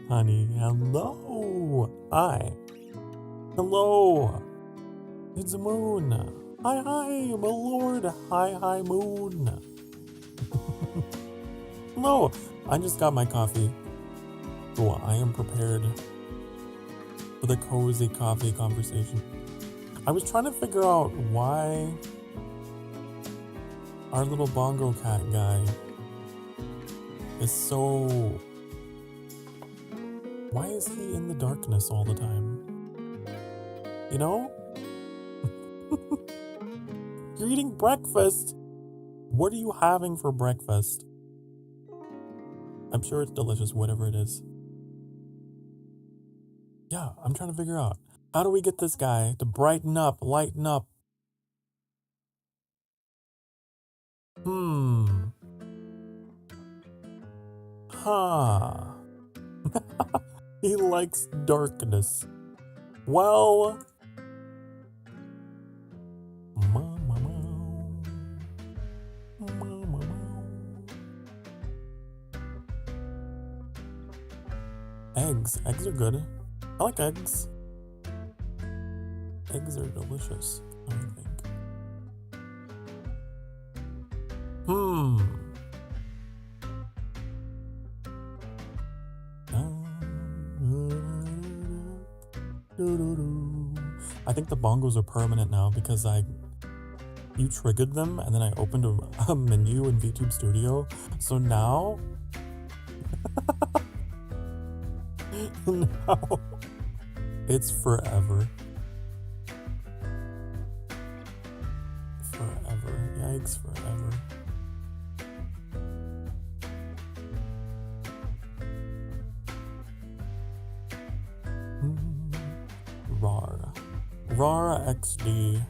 Honey, hello. Hi. Hello. It's the moon. Hi, my lord. Hi, moon. Hello. I just got my coffee. So I am prepared for the cozy coffee conversation. I was trying to figure out why our little bongo cat guy is so... Why is he in the darkness all the time? You know? You're eating breakfast. What are you having for breakfast? I'm sure it's delicious, whatever it is. Yeah, I'm trying to figure out, how do we get this guy to brighten up, lighten up? Huh. He likes darkness. Well... Eggs. Eggs are good. I like eggs. Eggs are delicious, I think. I think the bongos are permanent now because you triggered them and then I opened a menu in VTube Studio. So now... now it's forever. Forever. Yikes, forever. RAR. RAR XD.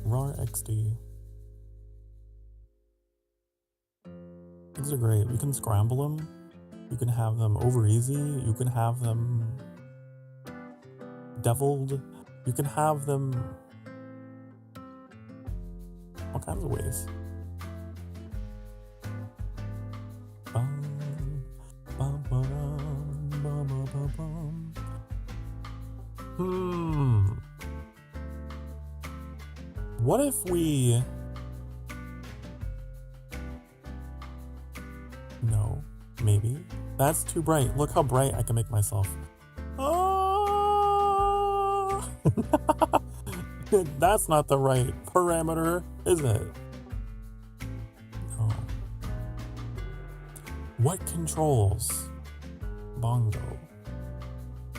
RAR XD. Eggs are great. We can scramble them. You can have them over easy. You can have them deviled. You can have them all kinds of ways. What if we... No, maybe. That's too bright. Look how bright I can make myself. Oh! That's not the right parameter, is it? No. What controls Bongo?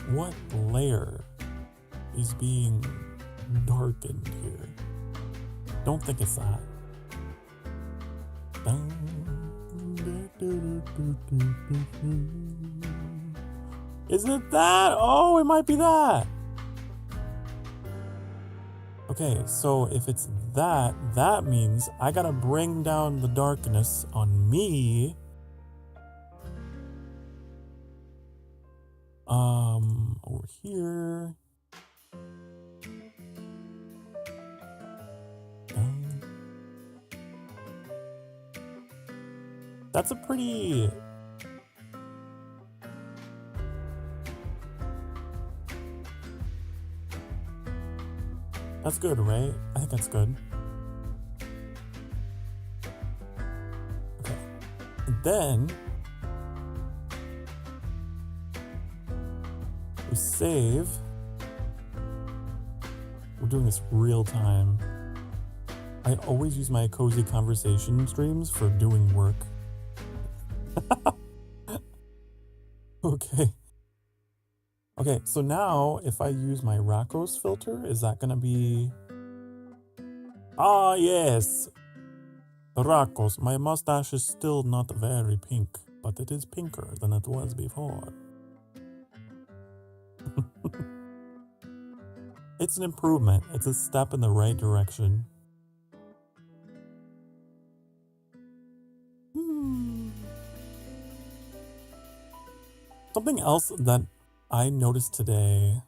What layer is being darkened here? Don't think it's that. Is it that? Oh, it might be that. Okay, so if it's that, that means I gotta bring down the darkness on me. Over here. That's a pretty... That's good, right? I think that's good. Okay. And then... we save. We're doing this real time. I always use my cozy conversation streams for doing work. Okay. Okay, so now if I use my Rocco's filter, is that gonna be... Ah, yes! Rocco's, my mustache is still not very pink, but it is pinker than it was before. It's an improvement. It's a step in the right direction. Something else that I noticed today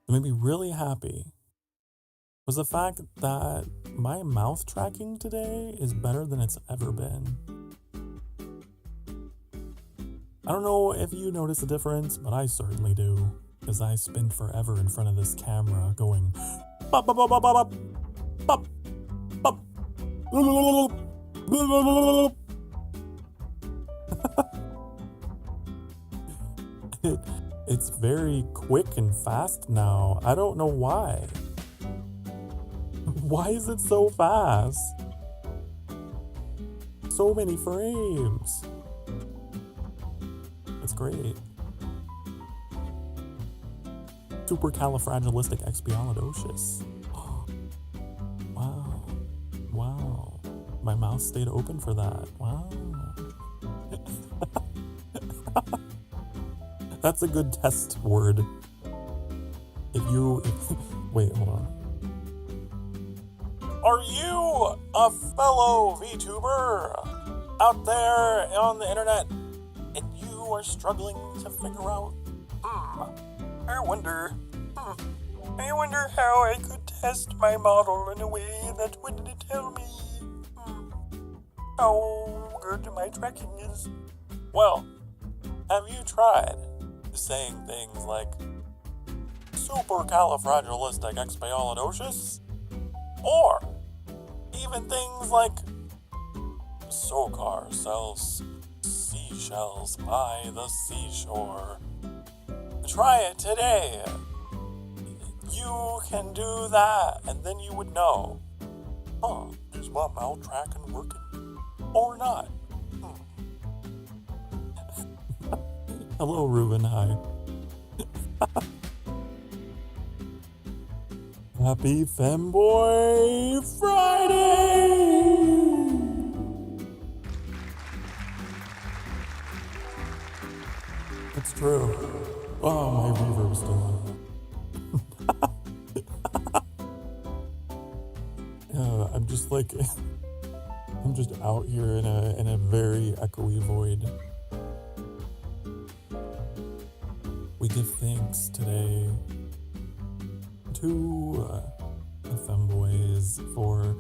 that made me really happy was the fact that my mouth tracking today is better than it's ever been. I don't know if you notice a difference, but I certainly do, because I spend forever in front of this camera going bop, bop, bop, bop, bop, bop, bop, bop. It's very quick and fast now. I don't know why. Why is it so fast? So many frames. That's great. Supercalifragilisticexpialidocious. Wow. Wow. My mouth stayed open for that. Wow. That's a good test word. Wait, hold on. Are you a fellow VTuber out there on the internet and you are struggling to figure out, I wonder how I could test my model in a way that wouldn't tell me how good my tracking is? Well, have you tried saying things like supercalifragilisticexpialidocious, or even things like Sokar sells seashells by the seashore? Try it today. You can do that, and then you would know, is my mouth tracking working or not? Hello, Ruben. Hi. Happy Femboy Friday! It's true. Oh, my reverb's still on. I'm just like, I'm just out here in a very echoey void. We give thanks today to the femboys for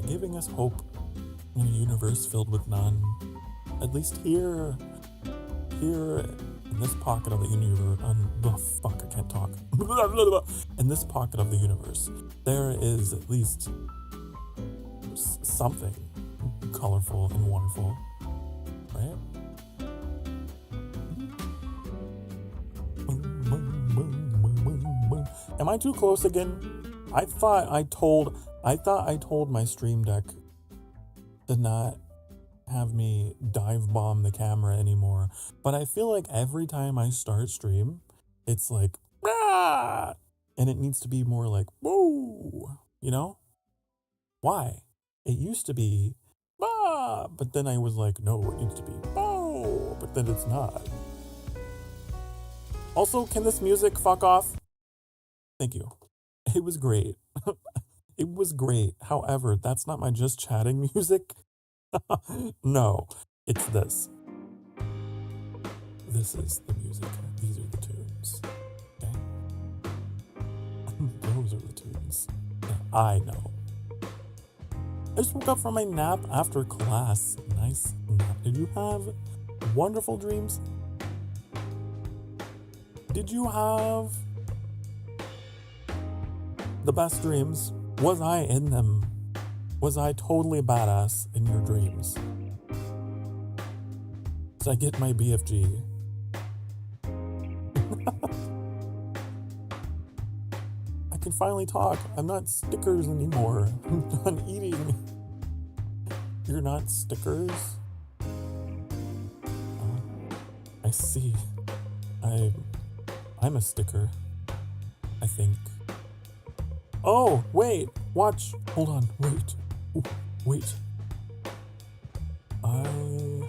giving us hope in a universe filled with none. At least here in this pocket of the universe, fuck, I can't talk. In this pocket of the universe, there is at least something colorful and wonderful, right? Am I too close again? I thought I told my Stream Deck to not have me dive bomb the camera anymore, but I feel like every time I start stream, it's like, ah! And it needs to be more like, whoa, you know? Why? It used to be, ah, but then I was like, no, it needs to be, oh, but then it's not. Also, can this music fuck off? Thank you. It was great. It was great. However, that's not my just chatting music. No, it's this. This is the music. These are the tunes. Okay? Those are the tunes that I know. I just woke up from my nap after class. Nice nap. Did you have wonderful dreams? Did you have the best dreams? Was I in them? Was I totally badass in your dreams? Did I get my BFG? I can finally talk. I'm not stickers anymore. I'm done eating. You're not stickers? I see. I'm a sticker, I think. Oh, wait, watch. Hold on, wait. Ooh, wait. I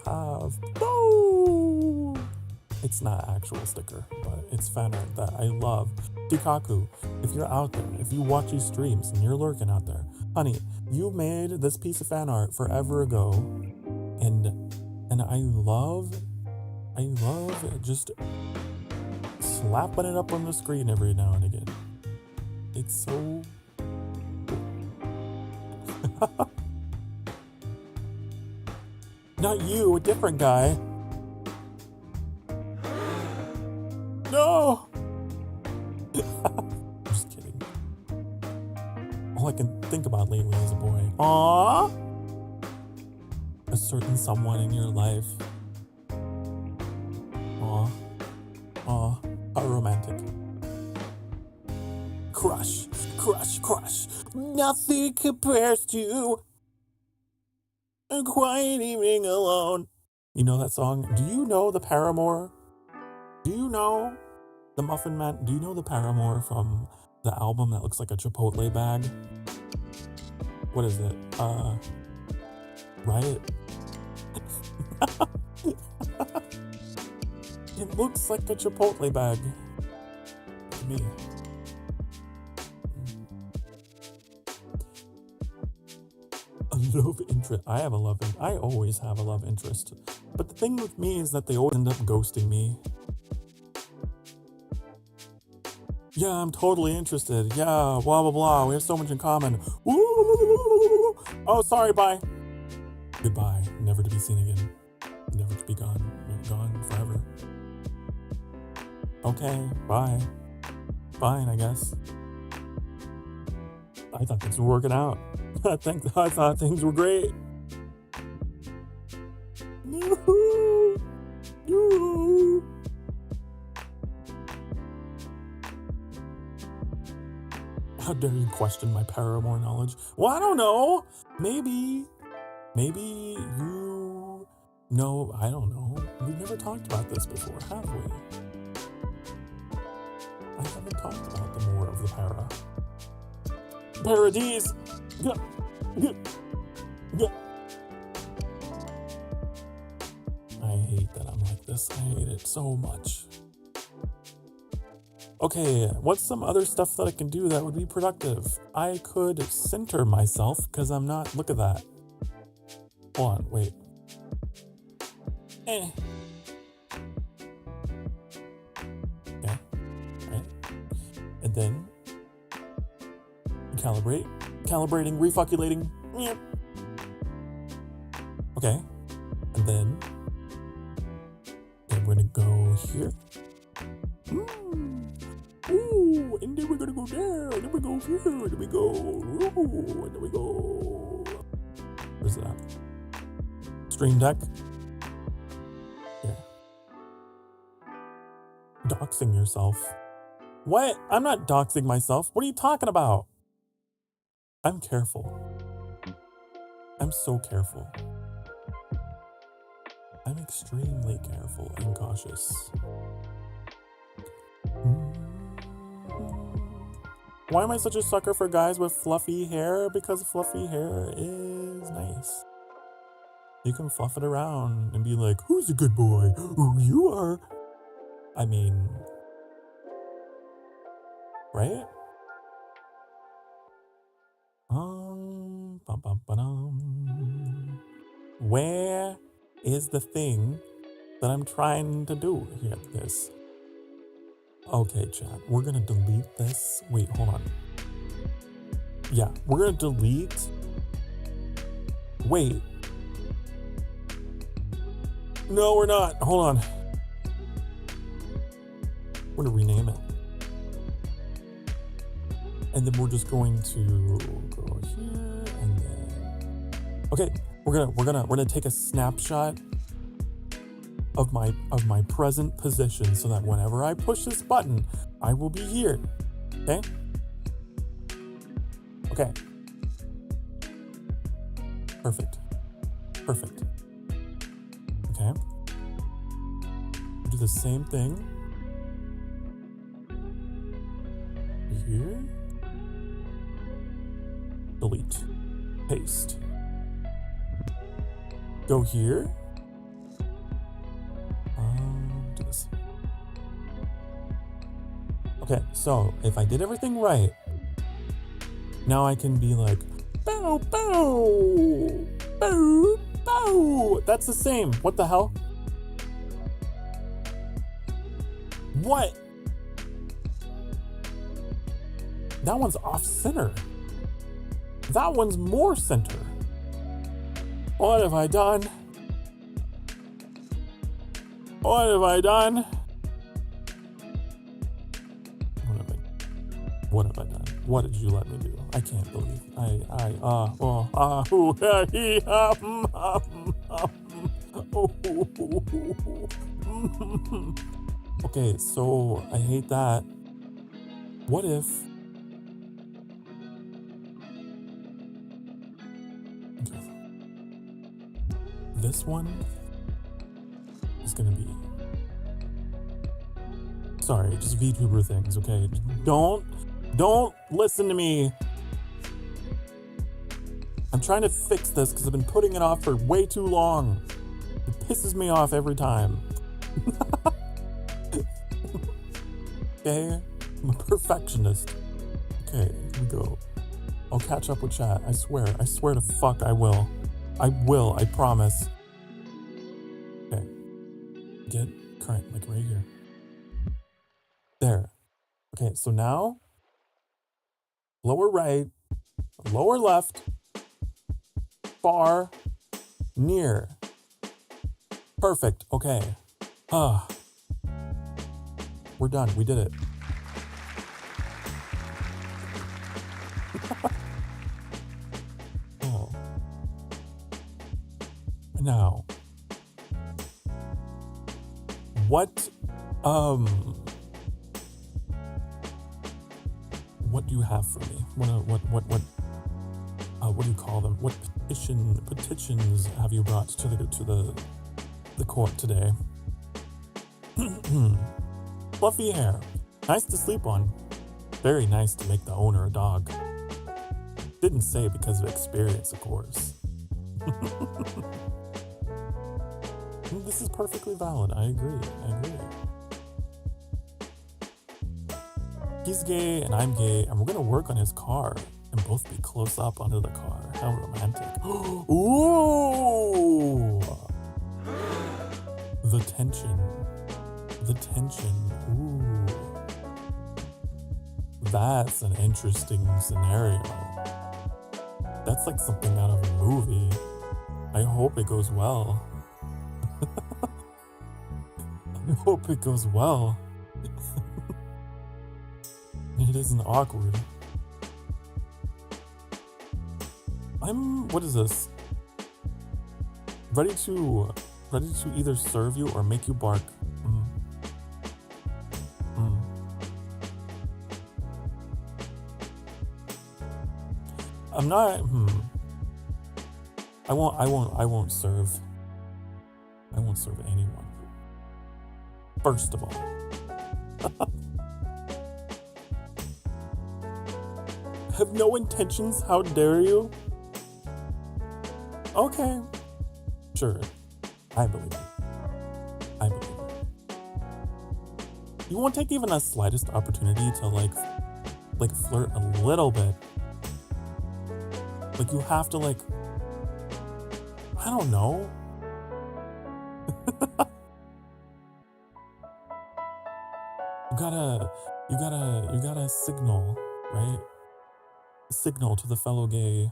have... Oh! It's not actual sticker, but it's fan art that I love. TeaCaku, if you're out there, if you watch these streams and you're lurking out there, honey, you made this piece of fan art forever ago, and I love just slapping it up on the screen every now and again. It's so... Not you, a different guy. No! I'm just kidding. All I can think about lately is a boy. Aww! A certain someone in your life. Aww. Aw. How romantic. Crush, crush, crush. Nothing compares to a quiet evening alone. You know that song? Do you know the Paramore? Do you know the Muffin Man? Do you know the Paramore from the album that looks like a Chipotle bag? What is it? Riot? It looks like a Chipotle bag to me. A love interest. I have a love interest. I always have a love interest. But the thing with me is that they always end up ghosting me. Yeah, I'm totally interested. Yeah, blah, blah, blah. We have so much in common. Ooh. Oh, sorry, bye. Goodbye. Never to be seen again. Never to be gone. You're gone forever. Okay, bye. Fine, I guess. I thought things were working out. I thought things were great. How dare you question my Paramore knowledge? Well, I don't know. Maybe you know. I don't know. We've never talked about this before, have we? I haven't talked about the more of the para. Paradise! I hate that I'm like this. I hate it so much. Okay, what's some other stuff that I can do that would be productive? I could center myself, because I'm not... Look at that. Hold on, wait. Okay, right. And then... Calibrate. Calibrating, refuculating. Okay. And then... Okay, we're gonna gonna go here. Ooh, and then we're gonna go there, and then we go here, and then we go, ooh, and then we go. Where's that? Stream Deck. Yeah. Doxing yourself. What? I'm not doxing myself. What are you talking about? I'm careful. I'm so careful. I'm extremely careful and cautious. Why am I such a sucker for guys with fluffy hair? Because fluffy hair is nice. You can fluff it around and be like, who's a good boy? Who you are. I mean, right? Where is the thing that I'm trying to do here? This. Okay, chat. We're gonna delete this. Wait, hold on. Yeah, we're gonna delete. Wait. No, we're not. Hold on. We're gonna rename it. And then we're just going to go here and then. Okay, we're gonna take a snapshot of my present position so that whenever I push this button, I will be here. Okay? Okay. Perfect. Perfect. Okay. Do the same thing. Here. Delete. Paste. Go here. Do this. Okay, so if I did everything right, now I can be like, bow, bow, bow, bow. That's the same. What the hell? What? That one's off center. That one's more center. What have I done? What have I done? What have I done? What did you let me do? I can't believe. Okay, so I hate that. What if? Okay. This one is gonna be. Sorry, just VTuber things, okay? Don't listen to me. I'm trying to fix this because I've been putting it off for way too long. It pisses me off every time. Okay? I'm a perfectionist. Okay, here we go. I'll catch up with chat. I swear to fuck I will. I promise. Okay. Get current, like right here. There. Okay, so now, lower right, lower left, far, near. Perfect, okay. We're done, we did it. Oh. Now, what do you have for me? What do you call them? What petitions have you brought to the court today? Fluffy hair, nice to sleep on. Very nice to make the owner a dog. Didn't say because of experience, of course. This is perfectly valid. I agree. He's gay and I'm gay, and we're gonna work on his car and both be close up under the car. How romantic. Ooh! The tension. Ooh. That's an interesting scenario. That's like something out of a movie. I hope it goes well. I Hope it goes well. It isn't awkward. What is this? Ready to either serve you or make you bark. I'm not, I won't serve anyone. First of all. Have no intentions, how dare you? Okay. Sure. I believe it. You won't take even a slightest opportunity to like flirt a little bit. Like you have to I don't know. You gotta signal, right? Signal to the fellow gays.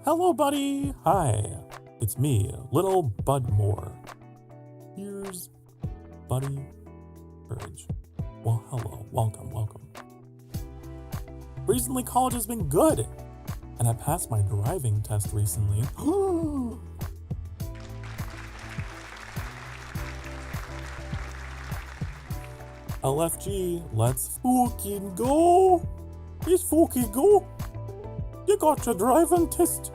Hello, buddy. Hi, it's me, Little Bud Moore. Here's Buddy Courage. Well, hello, welcome. Recently, college has been good, and I passed my driving test recently. LFG, let's fucking go. Let's fucking go. You got your driving test.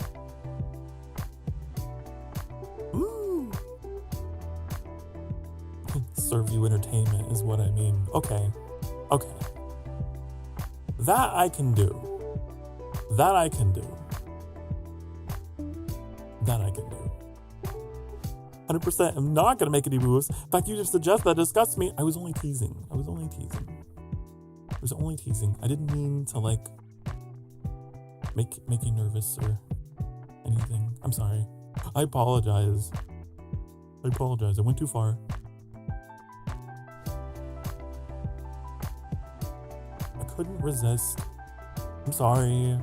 Serve you entertainment is what I mean. Okay. That I can do. 100% am not gonna make any moves. In fact, you just suggest that disgusts me. I was only teasing. I didn't mean to make you nervous or anything. I'm sorry. I apologize. I went too far. I couldn't resist. I'm sorry.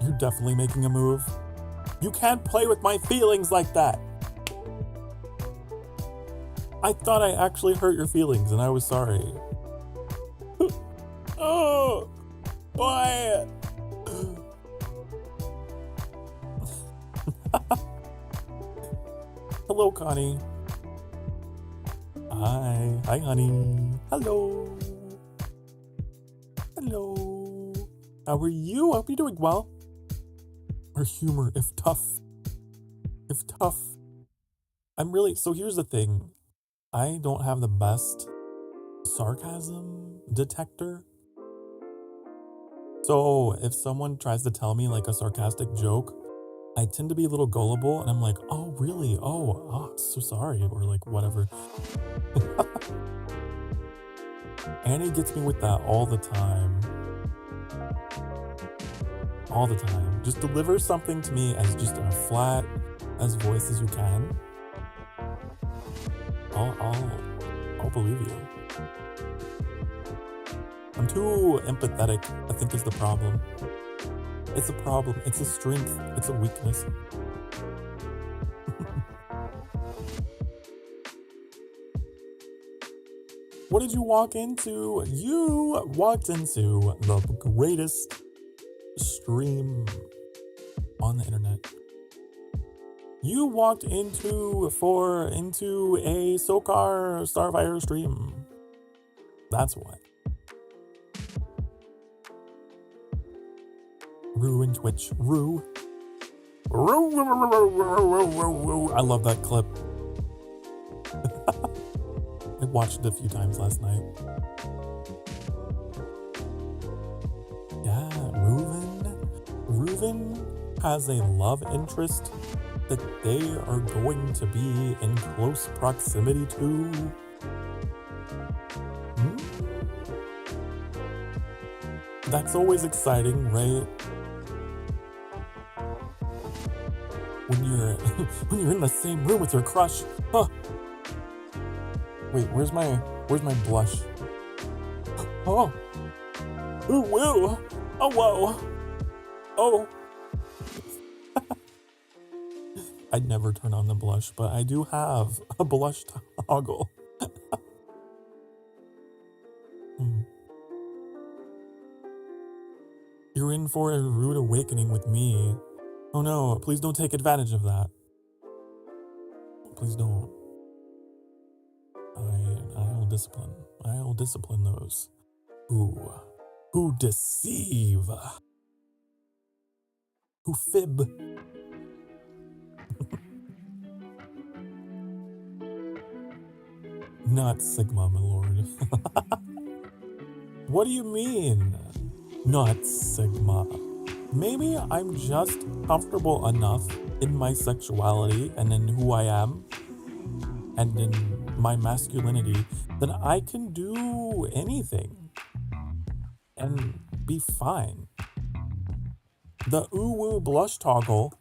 You're definitely making a move. You can't play with my feelings like that. I thought I actually hurt your feelings and I was sorry. Oh, why? Hello, Connie. Hi, honey. Hello. How are you? I hope you're doing well. Or humor, if tough. So here's the thing. I don't have the best sarcasm detector. So if someone tries to tell me a sarcastic joke, I tend to be a little gullible and I'm like, oh, really? Oh, so sorry. Or whatever. Annie gets me with that all the time. Just deliver something to me as just in a flat as voice as you can. I'll believe you. I'm too empathetic, I think is the problem. It's a problem. It's a strength. It's a weakness. What did you walk into? You walked into the greatest stream on the internet. You walked into a Sokar Starfire stream. That's what. Ruin Twitch. Rue. I love that clip. I watched it a few times last night. Yeah, Reuven has a love interest that they are going to be in close proximity to. That's always exciting, right? when you're when you're in the same room with your crush. Huh. Wait, where's my blush? Oh. Ooh, woo. Oh, whoa. Oh. I'd never turn on the blush, but I do have a blush toggle. You're in for a rude awakening with me. Oh no, please don't take advantage of that. Please don't. I'll discipline. I'll discipline those who deceive. Who fib. Not Sigma, my lord. What do you mean? Not Sigma. Maybe I'm just comfortable enough in my sexuality and in who I am and in my masculinity that I can do anything and be fine. The ooh-woo blush toggle,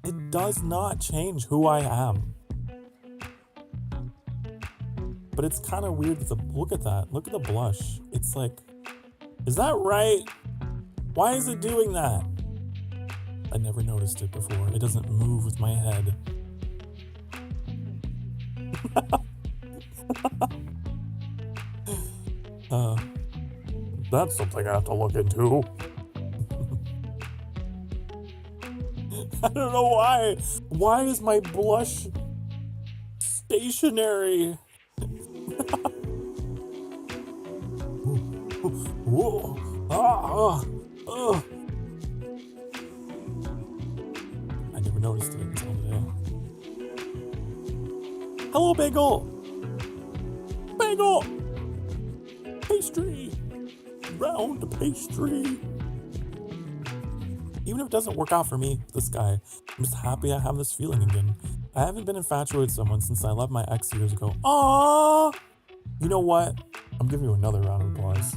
it does not change who I am. But it's kind of weird to look at that. Look at the blush. It's like, is that right? Why is it doing that? I never noticed it before. It doesn't move with my head. That's something I have to look into. I don't know why. Why is my blush stationary? Whoa. I never noticed it until today. Hello, Bagel! Bagel! Pastry! Round pastry! Even if it doesn't work out for me, this guy, I'm just happy I have this feeling again. I haven't been infatuated with someone since I left my ex years ago. Aww! You know what? I'm giving you another round of applause.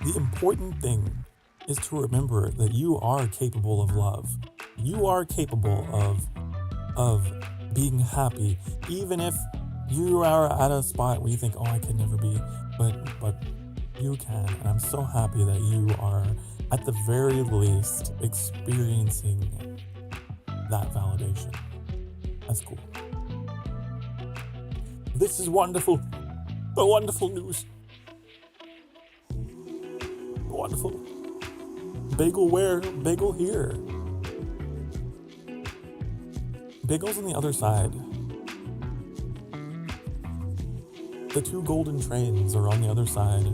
The important thing is to remember that you are capable of love. You are capable of being happy, even if you are at a spot where you think, oh, I can never be, but you can. And I'm so happy that you are, at the very least, experiencing that validation. That's cool. This is wonderful. The wonderful news. Wonderful. Bagel where? Bagel here. Bagel's on the other side. The two golden trains are on the other side.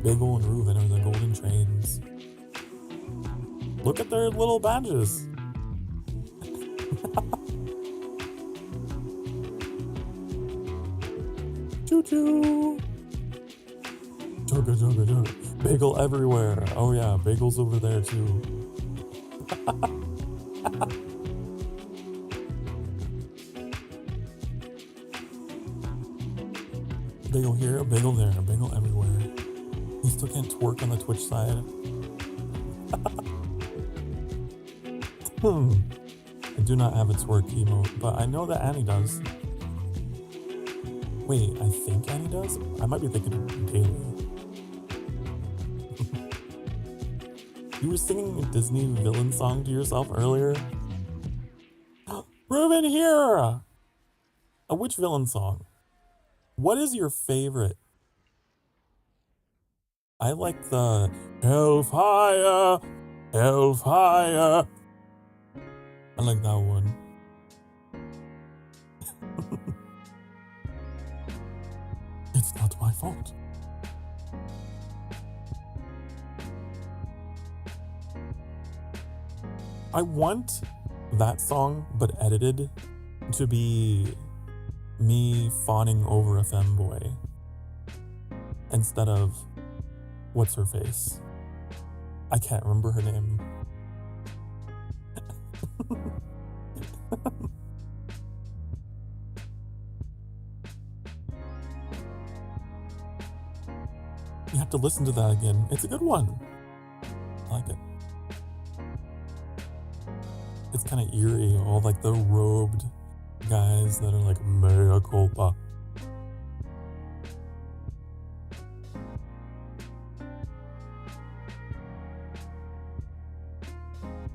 Bagel and Reuven are the golden trains. Look at their little badges. Choo-choo. Chugga, chugga, chugga. Bagel everywhere. Oh yeah, Bagel's over there too. Bagel here, bagel there, bagel everywhere. You still can't twerk on the Twitch side. I do not have a twerk emote, but I know that Annie does. Wait, I think Annie does? I might be thinking of Daily. You were singing a Disney villain song to yourself earlier? Reuven here! Which villain song? What is your favorite? I like the Hellfire, Hellfire. I like that one. It's not my fault. I want that song, but edited, to be me fawning over a femboy instead of what's her face. I can't remember her name. have to listen to that again. It's a good one. I like it. It's kind of eerie, all like the robed guys that are like mea culpa.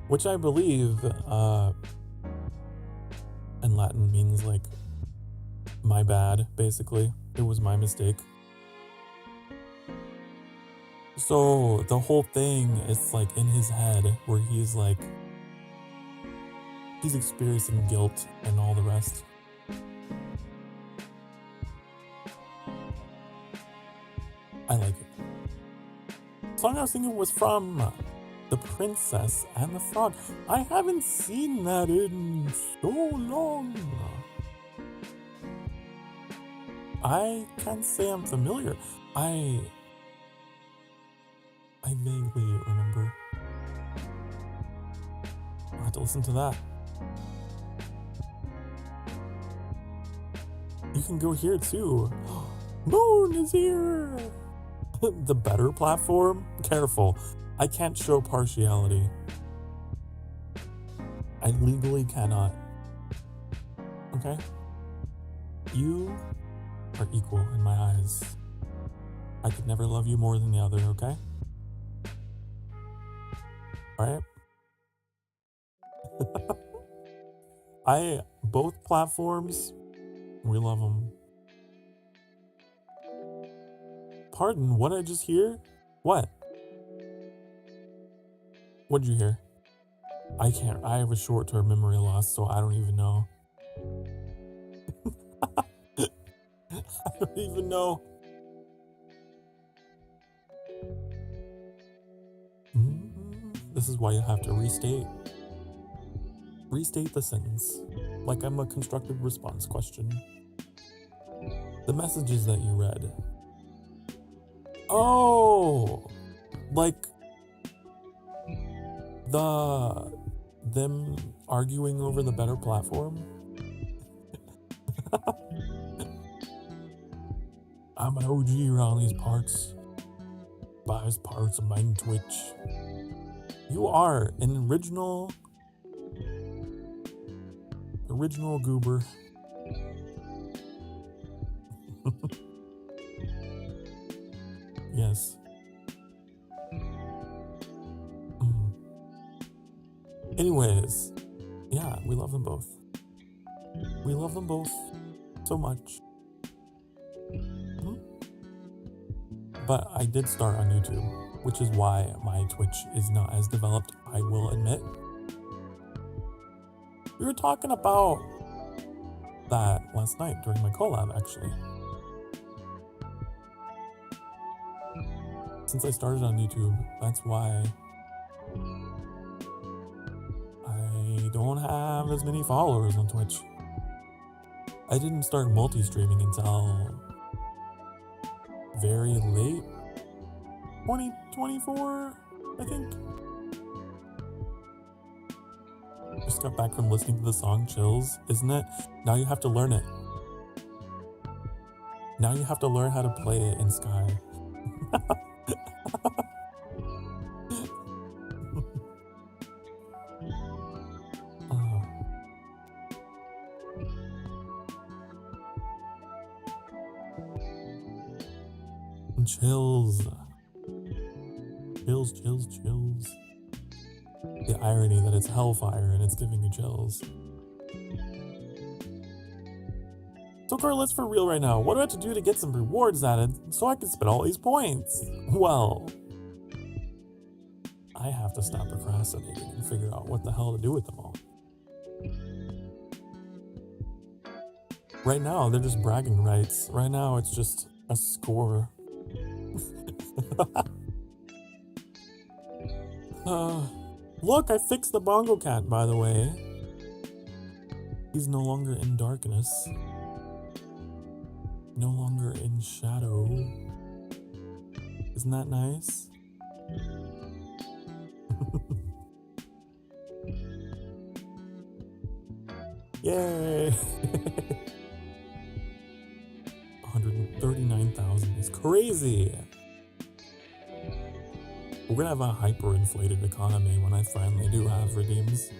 Which I believe in Latin means like my bad, basically. It was my mistake. So the whole thing is like in his head where he's like, he's experiencing guilt and all the rest. I like it. The song I was thinking was from The Princess and the Frog. I haven't seen that in so long. I can't say I'm familiar. I vaguely remember. I'll have to listen to that. You can go here too. Moon is here! The better platform? Careful. I can't show partiality. I legally cannot. Okay? You are equal in my eyes. I could never love you more than the other, okay? Alright? Both platforms, we love them. Pardon, what did I just hear? What? What did you hear? I have a short-term memory loss, so I don't even know. I don't even know. This is why you have to restate the sentence, like I'm a constructive response question. The messages that you read. Oh, like them arguing over the better platform. I'm an OG around these parts. Buys parts of mine Twitch. You are an original goober. Yes. Anyways, yeah, we love them both. We love them both so much. But I did start on YouTube, which is why my Twitch is not as developed, I will admit. We were talking about that last night during my collab, actually. Since I started on YouTube, that's why I don't have as many followers on Twitch. I didn't start multi-streaming until very late 2024, I think. Just got back from listening to the song Chills, isn't it? Now you have to learn it. Now you have to learn how to play it in Sky. Chills. Chills. The irony that it's hellfire and it's giving you chills. Sokar, let's for real right now. What do I have to do to get some rewards added so I can spend all these points? Well, I have to stop procrastinating and figure out what the hell to do with them all. Right now, they're just bragging rights. Right now, it's just a score. Look, I fixed the bongo cat, by the way. He's no longer in darkness. No longer in shadow. Isn't that nice? Yay! 139,000 is crazy. We're gonna have a hyperinflated economy when I finally do have redeems.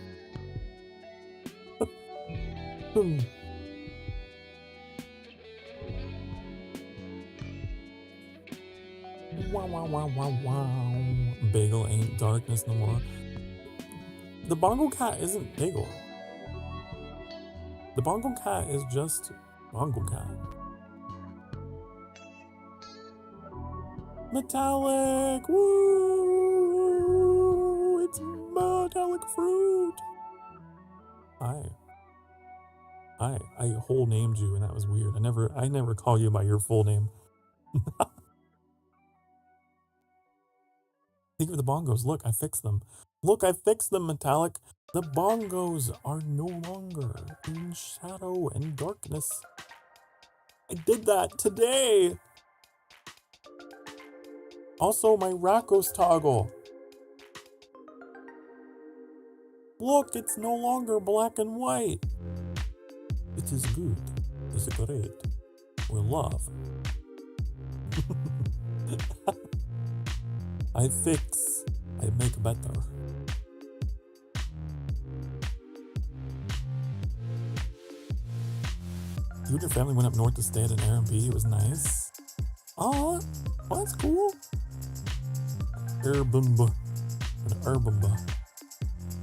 Wow, wow, wow, wow, wow. Bagel ain't darkness no more. The Bongo Cat isn't Bagel. The Bongo Cat is just Bongo Cat. Metallic! Woo! It's metallic fruit! Hi. I whole named you and that was weird. I never call you by your full name. Think of the bongos. Look, I fixed them. Look, I fixed them, Metallic. The bongos are no longer in shadow and darkness. I did that today. Also, my Rakos toggle. Look, it's no longer black and white. It is good. It is great. We love. I fix. I make better. You and your family went up north to stay at an Airbnb. It was nice. Oh, well, that's cool. Airbnb. An Airbnb.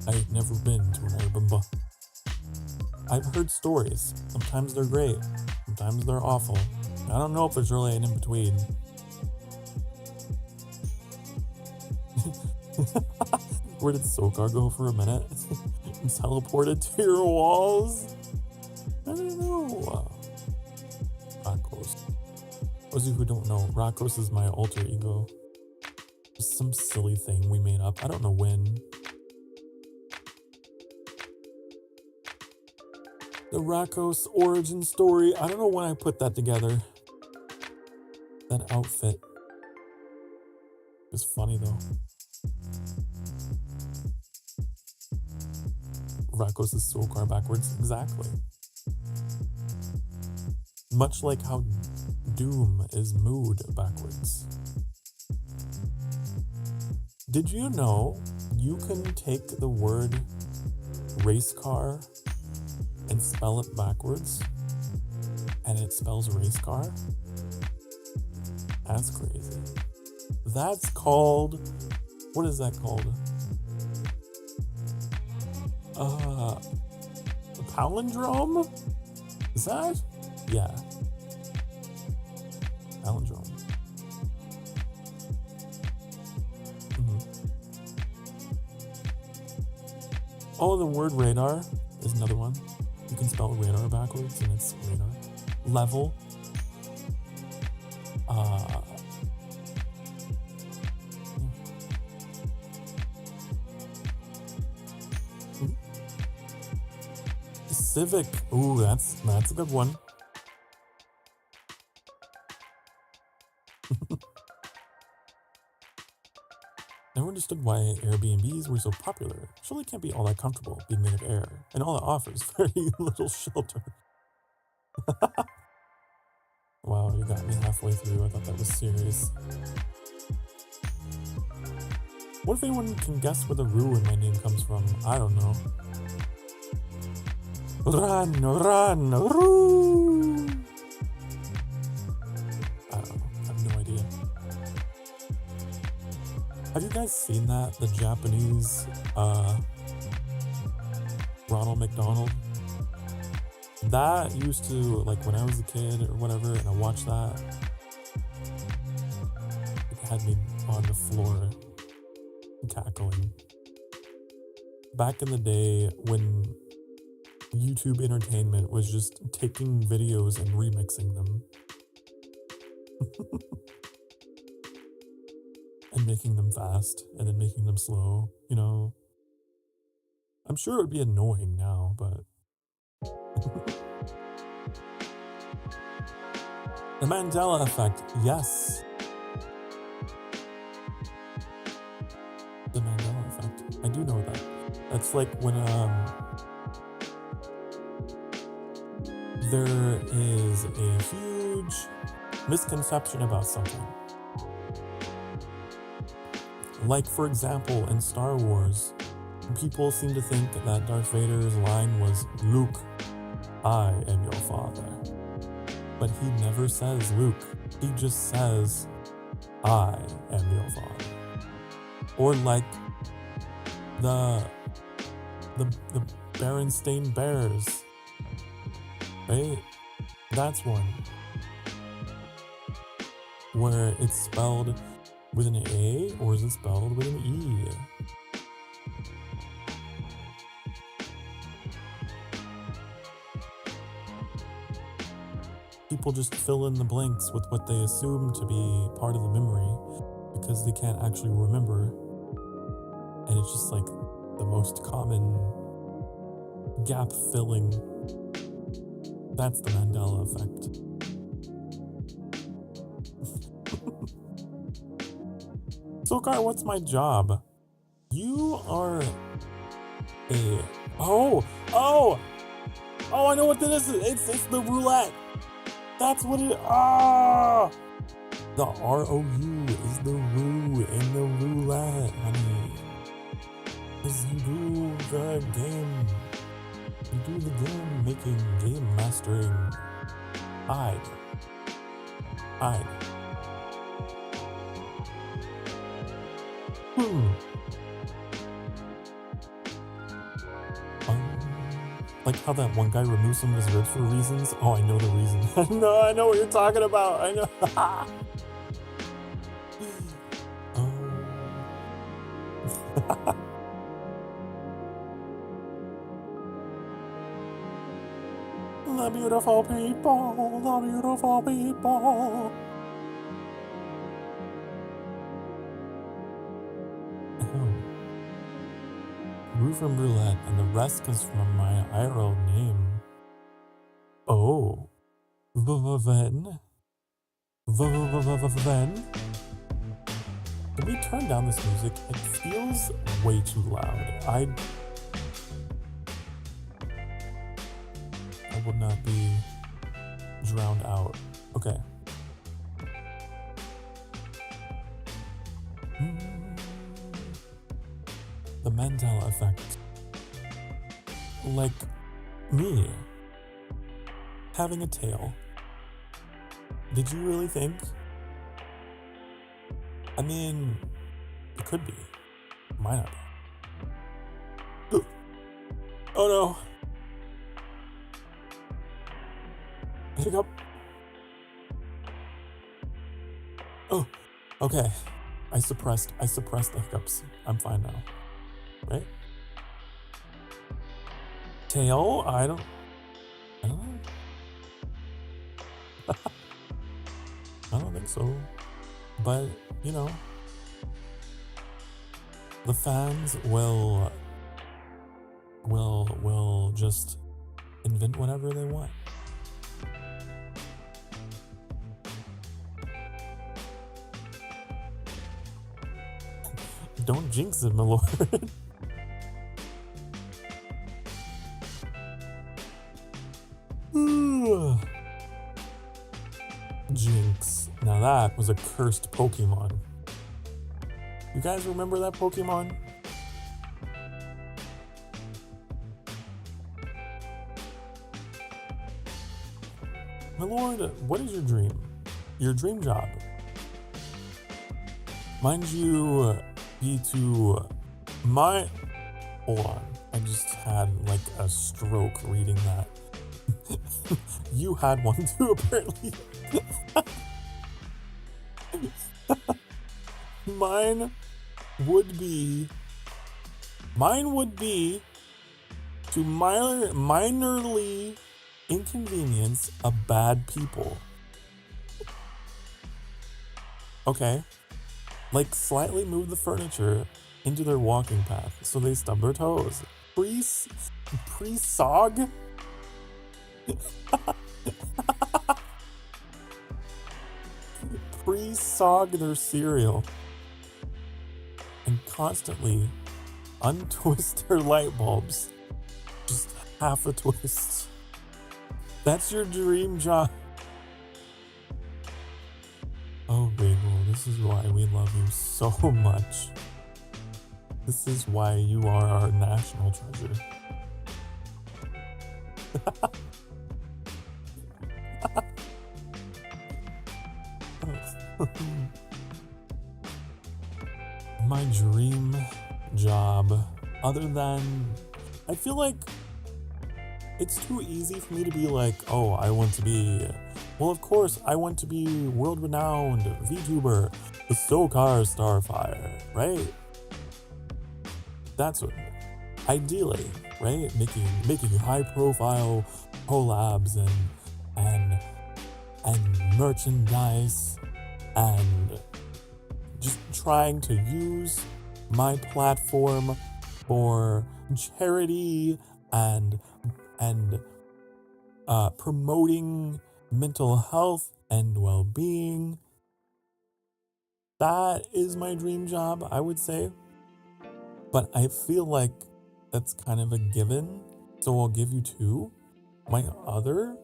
I've never been to an Airbnb. I've heard stories. Sometimes they're great. Sometimes they're awful. I don't know if there's really an in-between. Where did Sokar go for a minute? And teleported to your walls? I don't know. Rakos. Those of you who don't know, Rakos is my alter ego. Just some silly thing we made up. I don't know when. The Rakos origin story. I don't know when I put that together. That outfit. It's funny though. Rakos is Sokar backwards. Exactly. Much like how Doom is Mood backwards. Did you know you can take the word race car and spell it backwards and it spells race car? That's crazy. That's called, what is that called? A palindrome? Is that? Yeah. Palindrome. Oh, the word radar is another one. You can spell radar backwards and it's radar. Level. Civic. Ooh, that's a good one. Never understood why Airbnbs were so popular. Surely can't be all that comfortable being made of air, and all it offers very little shelter. Wow, you got me halfway through. I thought that was serious. What if anyone can guess where the Roo in my name comes from? I don't know. Run, run, Roo! I don't know. I have no idea. Have you guys seen that? The Japanese Ronald McDonald? That used to, like when I was a kid or whatever, and I watched that, it had me on the floor cackling. Back in the day when YouTube entertainment was just taking videos and remixing them. And making them fast, and then making them slow, you know. I'm sure it would be annoying now, but... The Mandela effect, yes. The Mandela effect, I do know that. That's like when, there is a huge misconception about something. Like, for example, in Star Wars, people seem to think that Darth Vader's line was, "Luke, I am your father." But he never says Luke. He just says, "I am your father." Or like the Berenstain Bears, right? That's one where it's spelled with an A, or is it spelled with an E? People just fill in the blanks with what they assume to be part of the memory because they can't actually remember. And it's just like the most common gap filling. That's the Mandela effect. Sokar, what's my job? You are a... Oh, I know what this is. It's the roulette. That's what it... Ah! The R-O-U is the roux in the roulette, honey. Because you do the game. You do the game making, game mastering. Hide. Like how that one guy removes some of his ribs for reasons. Oh, I know the reason. I know what you're talking about. I know. The beautiful people, the beautiful people. Roux from roulette, and the rest comes from my IRL name. Oh. Ven. Can we turn down this music? It feels way too loud. I would not be drowned out. Okay. The Mandela effect. Like me having a tail. Did you really think? I mean, it could be. Might not be. Oh no. Hiccup. Oh, okay. I suppressed the hiccups. I'm fine now. Right? Tail? I don't know. I don't think so. But, you know, the fans will just invent whatever they want. Don't jinx it, my lord. Jinx. Now that was a cursed Pokemon. You guys remember that Pokemon? My lord, what is your dream? Your dream job? Mind you, be to my... Hold on. I just had like a stroke reading that. You had one too, apparently. Mine would be to minorly inconvenience a bad people. Okay. Like slightly move the furniture into their walking path so they stub their toes. Pre-sog? Pre-sog their cereal and constantly untwist their light bulbs. Just half a twist. That's your dream job. Oh, Bagel, this is why we love you so much. This is why you are our national treasure. My dream job, other than, I feel like it's too easy for me to be like, oh, I want to be, well, of course, I want to be world-renowned VTuber, the Sokar Starfire, right? That's what, ideally, right? Making high-profile collabs and merchandise and just trying to use my platform for charity and promoting mental health and well-being. That is my dream job, I would say. But I feel like that's kind of a given, so I'll give you two. My other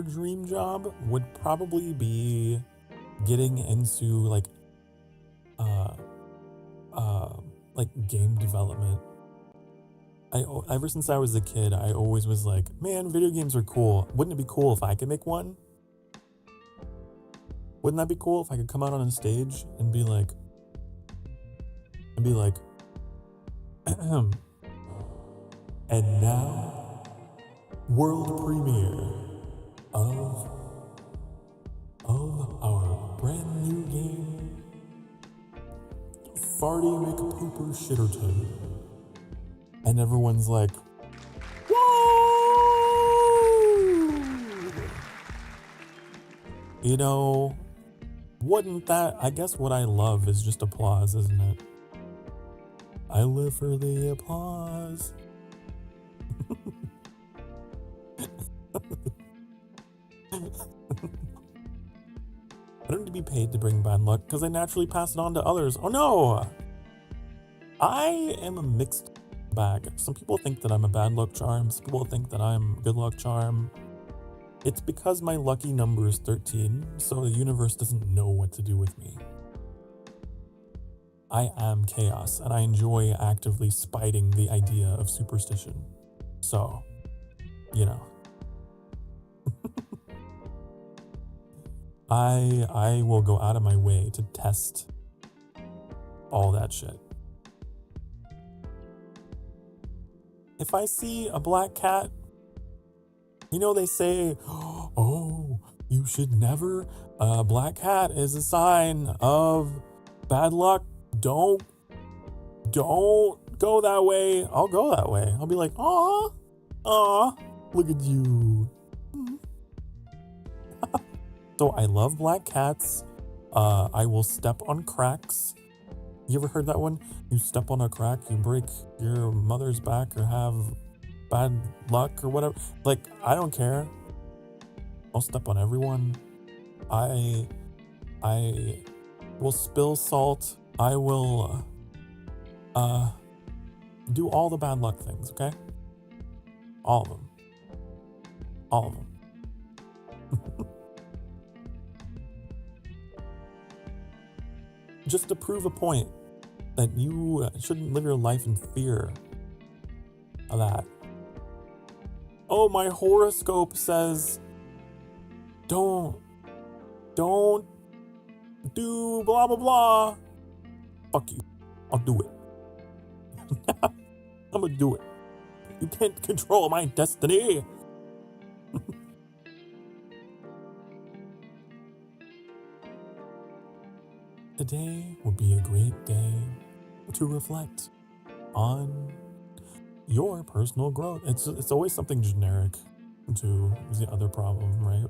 dream job would probably be getting into like game development. Ever since I was a kid, I always was like, man, video games are cool. Wouldn't it be cool if I could make one? Wouldn't that be cool if I could come out on a stage and be like, and now, world premiere of our brand new game, Farty McPooper Shitterton. And everyone's like, whoa! You know, wouldn't that, I guess what I love is just applause, isn't it? I live for the applause. I don't need to be paid to bring bad luck because I naturally pass it on to others. Oh no! I am a mixed bag. Some people think that I'm a bad luck charm. Some people think that I'm good luck charm. It's because my lucky number is 13, so the universe doesn't know what to do with me. I am chaos, and I enjoy actively spiting the idea of superstition. So, you know. I will go out of my way to test all that shit. If I see a black cat, you know they say, oh, you should never, a black cat is a sign of bad luck. Don't go that way. I'll go that way. I'll be like, aw, look at you. So I love black cats. I will step on cracks. You ever heard that one? You step on a crack, you break your mother's back or have bad luck or whatever. Like, I don't care. I'll step on everyone. I will spill salt. I will do all the bad luck things, okay? All of them. All of them. Just to prove a point that you shouldn't live your life in fear of that. Oh, my horoscope says don't do blah blah blah. Fuck you. I'll do it. I'm gonna do it. You can't control my destiny. Today will be a great day to reflect on your personal growth. It's always something generic to the other problem, right?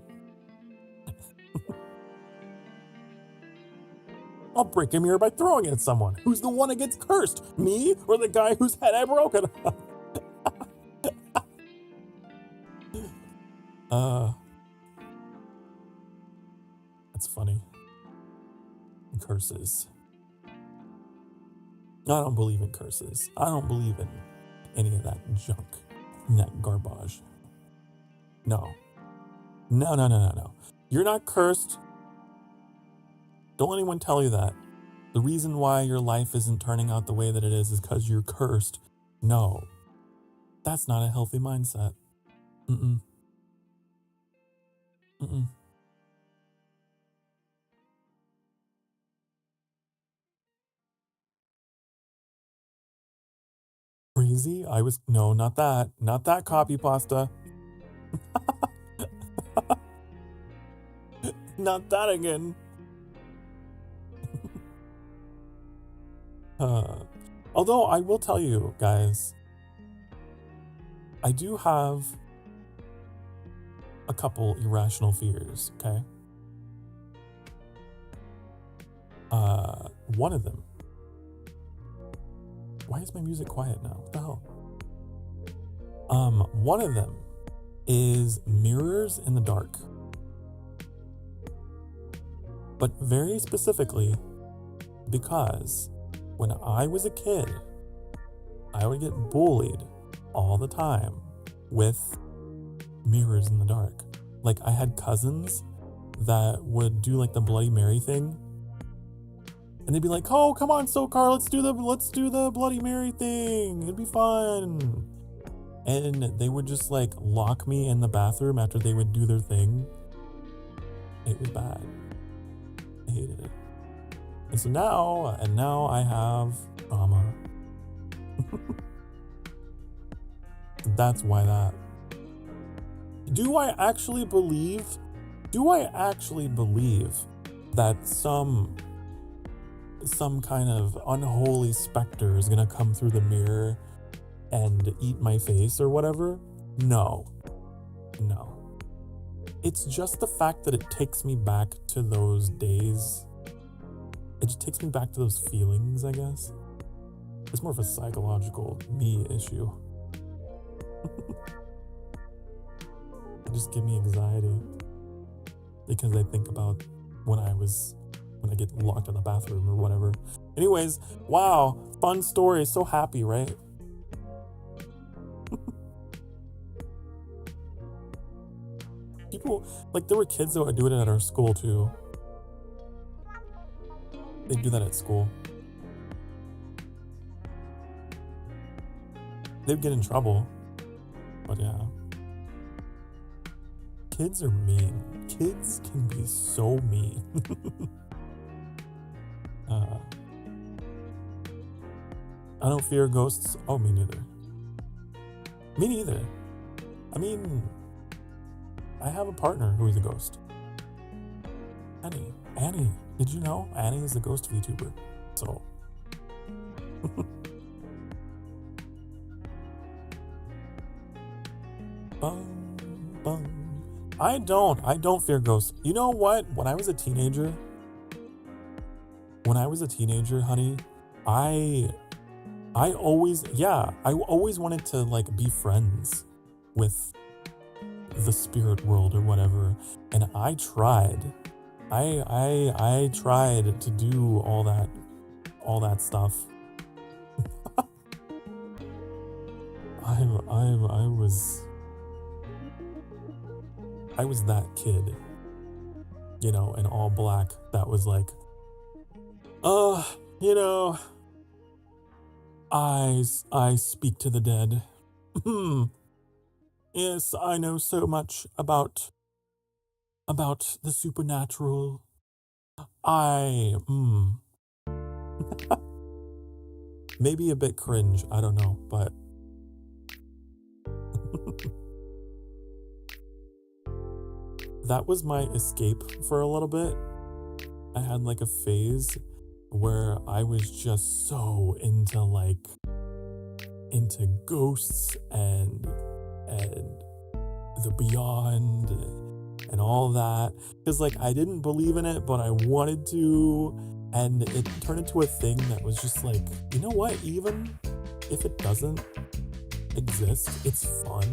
I'll break a mirror by throwing it at someone. Who's the one that gets cursed? Me or the guy whose head I broken? That's funny. Curses. I don't believe in curses. I don't believe in any of that junk, that garbage. No. You're not cursed. Don't let anyone tell you that. The reason why your life isn't turning out the way that it is because you're cursed. No, that's not a healthy mindset. Mm-mm. Mm-mm. Crazy? No, not that. Not that copy pasta. Not that again. Although I will tell you guys, I do have a couple irrational fears, okay? One of them. Why is my music quiet now? What the hell? One of them is mirrors in the dark. But very specifically, because when I was a kid, I would get bullied all the time with mirrors in the dark. Like, I had cousins that would do like the Bloody Mary thing. And they'd be like, oh, come on, Sokar, let's do the Bloody Mary thing. It'd be fun. And they would just like lock me in the bathroom after they would do their thing. It was bad. I hated it. And so now I have trauma. That's why that. Do I actually believe that some kind of unholy specter is gonna come through the mirror and eat my face or whatever? No. It's just the fact that it takes me back to those days. It just takes me back to those feelings, I guess. It's more of a psychological me issue. It just gives me anxiety because I think about when I get locked in the bathroom or whatever. Anyways, wow, fun story. So happy, right? People, like, there were kids that would do it at our school too. They'd do that at school. They'd get in trouble. But yeah. Kids are mean. Kids can be so mean. I don't fear ghosts. Oh, me neither. Me neither. I mean, I have a partner who is a ghost. Annie. Did you know? Annie is the ghost VTuber. So. I don't fear ghosts. You know what? When I was a teenager, honey, I always wanted to like be friends with the spirit world or whatever. And I tried. I tried to do all that stuff. I was that kid, you know, in all black that was like, I speak to the dead. Yes, I know so much about the supernatural. Maybe a bit cringe, I don't know, but that was my escape for a little bit. I had like a phase where I was just so into ghosts and the beyond and all that, because like I didn't believe in it, but I wanted to, and it turned into a thing that was just like, you know what, even if it doesn't exist, it's fun.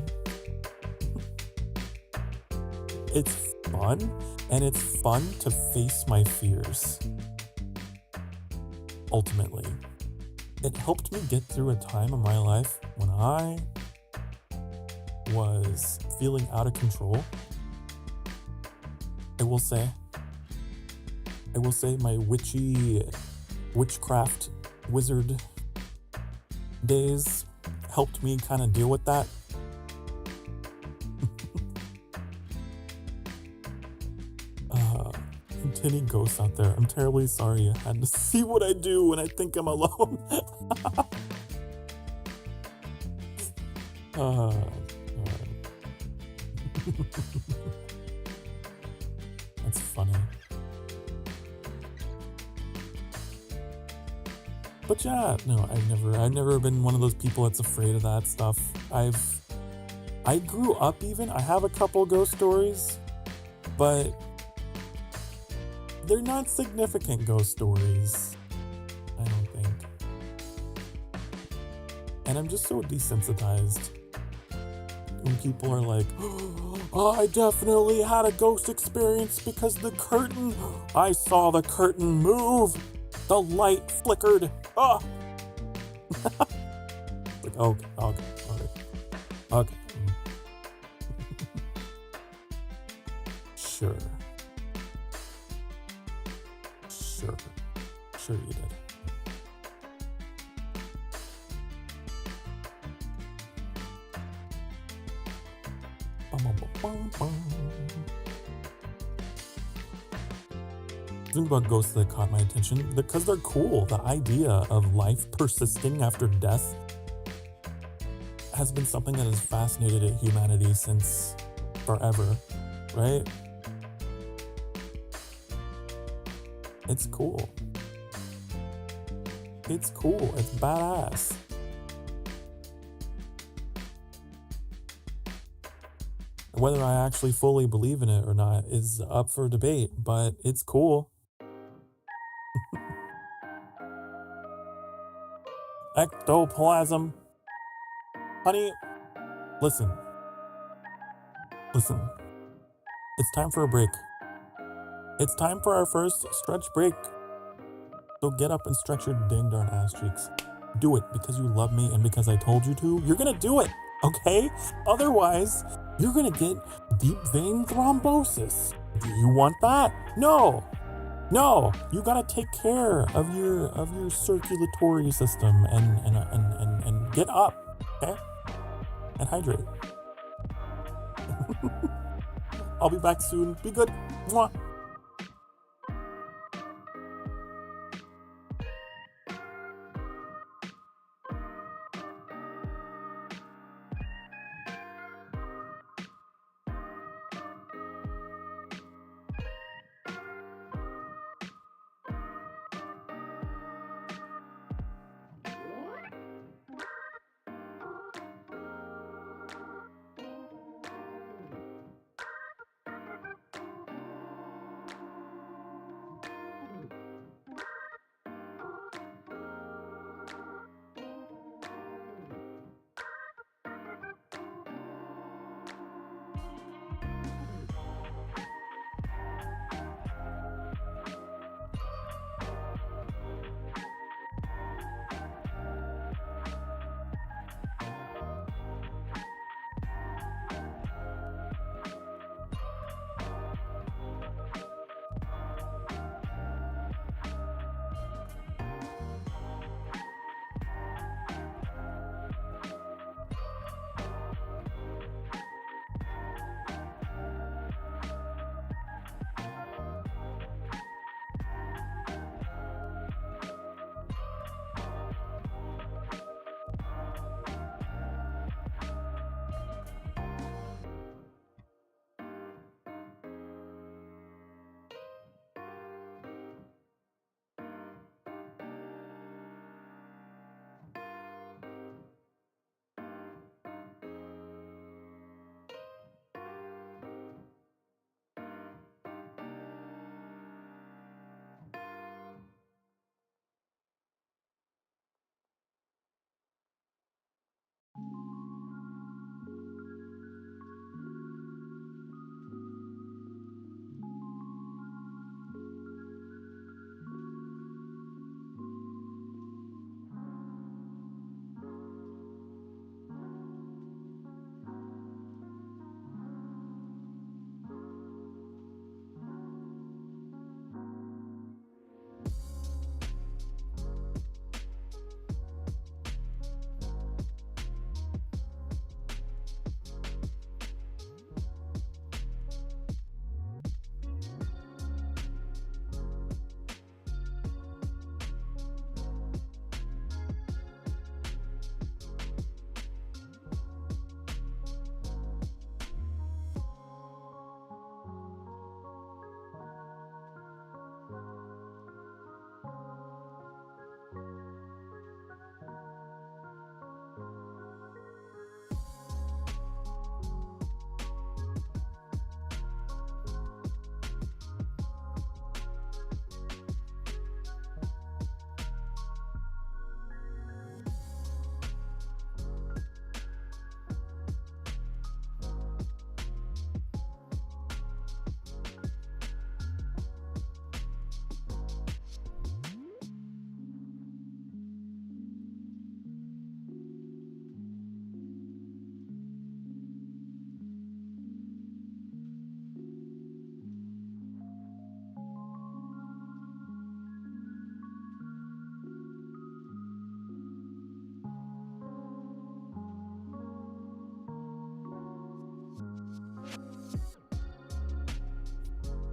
It's fun, and it's fun to face my fears. Ultimately, it helped me get through a time in my life when I was feeling out of control. I will say my witchy witchcraft wizard days helped me kind of deal with that. Any ghosts out there, I'm terribly sorry I had to see what I do when I think I'm alone. That's funny. But yeah, no, I've never been one of those people that's afraid of that stuff. I grew up even, I have a couple ghost stories, but they're not significant ghost stories, I don't think. And I'm just so desensitized when people are like, oh, I definitely had a ghost experience because the curtain, I saw the curtain move. The light flickered. Oh. Like, okay. Sure you did. Think about ghosts that caught my attention because they're cool. The idea of life persisting after death has been something that has fascinated humanity since forever, right? It's cool. It's cool. It's badass. Whether I actually fully believe in it or not is up for debate, but it's cool. Ectoplasm. Honey, listen. It's time for a break. It's time for our first stretch break. So get up and stretch your dang darn ass cheeks. Do it because you love me and because I told you to. You're gonna do it, okay? Otherwise, you're gonna get deep vein thrombosis. Do you want that? No, you gotta take care of your circulatory system and get up, okay? And hydrate. I'll be back soon. Be good. Mwah.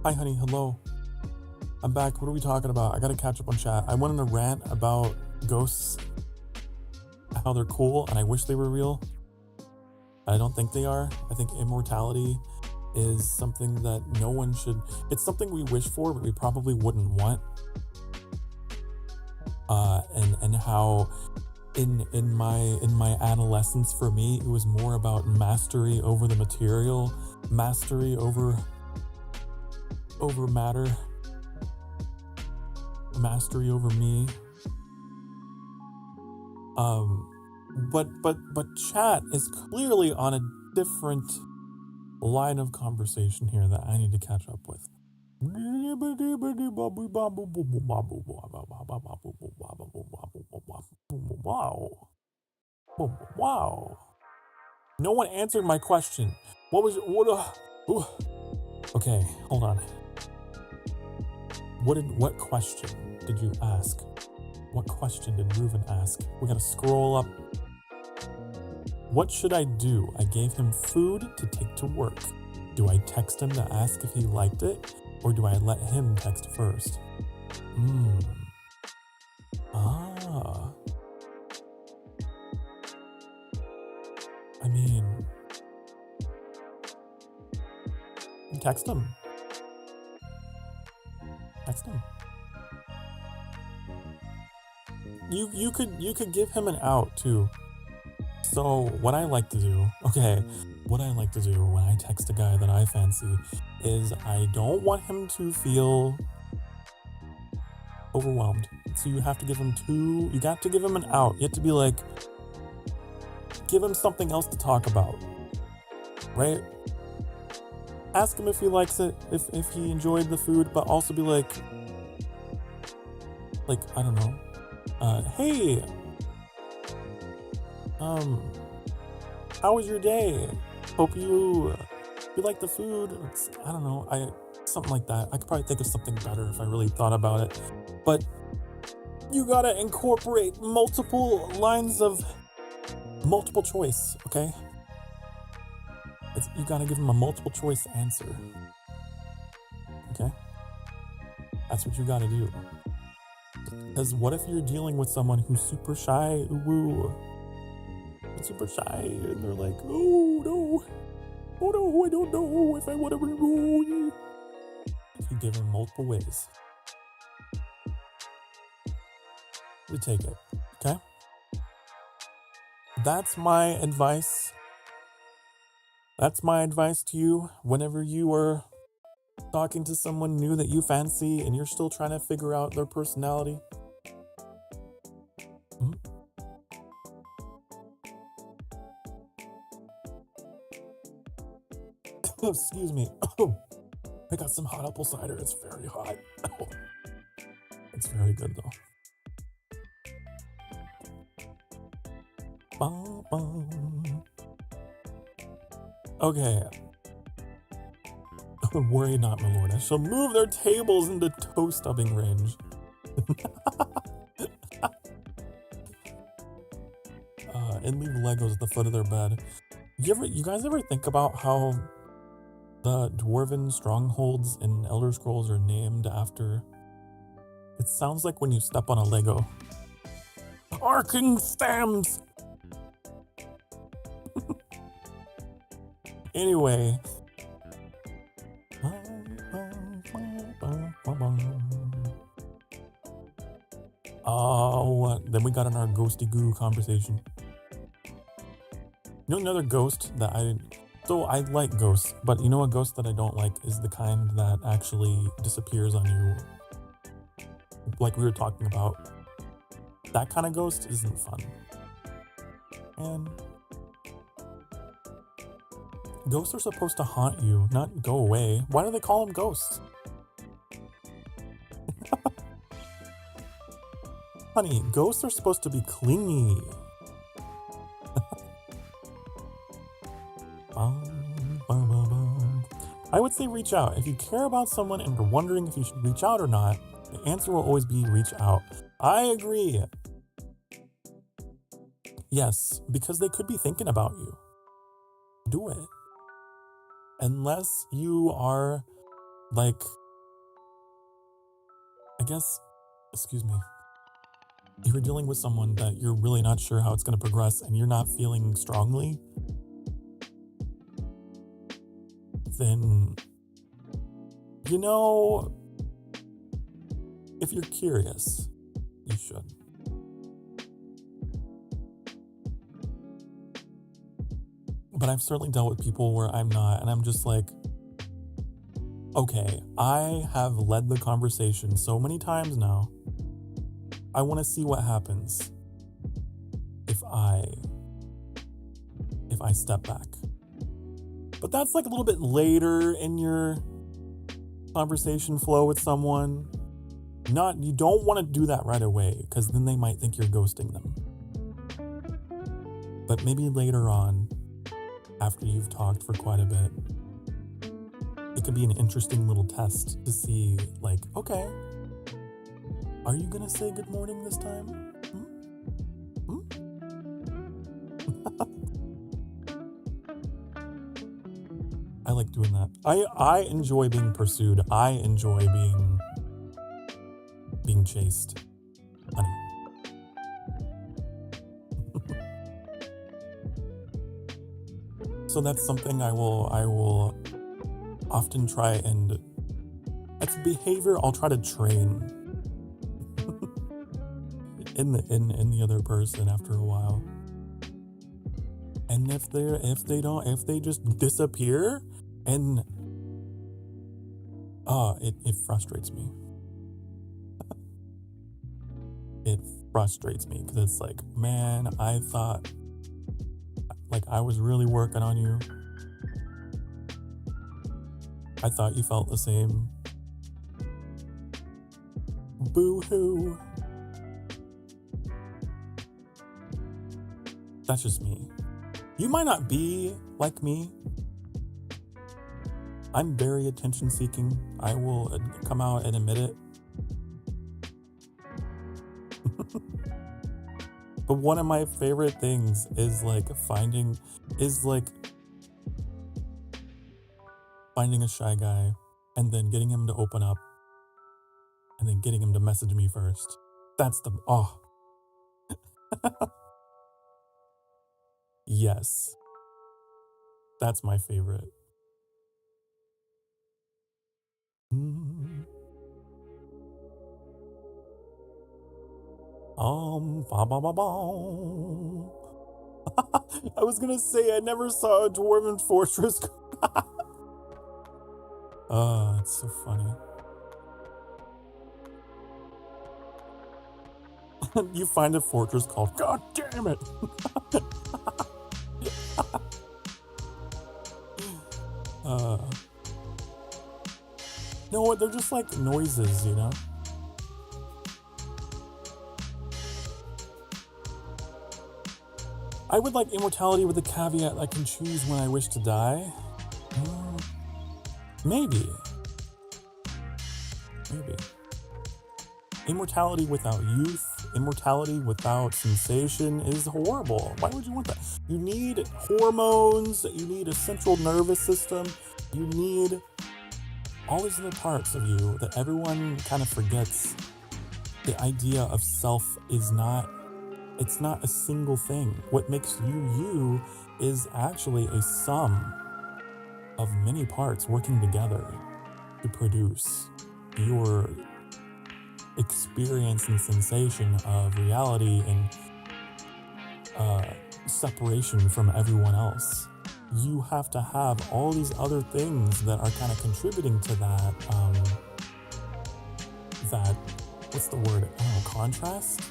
Hi, honey. Hello. I'm back. What are we talking about? I gotta catch up on chat. I went on a rant about ghosts, how they're cool, and I wish they were real. I don't think they are. I think immortality is something that no one should... It's something we wish for, but we probably wouldn't want. And how in my adolescence, for me, it was more about mastery over the material, mastery over matter, mastery over me. But chat is clearly on a different line of conversation here that I need to catch up with. Wow. No one answered my question. What was okay, hold on. What question did you ask? What question did Reuven ask? We gotta scroll up. What should I do? I gave him food to take to work. Do I text him to ask if he liked it? Or do I let him text first? I mean... Text him. Text him. You could give him an out too. So what I like to do when I text a guy that I fancy is I don't want him to feel overwhelmed. So you have to give him you got to give him an out. You have to be like, give him something else to talk about, right? Ask him if he likes it, if he enjoyed the food, but also be like, I don't know, hey, how was your day? Hope you like the food. I don't know, something like that. I could probably think of something better if I really thought about it. But you gotta incorporate multiple lines of multiple choice, okay? You gotta give him a multiple choice answer. Okay? That's what you gotta do. Because what if you're dealing with someone who's super shy, super shy, and they're like, oh no, I don't know if I want to enroll you. You give them multiple ways. You take it, okay? That's my advice. That's my advice to you whenever you are talking to someone new that you fancy and you're still trying to figure out their personality. Excuse me. I got some hot apple cider. It's very hot. It's very good though. Okay. Worry not, my lord. I shall move their tables into toe stubbing range. And leave Legos at the foot of their bed. You guys ever think about how the dwarven strongholds in Elder Scrolls are named after? It sounds like when you step on a Lego. Arcing Stams! Anyway. Oh, then we got in our ghosty goo conversation. You know another ghost that I like ghosts, but you know a ghost that I don't like is the kind that actually disappears on you, like we were talking about. That kind of ghost isn't fun. And ghosts are supposed to haunt you, not go away. Why do they call them ghosts? Honey, ghosts are supposed to be clingy. I would say reach out. If you care about someone and are wondering if you should reach out or not, the answer will always be reach out. I agree. Yes, because they could be thinking about you. Do it. Unless you are Like, I guess, excuse me, if you're dealing with someone that you're really not sure how it's going to progress and you're not feeling strongly, then, you know, if you're curious, you should. But I've certainly dealt with people where I'm not, and I'm just like, okay, I have led the conversation so many times now. I want to see what happens if I step back. But that's like a little bit later in your conversation flow with someone. You don't want to do that right away, because then they might think you're ghosting them. But maybe later on, after you've talked for quite a bit, it could be an interesting little test to see, like, okay, are you gonna say good morning this time? I like doing that. I enjoy being pursued. I enjoy being chased. Honey. So that's something I will often try, and it's behavior I'll try to train in the other person after a while. And if they just disappear, and it frustrates me. It frustrates me because it's like, man, I thought like I was really working on you. I thought you felt the same. Boo-hoo. That's just me. You might not be like me. I'm very attention-seeking. I will come out and admit it. But one of my favorite things is finding a shy guy and then getting him to open up and then getting him to message me first. That's yes. That's my favorite. I was gonna say I never saw a dwarven fortress. Oh, it's so funny. You find a fortress called God damn it. You know what? They're just like noises, you know? I would like immortality with the caveat I can choose when I wish to die. Maybe. Immortality without youth, immortality without sensation is horrible. Why would you want that? You need hormones, you need a central nervous system, you need all these other parts of you that everyone kind of forgets. The idea of self is it's not a single thing. What makes you is actually a sum of many parts working together to produce your experience and sensation of reality and separation from everyone else. You have to have all these other things that are kind of contributing to that, what's the word? I don't know, contrast?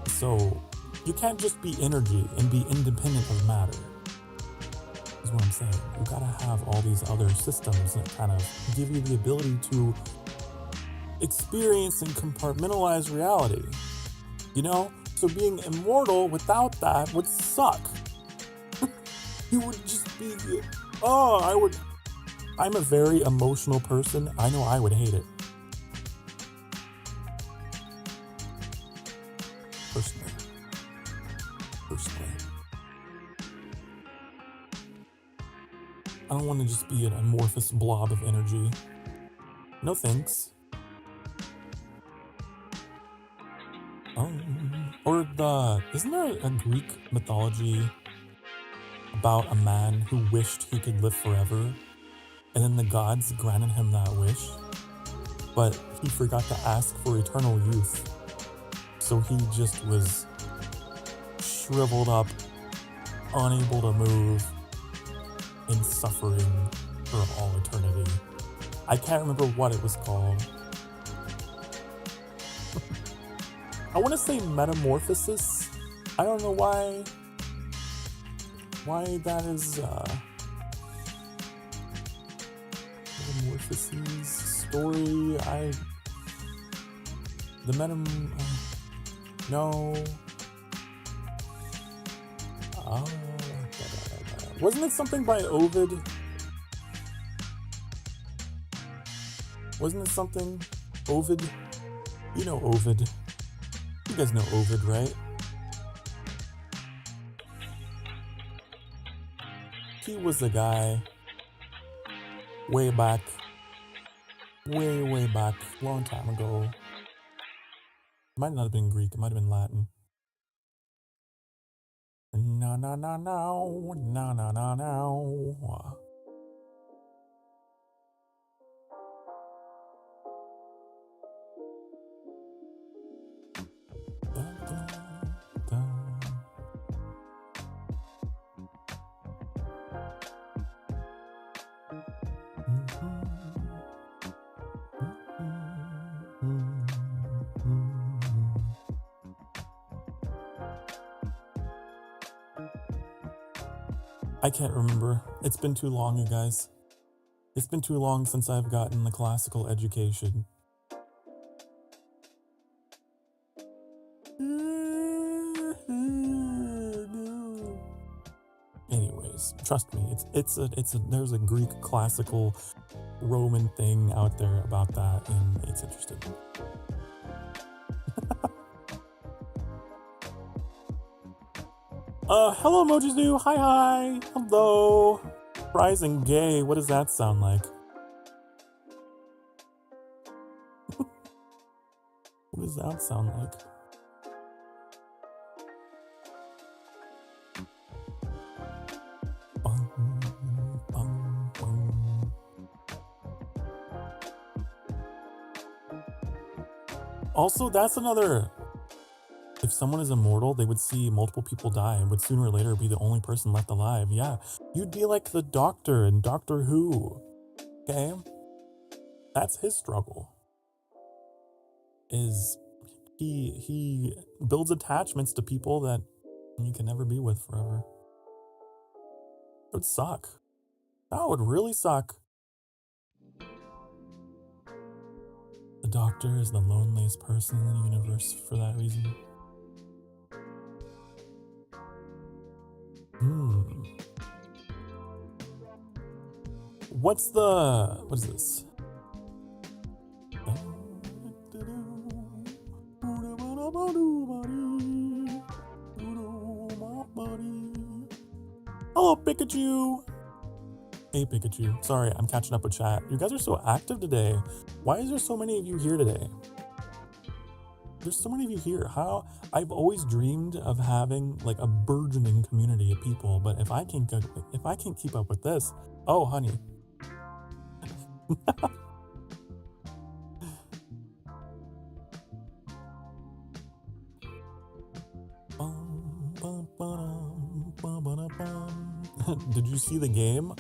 So you can't just be energy and be independent of matter, is what I'm saying. You gotta have all these other systems that kind of give you the ability to experience and compartmentalize reality, you know? So being immortal without that would suck. You would just be, I'm a very emotional person. I know I would hate it. Personally. I don't want to just be an amorphous blob of energy. No thanks. Isn't there a Greek mythology about a man who wished he could live forever, and then the gods granted him that wish, but he forgot to ask for eternal youth, so he just was shriveled up, unable to move, in suffering for all eternity. I can't remember what it was called. I want to say metamorphosis. I don't know why that is metamorphosis story. No. Wasn't it something by Ovid? Wasn't it something? Ovid? You know Ovid. You guys know Ovid, right? He was the guy way back, way back, long time ago. It might not have been Greek, it might have been Latin. No. I can't remember. It's been too long, you guys. It's been too long since I've gotten the classical education. Anyways, trust me, there's a Greek classical Roman thing out there about that, and it's interesting. Hello Mojizu, hi, hello. Rising gay, what does that sound like? What does that sound like? Also, that's another... If someone is immortal, they would see multiple people die and would sooner or later be the only person left alive. Yeah, you'd be like the Doctor in Doctor Who. Okay? That's his struggle. Is he builds attachments to people that you can never be with forever. It would suck. That would really suck. The Doctor is the loneliest person in the universe for that reason. What is this? Hello, Pikachu! Hey, Pikachu. Sorry, I'm catching up with chat. You guys are so active today. Why is there so many of you here today? There's so many of you here. How? I've always dreamed of having like a burgeoning community of people, but if I can't keep up with this, oh honey. Did you see the game?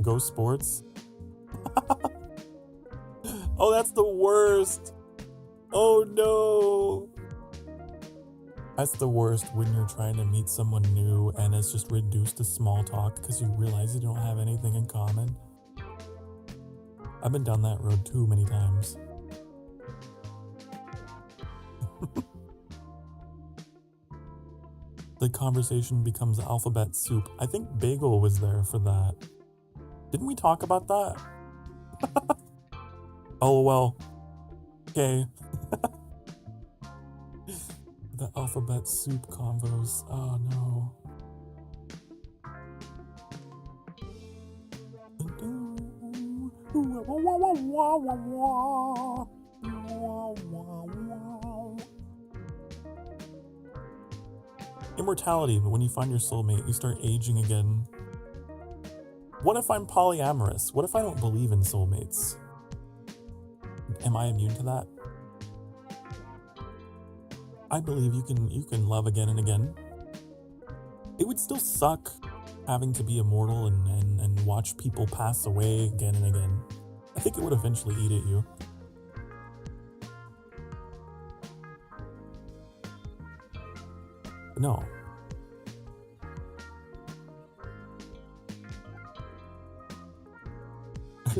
Go Sports. Oh, that's the worst. Oh no. That's the worst when you're trying to meet someone new and it's just reduced to small talk because you realize you don't have anything in common. I've been down that road too many times. The conversation becomes alphabet soup. I think Bagel was there for that. Didn't we talk about that? Oh well. Okay. The alphabet soup convos. Oh no. Immortality, but when you find your soulmate, you start aging again. What if I'm polyamorous? What if I don't believe in soulmates? Am I immune to that? I believe you can love again and again. It would still suck having to be immortal and watch people pass away again and again. I think it would eventually eat at you. No.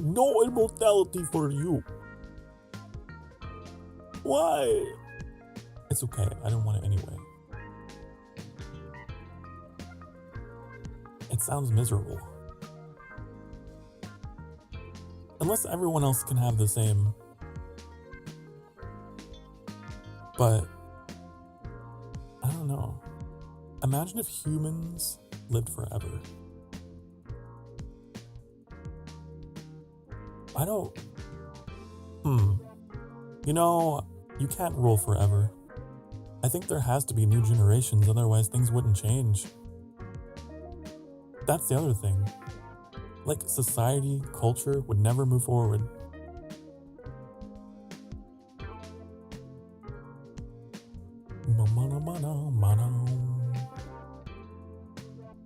No immortality for you. Why? It's okay. I don't want it anyway. It sounds miserable. Unless everyone else can have the same. But I don't know. Imagine if humans lived forever. I don't... You know, you can't rule forever. I think there has to be new generations, otherwise things wouldn't change. That's the other thing. Like, society, culture would never move forward.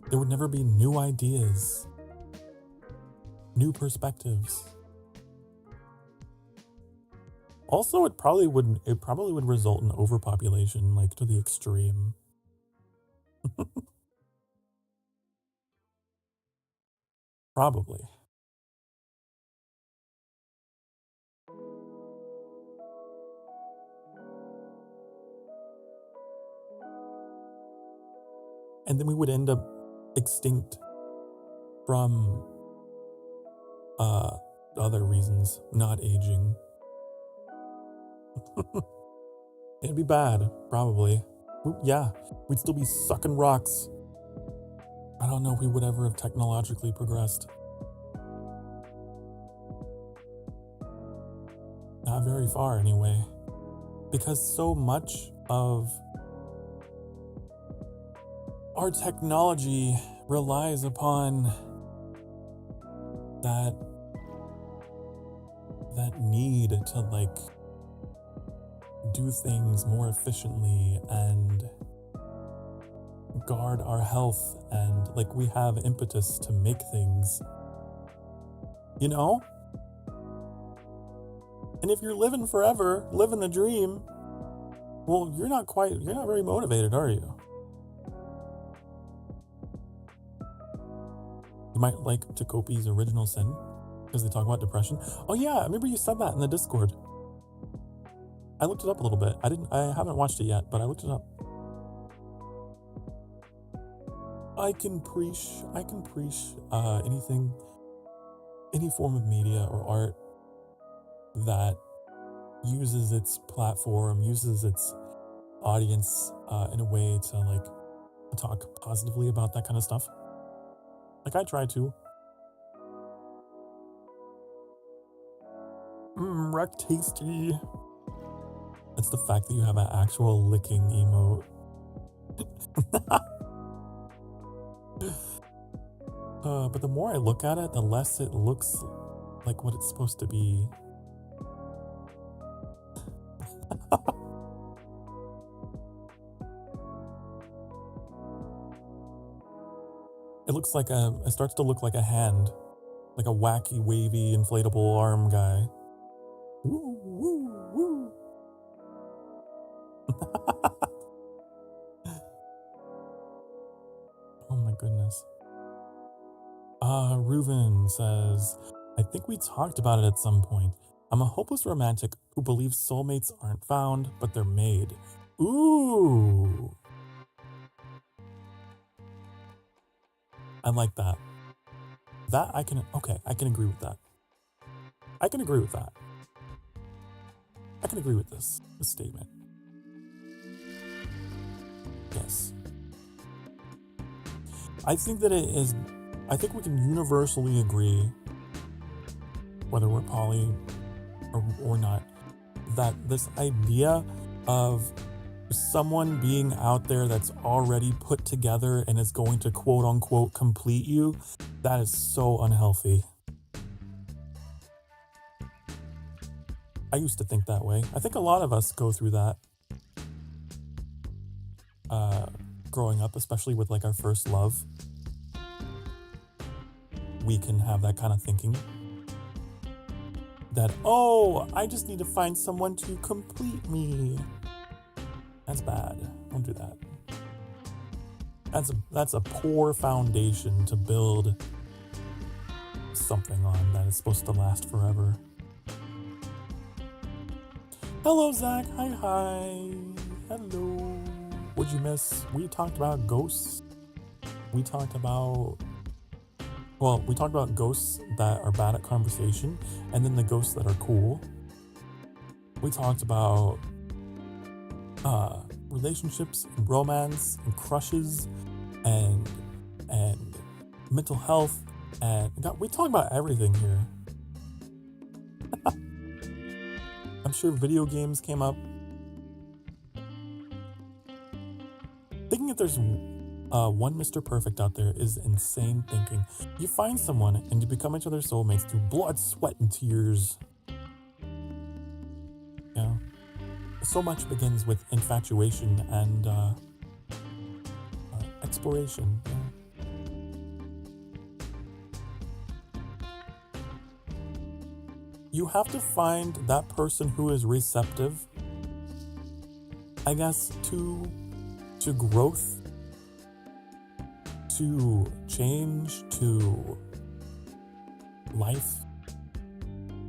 There would never be new ideas, new perspectives. Also, it probably would result in overpopulation, like to the extreme. Probably. And then we would end up extinct from other reasons, not aging. It'd be bad, probably. Yeah, we'd still be sucking rocks. I don't know if we would ever have technologically progressed. Not very far, anyway. Because so much of our technology relies upon that need to, like, do things more efficiently and guard our health, and like we have impetus to make things, you know? And if you're living forever, living the dream, well, you're not very motivated, are you? You might like Jacopi's Original Sin because they talk about depression. Oh yeah, I remember you said that in the Discord. I looked it up a little bit. I haven't watched it yet, but I looked it up. I can preach anything, any form of media or art that uses its platform, uses its audience in a way to, like, talk positively about that kind of stuff. Like, I try to. Wreck tasty. It's the fact that you have an actual licking emote. But the more I look at it, the less it looks like what it's supposed to be. It starts to look like a hand. Like a wacky, wavy, inflatable arm guy. Woo, woo, woo. Oh my goodness. Reuven says, I think we talked about it at some point. I'm a hopeless romantic who believes soulmates aren't found, but they're made. Ooh. I like that. I can agree with that. I can agree with that. I can agree with this statement. Yes. I think we can universally agree whether we're poly or not, that this idea of someone being out there that's already put together and is going to quote unquote complete you, that is so unhealthy. I used to think that way. I think a lot of us go through that growing up, especially with like our first love. We can have that kind of thinking that, oh, I just need to find someone to complete me. That's bad. Don't do that. That's a poor foundation to build something on that is supposed to last forever. Hello, Zach. Hi. Hello. What'd you miss? We talked about ghosts. We talked about ghosts that are bad at conversation, and then the ghosts that are cool. We talked about relationships and romance and crushes and mental health, and we talk about everything here. I'm sure video games came up. Thinking that there's one Mr. Perfect out there is insane thinking. You find someone and you become each other's soulmates through blood, sweat, and tears. Yeah. So much begins with infatuation and exploration. Yeah. You have to find that person who is receptive, I guess, to growth, to change, to life.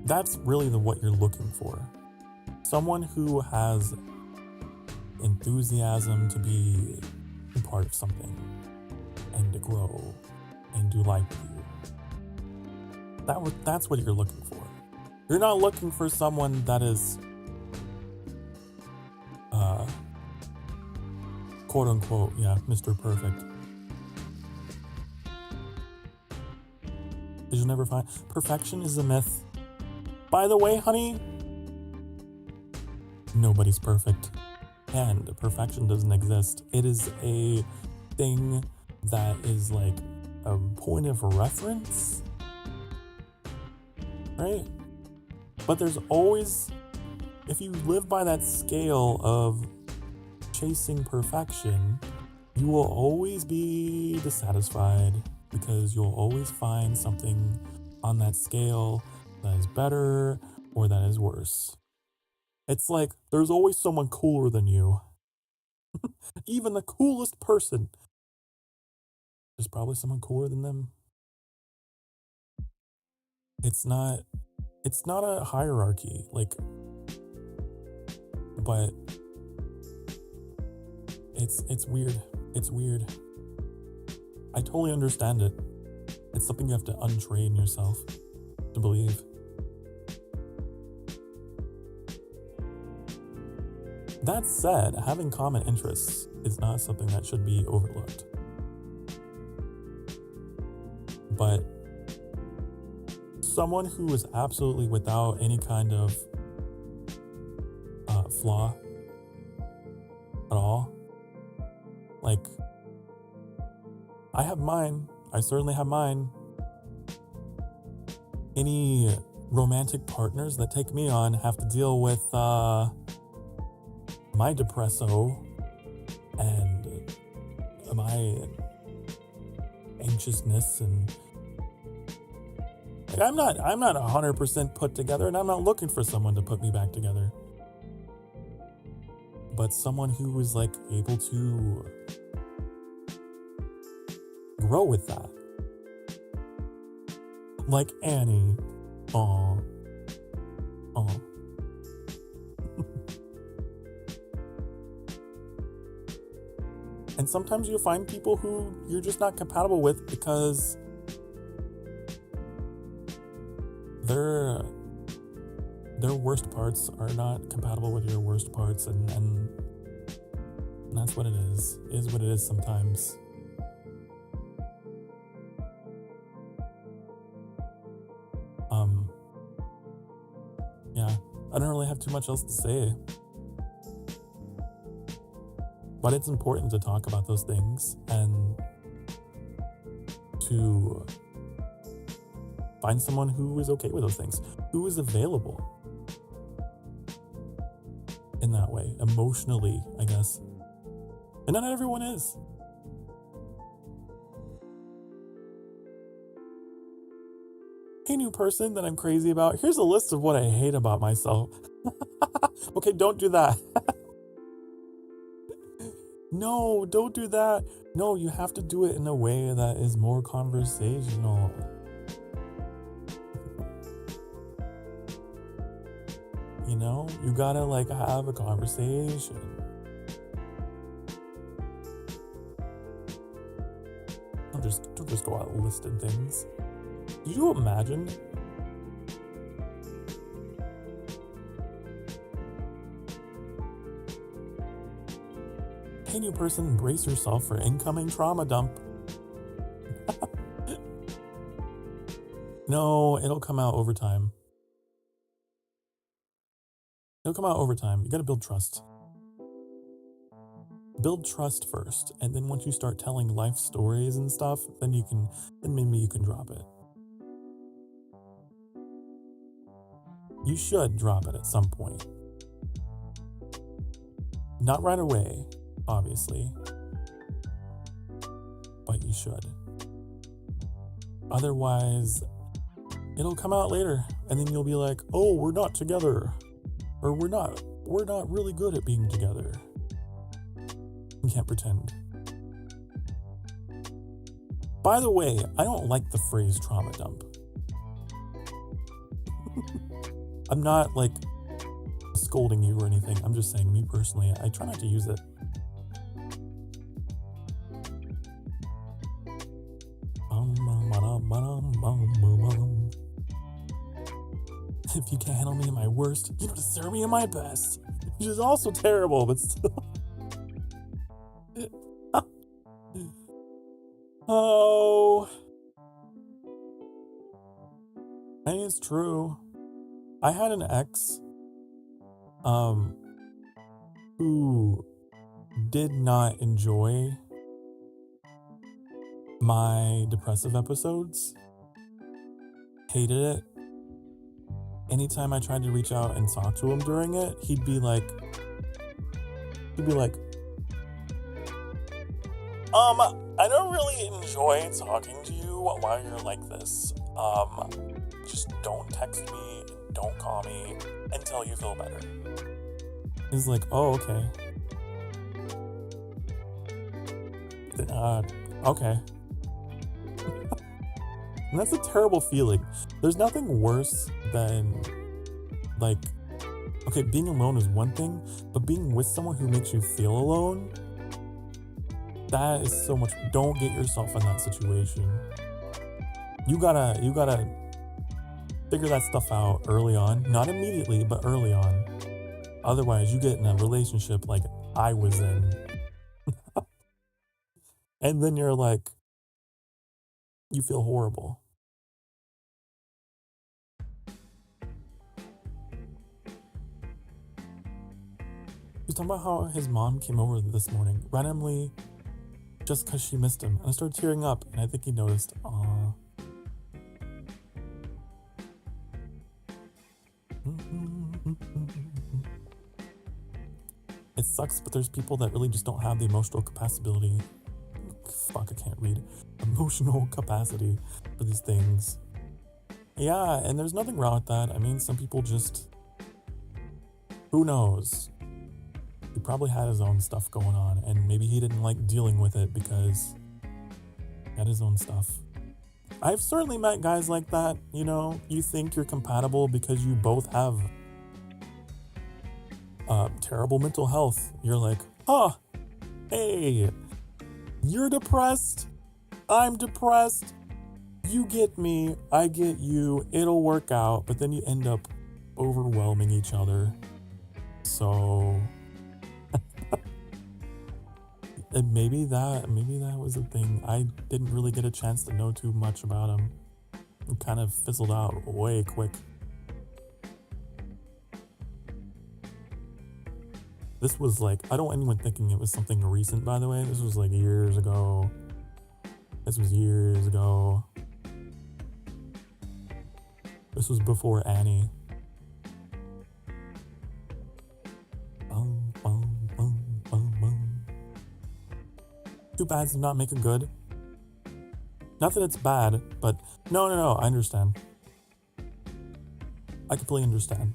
That's really what you're looking for. Someone who has enthusiasm to be a part of something and to grow and do life with you. That's what you're looking for. You're not looking for someone that is quote unquote, yeah, Mr. Perfect. Did you never find perfection is a myth? By the way, honey, nobody's perfect, and perfection doesn't exist. It is a thing that is like a point of reference, right? But there's always, if you live by that scale of chasing perfection, you will always be dissatisfied, because you'll always find something on that scale that is better or that is worse. It's like there's always someone cooler than you. Even the coolest person, there's probably someone cooler than them. It's not a hierarchy, like, but it's weird. It's weird. I totally understand it. It's something you have to untrain yourself to believe. That said, having common interests is not something that should be overlooked. But someone who is absolutely without any kind of flaw at all, like, I have mine. I certainly have mine. Any romantic partners that take me on have to deal with my depresso and my anxiousness, and like, I'm not 100% put together, and I'm not looking for someone to put me back together. But someone who is like able to grow with that. Like Annie. Aw. And sometimes you'll find people who you're just not compatible with because their worst parts are not compatible with your worst parts, and that's what it is. It is what it is sometimes. I don't really have too much else to say. But it's important to talk about those things and to find someone who is okay with those things, who is available in that way, emotionally, I guess. And not everyone is. Hey, new person that I'm crazy about, here's a list of what I hate about myself. Okay, don't do that. No, don't do that. No, you have to do it in a way that is more conversational. You know, you gotta like have a conversation. Don't just go out listing things. Did you imagine? Hey, new person, brace yourself for incoming trauma dump. No, it'll come out over time. It'll come out over time. You gotta build trust. Build trust first, and then once you start telling life stories and stuff, then maybe you can drop it. You should drop it at some point. Not right away, obviously, but you should. Otherwise, it'll come out later, and then you'll be like, oh, we're not together. Or we're not really good at being together. You can't pretend. By the way, I don't like the phrase trauma dump. I'm not like scolding you or anything. I'm just saying, me personally, I try not to use it. If you can't handle me at my worst, you don't deserve me at my best. Which is also terrible, but still. Oh. I mean, it's true. I had an ex who did not enjoy my depressive episodes. Hated it. Anytime I tried to reach out and talk to him during it, he'd be like, I don't really enjoy talking to you while you're like this. Just don't text me and don't call me until you feel better. He's like, oh, okay. Okay. And that's a terrible feeling. There's nothing worse than, like, okay, being alone is one thing, but being with someone who makes you feel alone, that is so much. Don't get yourself in that situation. You gotta figure that stuff out early on. Not immediately, but early on. Otherwise, you get in a relationship like I was in. And then you're like, you feel horrible. He was talking about how his mom came over this morning, randomly, just because she missed him. And I started tearing up, and I think he noticed. Aww. It sucks, but there's people that really just don't have the emotional capacity. Fuck, I can't read. Emotional capacity for these things. Yeah, and there's nothing wrong with that. I mean, some people just... Who knows? He probably had his own stuff going on, and maybe he didn't like dealing with it because he had his own stuff. I've certainly met guys like that, you know? You think you're compatible because you both have terrible mental health. You're like, huh, hey, you're depressed, I'm depressed, you get me, I get you, it'll work out, but then you end up overwhelming each other. So... And maybe that was the thing. I didn't really get a chance to know too much about him. It kind of fizzled out way quick. This was like, I don't want anyone thinking it was something recent, by the way. This was like years ago. This was years ago. This was before Annie. Too bad to not make it good. Not that it's bad, but no, I understand. I completely understand.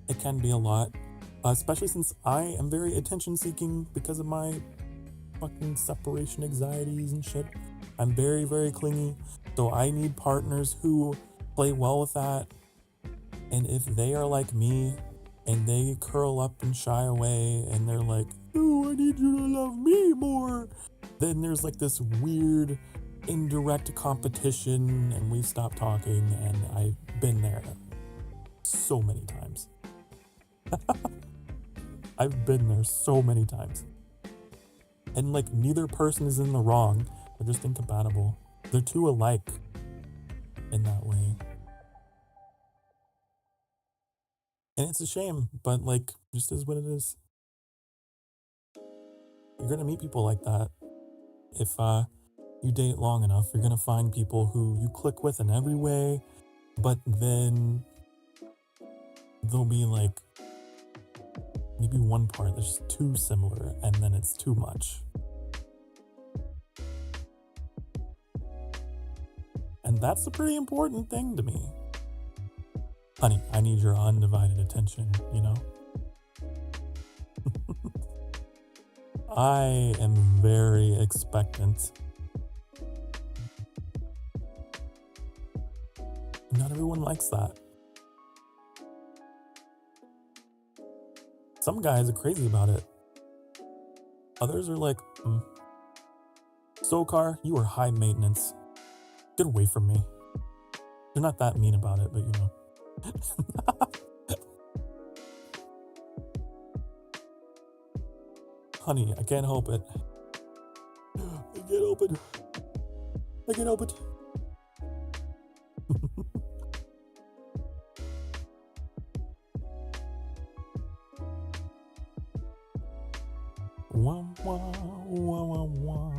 It can be a lot, especially since I am very attention-seeking because of my fucking separation anxieties and shit. I'm very, very clingy, so I need partners who play well with that. And if they are like me, and they curl up and shy away, and they're like, "Oh, I need you to love me more," then there's like this weird, indirect competition, and we stop talking, and I've been there so many times. I've been there so many times. And like, neither person is in the wrong. They're just incompatible. They're too alike in that way. And it's a shame, but like, just is what it is. You're gonna meet people like that. If you date long enough, you're gonna find people who you click with in every way, but then there'll be like maybe one part that's just too similar, and then it's too much. And that's a pretty important thing to me. Honey, I need your undivided attention, you know? I am very expectant. Not everyone likes that. Some guys are crazy about it. Others are like, Sokar, you are high maintenance. Get away from me. They're not that mean about it, but you know. Honey, I can't help it. I can't help it. I can't help it. Wah, wah, wah, wah, wah.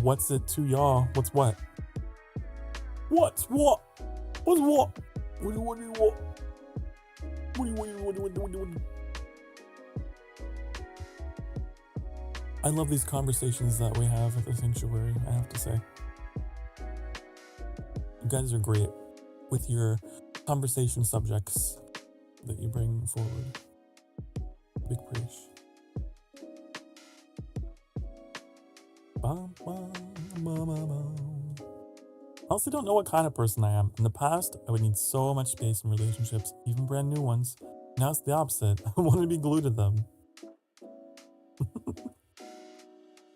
What's it to y'all? What's what? What's what? What's what? What do you want? What do you? I love these conversations that we have at the sanctuary, I have to say. You guys are great with your conversation subjects that you bring forward. Big preach. I also don't know what kind of person I am. In the past, I would need so much space in relationships, even brand new ones. Now it's the opposite. I want to be glued to them.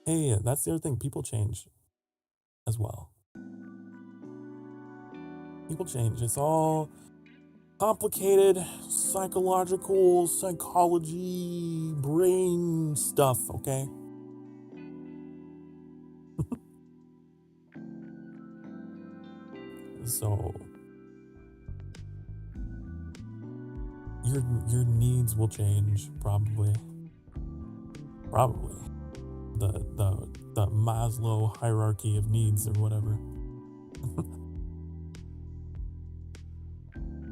Hey, that's the other thing. People change as well. People change. It's all complicated, psychological, psychology, brain stuff, okay? So your needs will change, probably. The Maslow hierarchy of needs or whatever.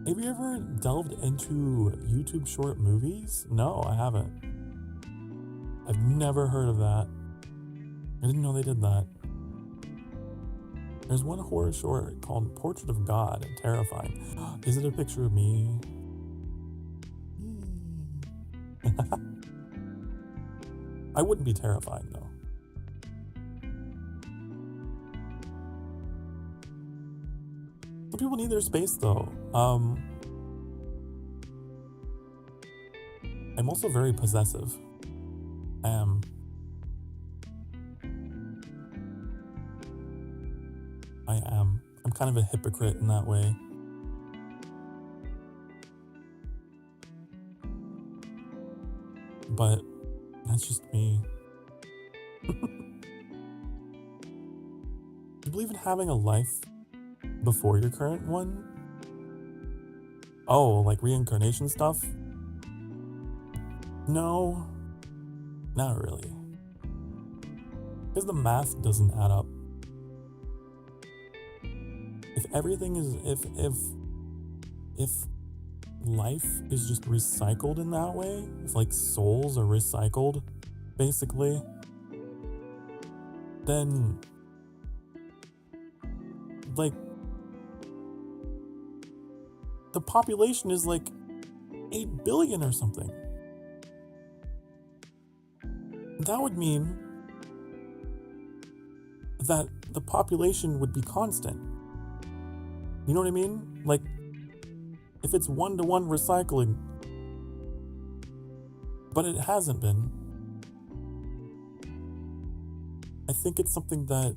Have you ever delved into YouTube short movies? No, I haven't. I've never heard of that. I didn't know they did that. There's one horror short called Portrait of God. Terrifying. Is it a picture of me? I wouldn't be terrified though. Some people need their space though. I'm also very possessive. I am. I'm kind of a hypocrite in that way. But that's just me. Do you believe in having a life before your current one? Oh, like reincarnation stuff? No, not really. Because the math doesn't add up. If everything is, if life is just recycled in that way, if like souls are recycled, basically, then like the population is like 8 billion or something. That would mean that the population would be constant. You know what I mean? Like, if it's 1-to-1 recycling, but it hasn't been, I think it's something that,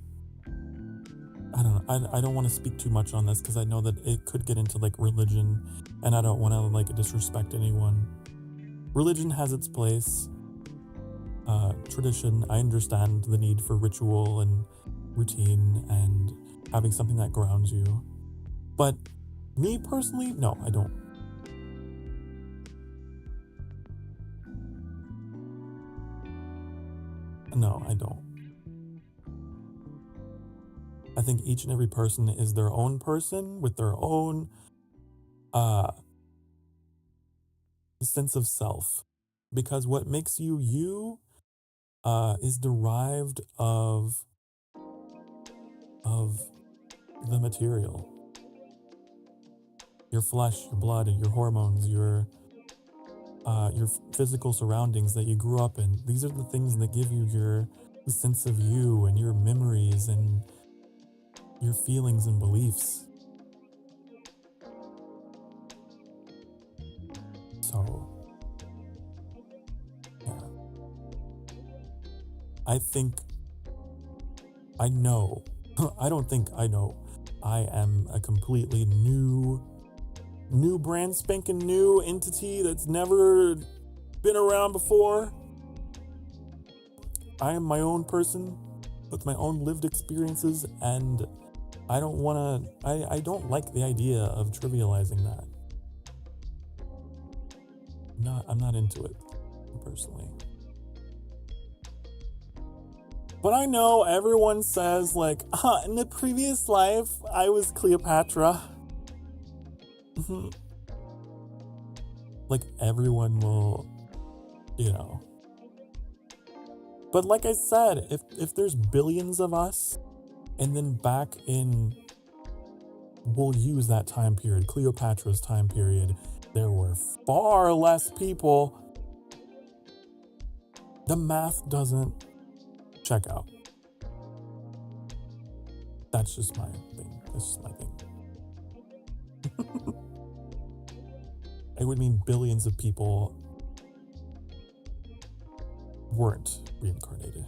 I don't know, I don't want to speak too much on this because I know that it could get into like religion, and I don't want to like disrespect anyone. Religion has its place. Tradition, I understand the need for ritual and routine and having something that grounds you. But me personally, no, I don't. No, I don't. I think each and every person is their own person with their own sense of self. Because what makes you you is derived of the material. Your flesh, your blood, your hormones, your physical surroundings that you grew up in. These are the things that give you your sense of you and your memories and your feelings and beliefs. So, yeah. I think I know. I don't think I know. I am a completely new brand spanking new entity that's never been around before. I am my own person with my own lived experiences, and I don't want to, I don't like the idea of trivializing that. I'm not into it, personally. But I know everyone says, like, in the previous life, I was Cleopatra. Like, everyone will, you know. But like I said, if there's billions of us, and then back in, we'll use that time period, Cleopatra's time period, there were far less people. The math doesn't check out. That's just my thing. That's just my thing. It would mean billions of people weren't reincarnated.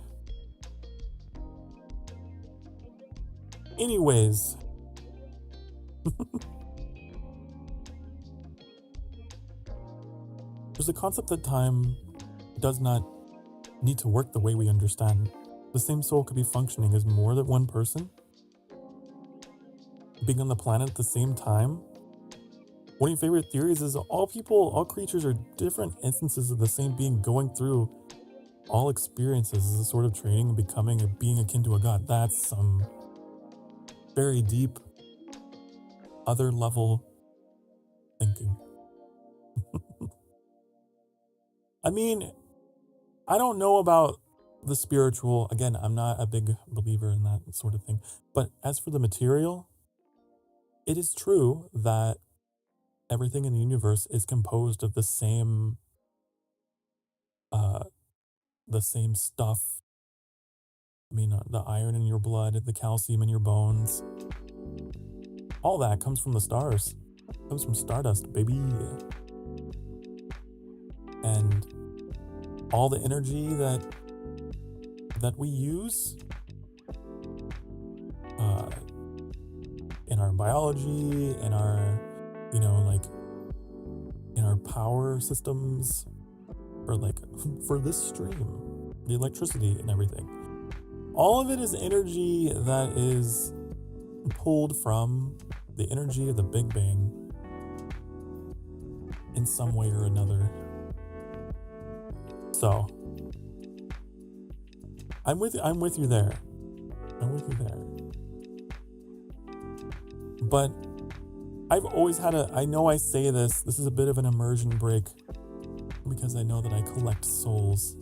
Anyways. There's a concept that time does not need to work the way we understand. The same soul could be functioning as more than one person, being on the planet at the same time. One of your favorite theories is all people, all creatures are different instances of the same being going through all experiences as a sort of training and becoming or being akin to a god. That's some very deep, other level thinking. I mean, I don't know about the spiritual. Again, I'm not a big believer in that sort of thing. But as for the material, it is true that everything in the universe is composed of the same stuff. I mean, the iron in your blood, the calcium in your bones. All that comes from the stars. It comes from stardust, baby. And all the energy that we use in our biology, in our, you know, like in our power systems, or like for this stream, the electricity and everything. All of it is energy that is pulled from the energy of the Big Bang in some way or another. So, I'm with you there. I'm with you there. But I've always had I know I say this is a bit of an immersion break because I know that I collect souls.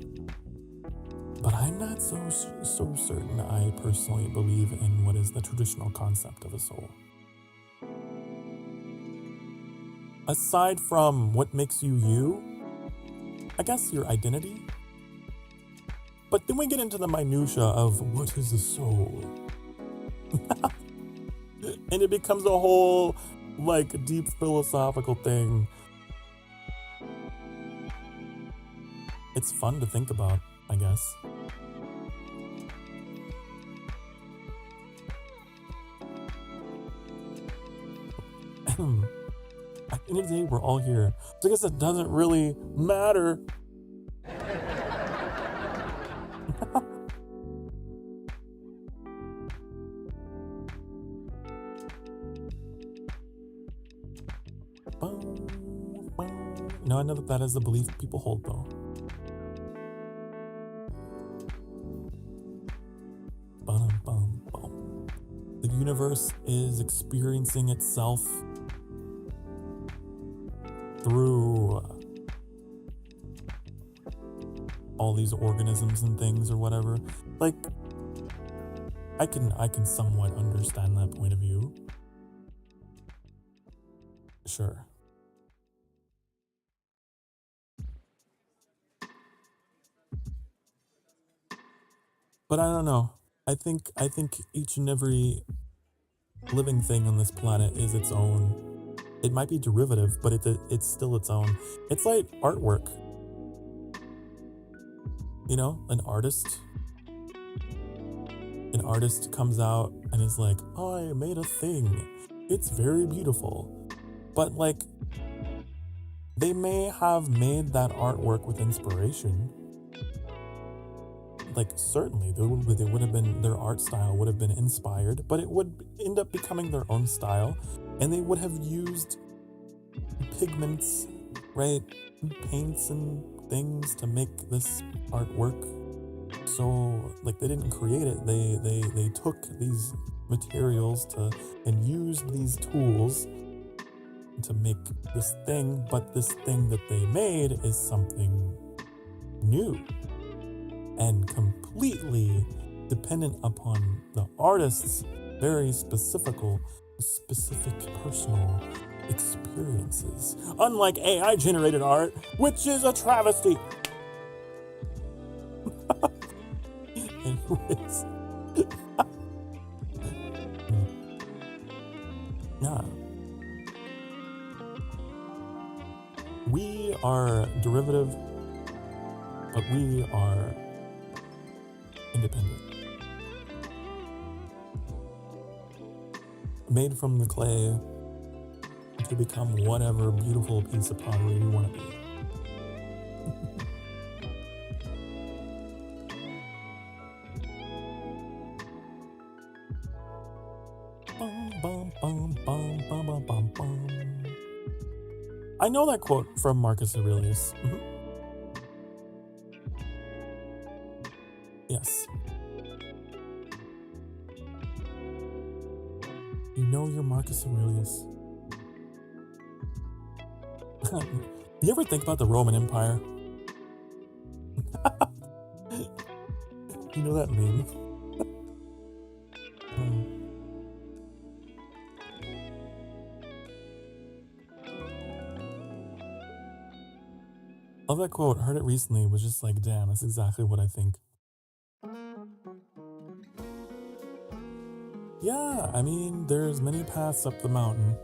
But I'm not so certain I personally believe in what is the traditional concept of a soul. Aside from what makes you you, I guess your identity. But then we get into the minutia of what is a soul? And it becomes a whole, like, deep philosophical thing. It's fun to think about, I guess. At the end of the day, we're all here. So I guess it doesn't really matter. No, I know that is the belief people hold, though. The universe is experiencing itself through all these organisms and things or whatever. Like, I can somewhat understand that point of view. Sure. But I don't know. I think each and every living thing on this planet is its own. It might be derivative, but it's still its own. It's like artwork. You know, an artist comes out and is like, oh, I made a thing. It's very beautiful. But like, they may have made that artwork with inspiration. Like, certainly they would have been, their art style would have been inspired, but it would end up becoming their own style, and they would have used pigments, right, paints and things to make this artwork. So, like, they didn't create it, they took these materials and used these tools to make this thing, but this thing that they made is something new and completely dependent upon the artist's very specific personal experiences. Unlike AI-generated art, which is a travesty. Anyways. Yeah. We are derivative, but we are independent. Made from the clay to become whatever beautiful piece of pottery we want to be. I know that quote from Marcus Aurelius. Yes. You know you're Marcus Aurelius. You ever think about the Roman Empire? You know that meme? Love that quote. Heard it recently. Was just like, damn, that's exactly what I think. Yeah, I mean, there's many paths up the mountain.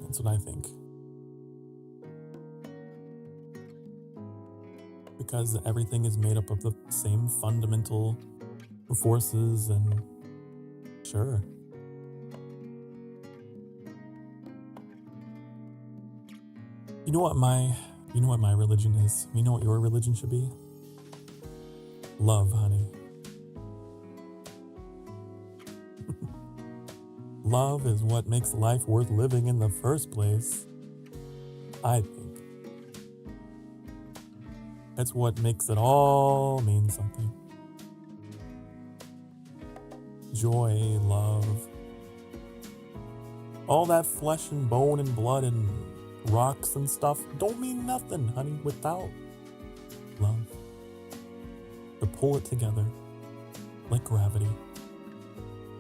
That's what I think. Because everything is made up of the same fundamental forces and sure. You know what my religion is? You know what your religion should be? Love, honey. Love is what makes life worth living in the first place. I think. It's what makes it all mean something. Joy, love. All that flesh and bone and blood and rocks and stuff don't mean nothing, honey, without love. To pull it together like gravity.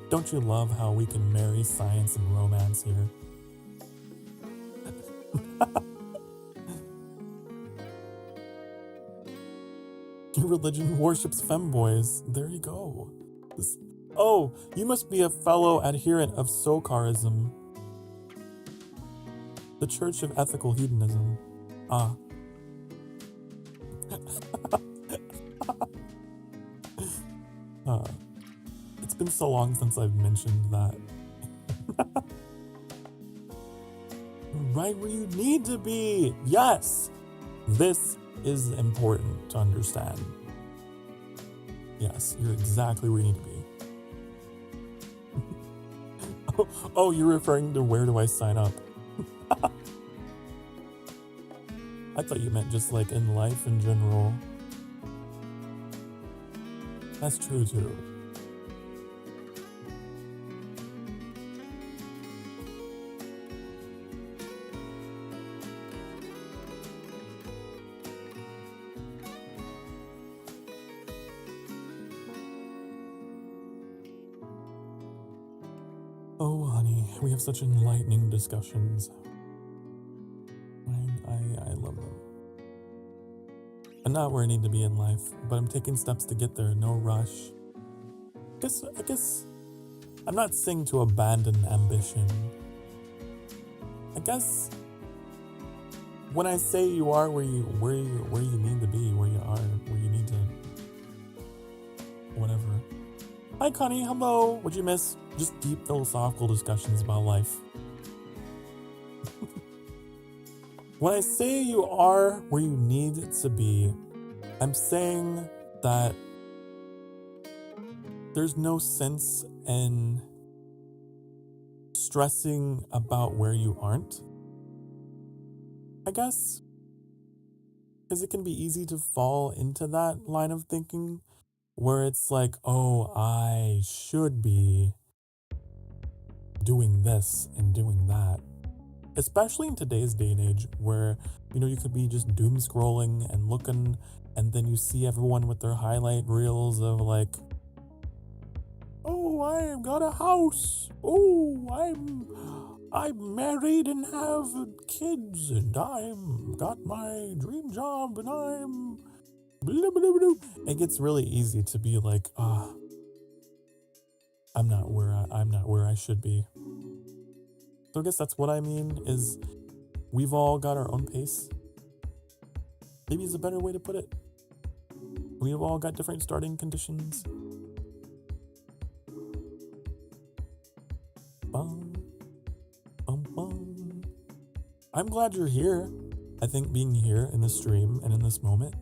Don't you love how we can marry science and romance here? Your religion worships femboys. There you go. Oh, you must be a fellow adherent of Sokarism, the Church of Ethical Hedonism. Ah. It's been so long since I've mentioned that. Right where you need to be. Yes. This is important to understand. Yes, you're exactly where you need to be. Oh, you're referring to where do I sign up? I thought you meant just like in life in general. That's true too. Oh, honey, we have such enlightening discussions. I love them. I'm not where I need to be in life, but I'm taking steps to get there, no rush. I guess I'm not saying to abandon ambition. I guess when I say you are where you need to be, where you are, where you need to, whatever. Hi, Connie. Hello. What'd you miss? Just deep philosophical discussions about life. When I say you are where you need to be, I'm saying that there's no sense in stressing about where you aren't, I guess. Because it can be easy to fall into that line of thinking where it's like, oh, I should be doing this and doing that. Especially in today's day and age where, you could be just doom scrolling and looking, and then you see everyone with their highlight reels of like, oh, I've got a house. Oh, I'm married and have kids, and I've got my dream job, and I'm blah, blah, blah. It gets really easy to be like, I'm not where I should be. So I guess that's what I mean is we've all got our own pace. Maybe it's a better way to put it. We've all got different starting conditions. Bum, bum, bum. I'm glad you're here. I think being here in this stream and in this moment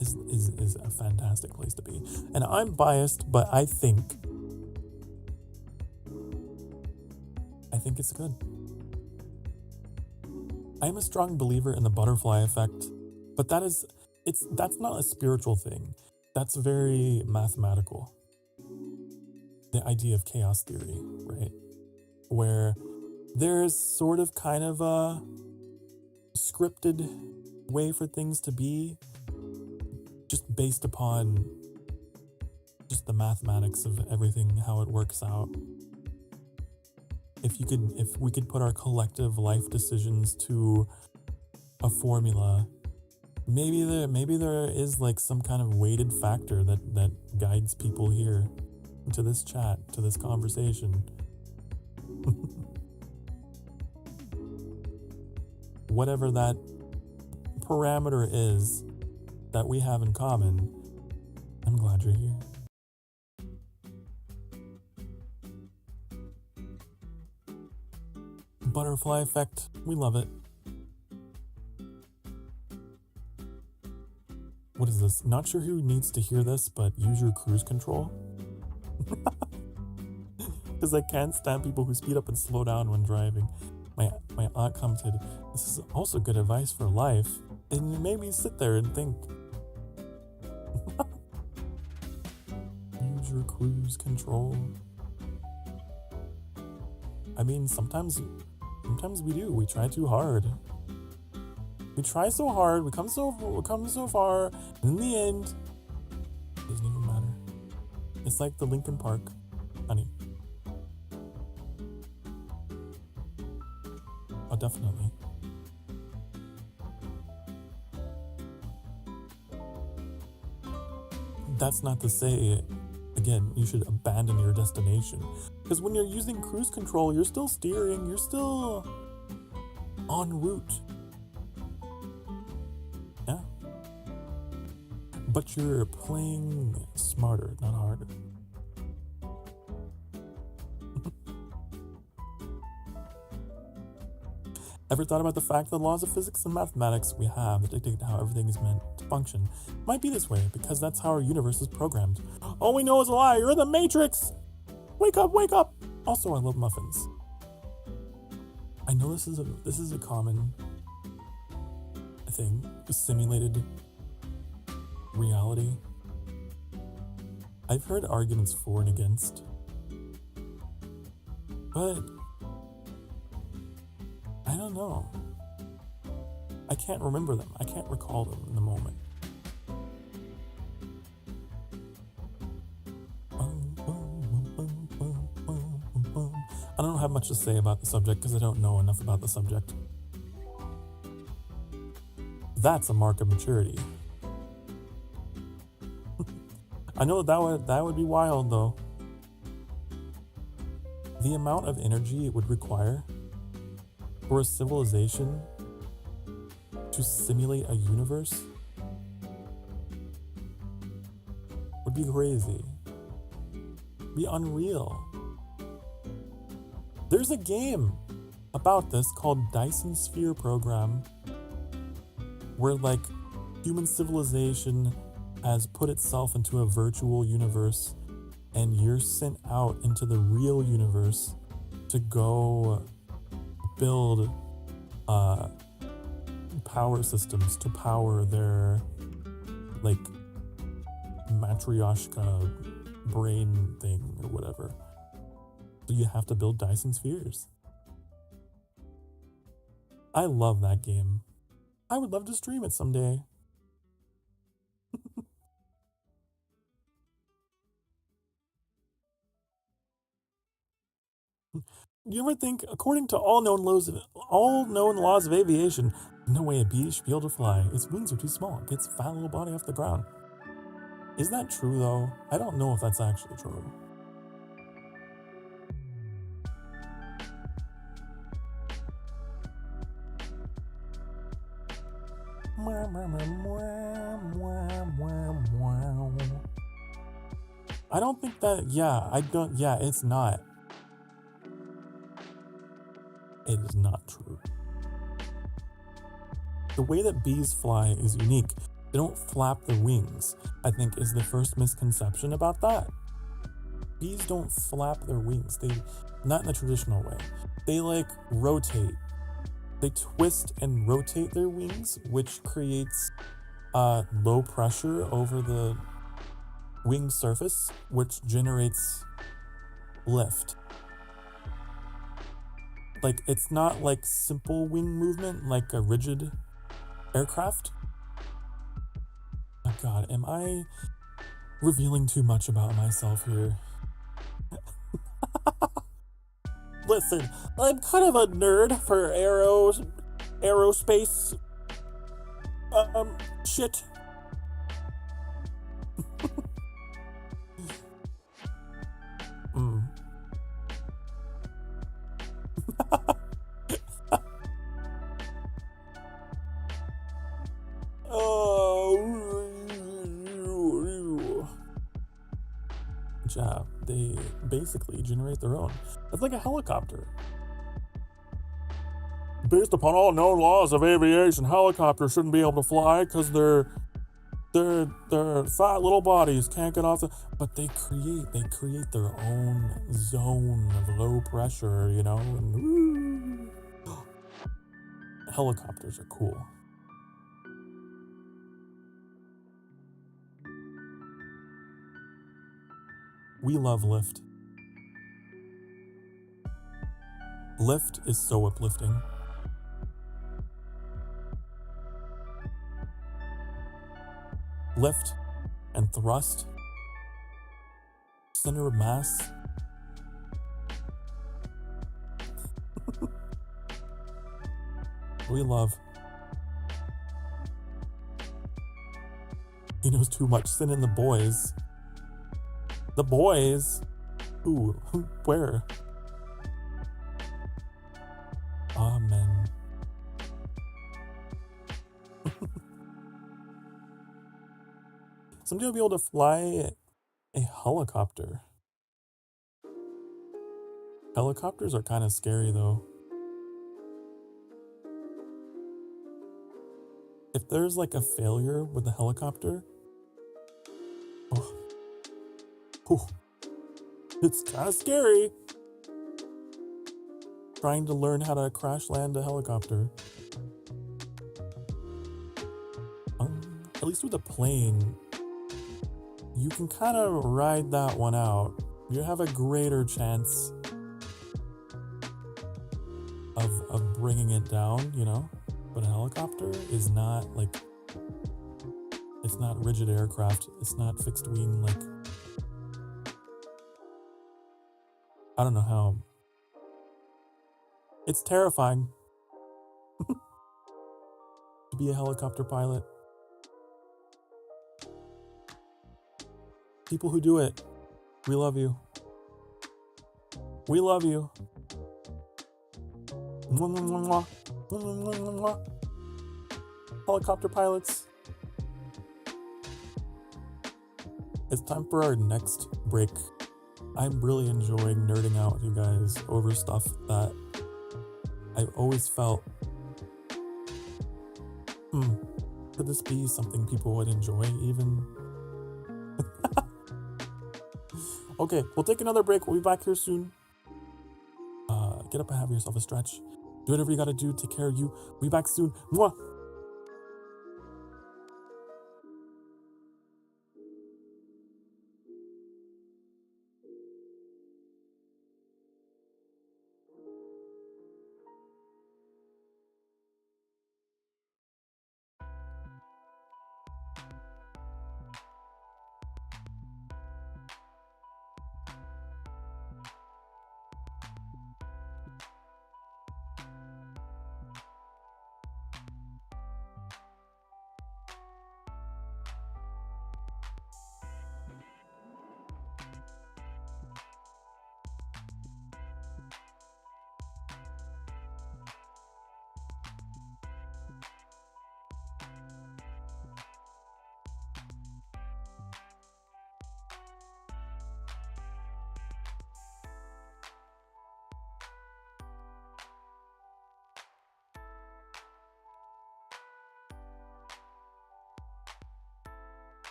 is a fantastic place to be. And I'm biased, but I think it's good. I am a strong believer in the butterfly effect, but that's not a spiritual thing. That's very mathematical. The idea of chaos theory, right? Where there's sort of kind of a scripted way for things to be, just based upon just the mathematics of everything, how it works out. If we could put our collective life decisions to a formula, maybe there is like some kind of weighted factor that guides people here to this chat, to this conversation. Whatever that parameter is that we have in common, I'm glad you're here. Butterfly effect, we love it. What is this? Not sure who needs to hear this, but use your cruise control. Because because I can't stand people who speed up and slow down when driving. My aunt commented, "This is also good advice for life," and it made me sit there and think. Use your cruise control. I mean, sometimes we do. We try too hard. We try so hard. We come so far, and in the end, it doesn't even matter. It's like the Linkin Park, honey. Oh, definitely. That's not to say, again, you should abandon your destination. Because when you're using cruise control, you're still steering, you're still en route. Yeah. But you're playing smarter, not harder. Ever thought about the fact that the laws of physics and mathematics we have that dictate how everything is meant to function might be this way because that's how our universe is programmed? All we know is a lie. You're in the Matrix. Wake up, wake up. Also, I love muffins. I know this is a common thing, simulated reality. I've heard arguments for and against, but I don't know. I can't remember them. I can't recall them in the moment. I don't have much to say about the subject because I don't know enough about the subject. That's a mark of maturity. I know that would be wild though. The amount of energy it would require for a civilization to simulate a universe would be crazy. Be unreal. There's a game about this called Dyson Sphere Program where like human civilization has put itself into a virtual universe and you're sent out into the real universe to go build power systems to power their like matryoshka brain thing or whatever. So you have to build Dyson spheres. I love that game. I would love to stream it someday. You ever think, according to all known laws of aviation, no way a bee should be able to fly. Its wings are too small. It gets a fat little body off the ground. Is that true though? I don't know if that's actually true. I don't think that, it's not. It is not true. The way that bees fly is unique. They don't flap their wings, I think is the first misconception about that. Bees don't flap their wings. Not in the traditional way. They like rotate. They twist and rotate their wings, which creates low pressure over the wing surface, which generates lift. Like, it's not like simple wing movement like a rigid aircraft. Oh God, am I revealing too much about myself here? Listen, I'm kind of a nerd for aerospace shit. Yeah, they basically generate their own. It's like a helicopter. Based upon all known laws of aviation, helicopters shouldn't be able to fly because they're Their fat little bodies can't get off the, but they create their own zone of low pressure, you know, and woo. Helicopters are cool. We love Lyft. Lyft is so uplifting. Lift and thrust, center of mass. We love. He knows too much. Send in the boys. The boys? Ooh, where? Amen. Someday I'll be able to fly a helicopter. Helicopters are kind of scary though. If there's like a failure with the helicopter, it's kind of scary. Trying to learn how to crash land a helicopter. At least with a plane, you can kind of ride that one out. You have a greater chance of bringing it down, you know? But a helicopter is not like, it's not rigid aircraft. It's not fixed wing, like, I don't know how. It's terrifying to be a helicopter pilot. People who do it, we love you. We love you. Helicopter pilots. It's time for our next break. I'm really enjoying nerding out with you guys over stuff that I've always felt, could this be something people would enjoy even? Okay, we'll take another break. We'll be back here soon. Get up and have yourself a stretch. Do whatever you gotta do. Take care of you. We'll be back soon. Mwah!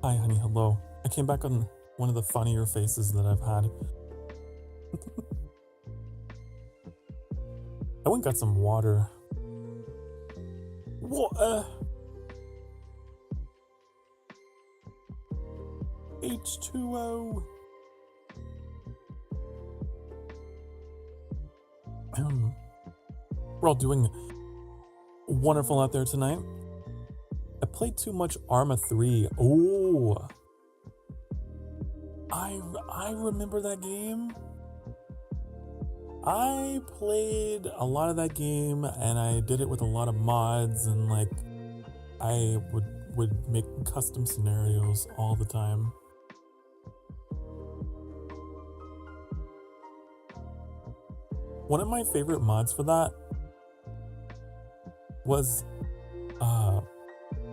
Hi, honey, hello. I came back on one of the funnier faces that I've had. I went and got some water. What? H2O. We're all doing wonderful out there tonight. I played too much Arma 3. Oh, I remember that game. I played a lot of that game, and I did it with a lot of mods, and like I would make custom scenarios all the time. One of my favorite mods for that was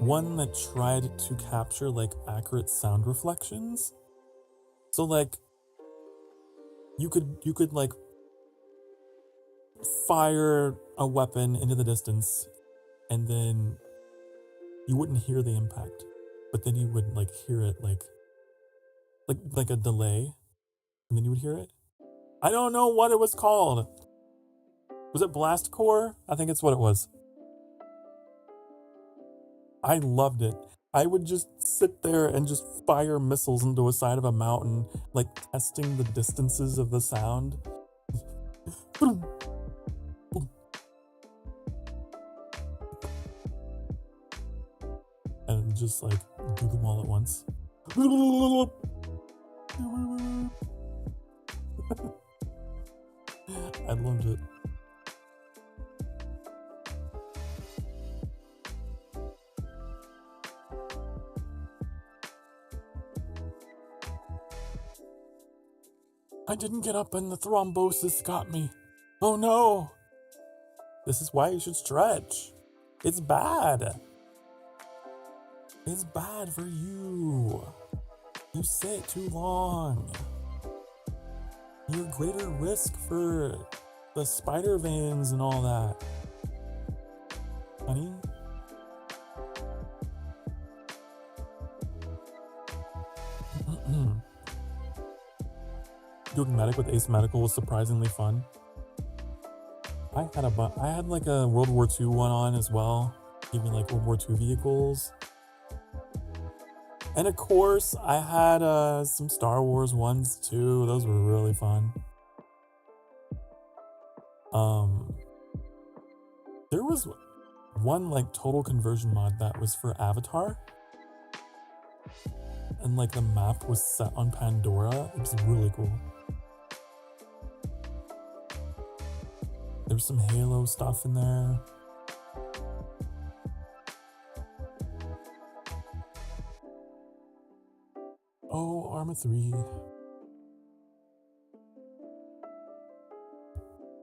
one that tried to capture like accurate sound reflections. So like you could like fire a weapon into the distance and then you wouldn't hear the impact, but then you would like hear it like a delay, and then you would hear it. I don't know what it was called. Was it Blast Core? I think it's what it was. I loved it. I would just sit there and just fire missiles into a side of a mountain, like testing the distances of the sound. Boom, boom. And just like do them all at once. I loved it. I didn't get up and the thrombosis got me. Oh no! This is why you should stretch. It's bad. It's bad for you. You sit too long. You're greater risk for the spider veins and all that. Honey? Doing medic with Ace Medical was surprisingly fun. I had like a World War II one on as well, even like World War II vehicles. And of course, I had some Star Wars ones too. Those were really fun. There was one like total conversion mod that was for Avatar. And like the map was set on Pandora. It was really cool. There's some Halo stuff in there. Oh, Arma 3.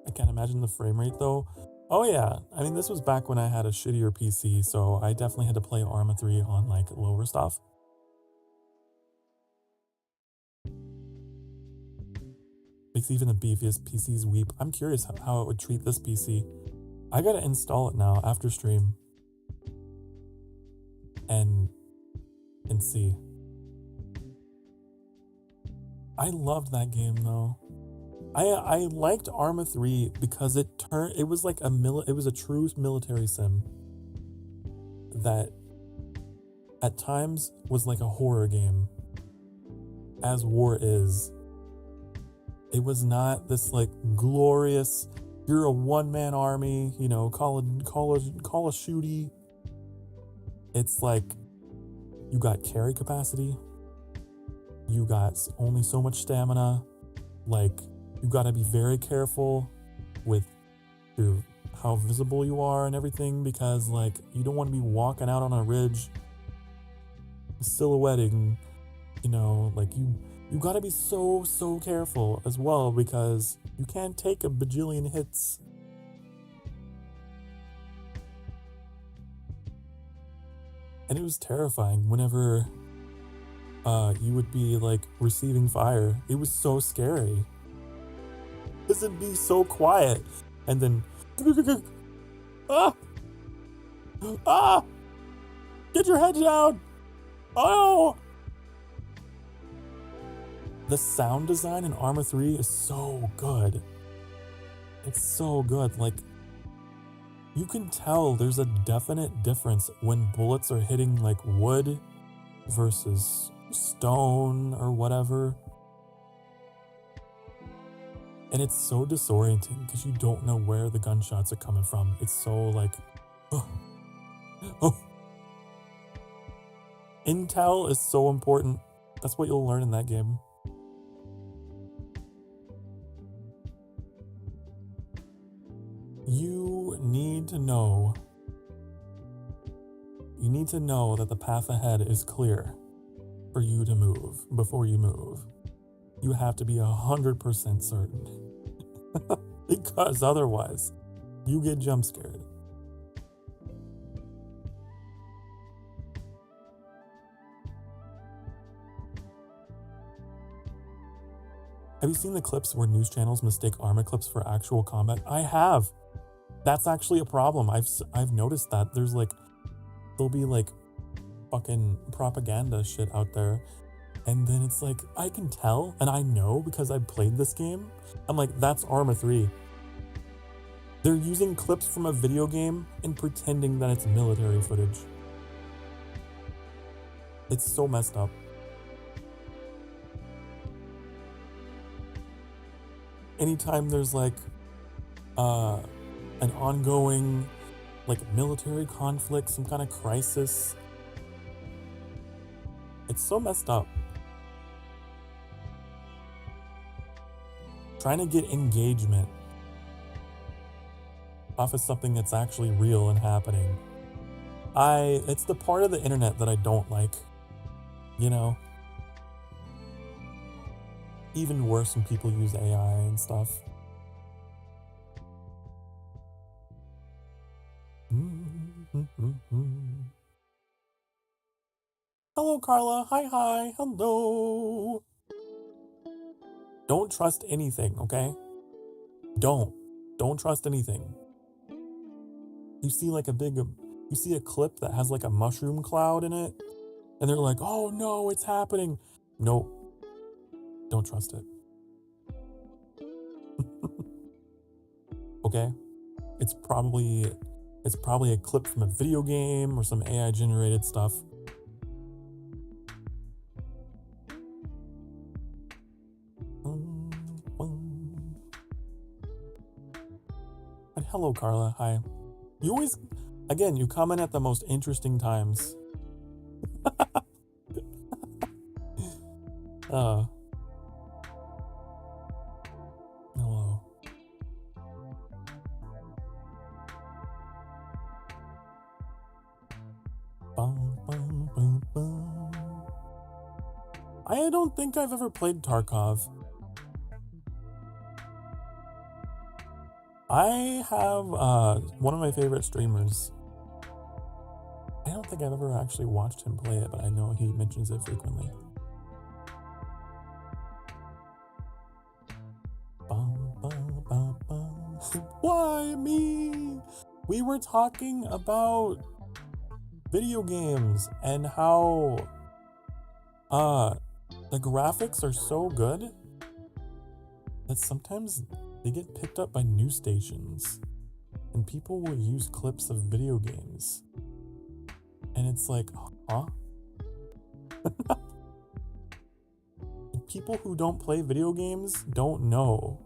I can't imagine the frame rate though. Oh yeah, I mean this was back when I had a shittier PC, so I definitely had to play Arma 3 on like lower stuff. Makes even the beefiest PCs weep. I'm curious how it would treat this PC. I gotta install it now after stream. And see. I loved that game though. I liked Arma 3 because it was like it was a true military sim that at times was like a horror game, as war is. It was not this like glorious, you're a one-man army, you know, call a shooty. It's like you got carry capacity, you got only so much stamina, like you got to be very careful with how visible you are and everything, because like you don't want to be walking out on a ridge silhouetting, you know, like you got to be so careful as well, because you can't take a bajillion hits. And it was terrifying whenever you would be like receiving fire. It was so scary. Because it'd be so quiet. And then get your head down. Oh The sound design in Arma 3 is so good. It's so good. Like, you can tell there's a definite difference when bullets are hitting like wood versus stone or whatever. And it's so disorienting because you don't know where the gunshots are coming from. It's so like, oh. Intel is so important. That's what you'll learn in that game. You need to know that the path ahead is clear for you to move before you move. You have to be 100% certain. Because otherwise, you get jump scared. Have you seen the clips where news channels mistake Arma clips for actual combat? I have. That's actually a problem. I've noticed that there's like, there'll be like fucking propaganda shit out there. And then it's like, I can tell, and I know because I played this game. I'm like, that's Arma 3. They're using clips from a video game and pretending that it's military footage. It's so messed up. Anytime there's like an ongoing like military conflict, some kind of crisis, it's so messed up. Trying to get engagement off of something that's actually real and happening. It's the part of the internet that I don't like, you know? Even worse when people use AI and stuff. Hello, Carla. Hi. Hello. Don't trust anything, okay? Don't trust anything. You see like you see a clip that has like a mushroom cloud in it, and they're like, oh no, it's happening. Nope. Don't trust it. Okay? It's probably a clip from a video game or some AI generated stuff. And hello, Carla. Hi. You always, again, you comment at the most interesting times. Hello. I don't think I've ever played Tarkov. I have one of my favorite streamers. I don't think I've ever actually watched him play it, but I know he mentions it frequently. Why me? We were talking about video games and how the graphics are so good that sometimes they get picked up by news stations and people will use clips of video games. And it's like, huh? People who don't play video games don't know.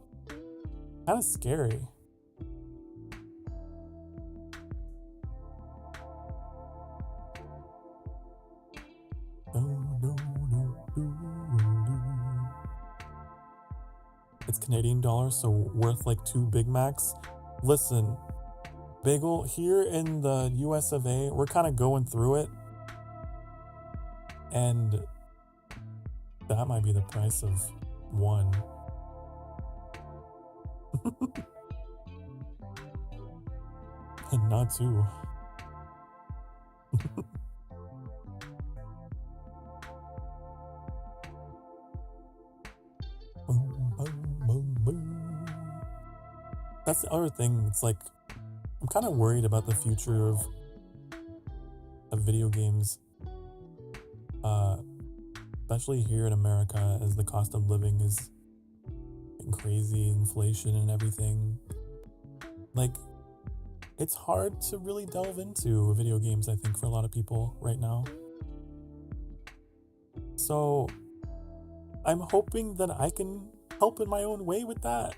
Kind of scary. It's Canadian dollars, so worth like 2 Big Macs. Listen, Bagel, here in the US of A, we're kind of going through it. And that might be the price of one. And not 2. That's the other thing. It's like, I'm kind of worried about the future of especially here in America, as the cost of living is crazy, inflation and everything. Like, it's hard to really delve into video games, I think, for a lot of people right now. So I'm hoping that I can help in my own way with that.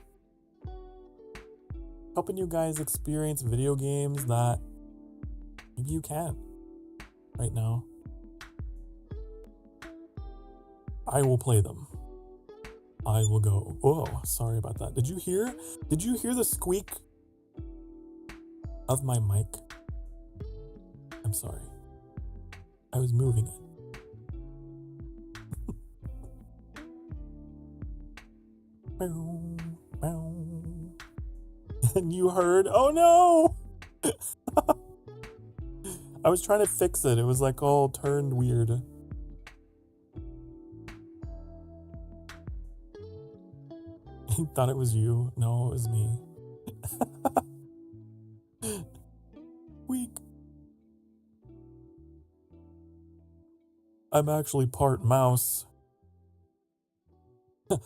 Helping you guys experience video games that maybe you can't right now. I will play them. I will go. Oh, sorry about that. Did you hear the squeak of my mic? I'm sorry. I was moving it. And you heard, oh no! I was trying to fix it. It was like all turned weird. He thought it was you. No, it was me. Weak. I'm actually part mouse. I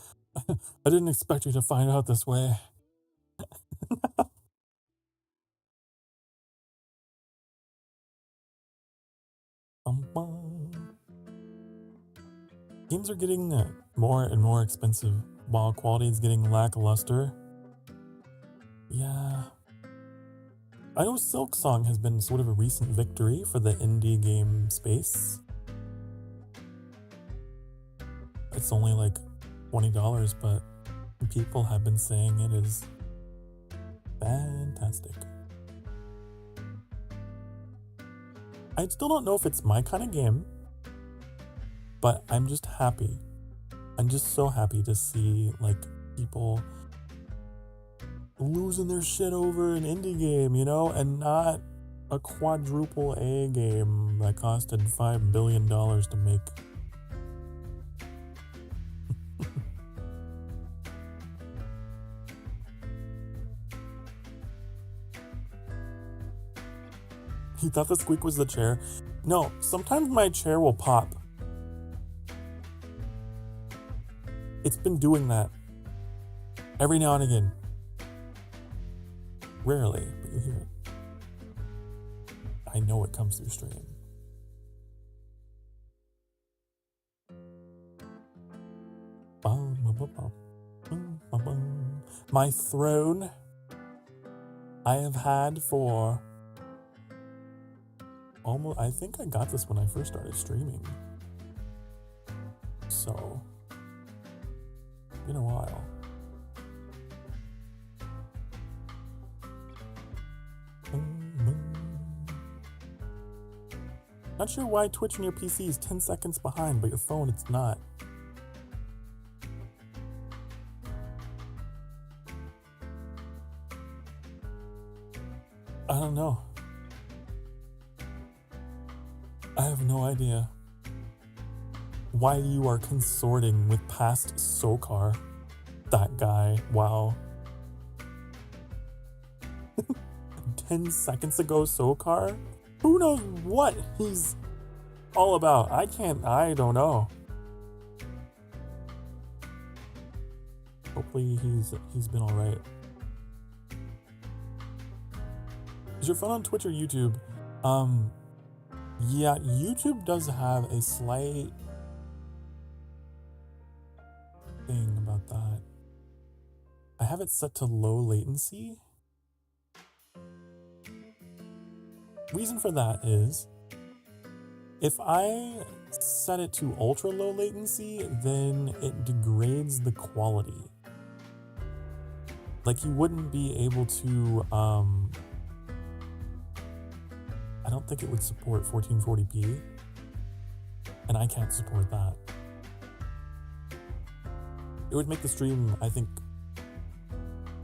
didn't expect you to find out this way. Games are getting more and more expensive while quality is getting lackluster. Yeah. I know Silksong has been sort of a recent victory for the indie game space. It's only like $20, but people have been saying it is fantastic. I still don't know if it's my kind of game, but I'm just happy. I'm just so happy to see like people losing their shit over an indie game, you know, and not a quadruple A game that costed $5 billion to make. You thought the squeak was the chair? No, sometimes my chair will pop. It's been doing that every now and again. Rarely, but you hear it. I know it comes through stream. My throne I have had for almost, I think I got this when I first started streaming. So, been a while. Not sure why Twitch on your PC is 10 seconds behind, but your phone it's not. I don't know. I have no idea why you are consorting with past Sokar. That guy, wow. 10 seconds ago, Sokar? Who knows what he's all about? I don't know. Hopefully he's been alright. Is your phone on Twitch or YouTube? Yeah, YouTube does have a slight thing about that. I have it set to low latency. Reason for that is, if I set it to ultra low latency, then it degrades the quality. Like you wouldn't be able to, I don't think it would support 1440p, and I can't support that. It would make the stream, I think,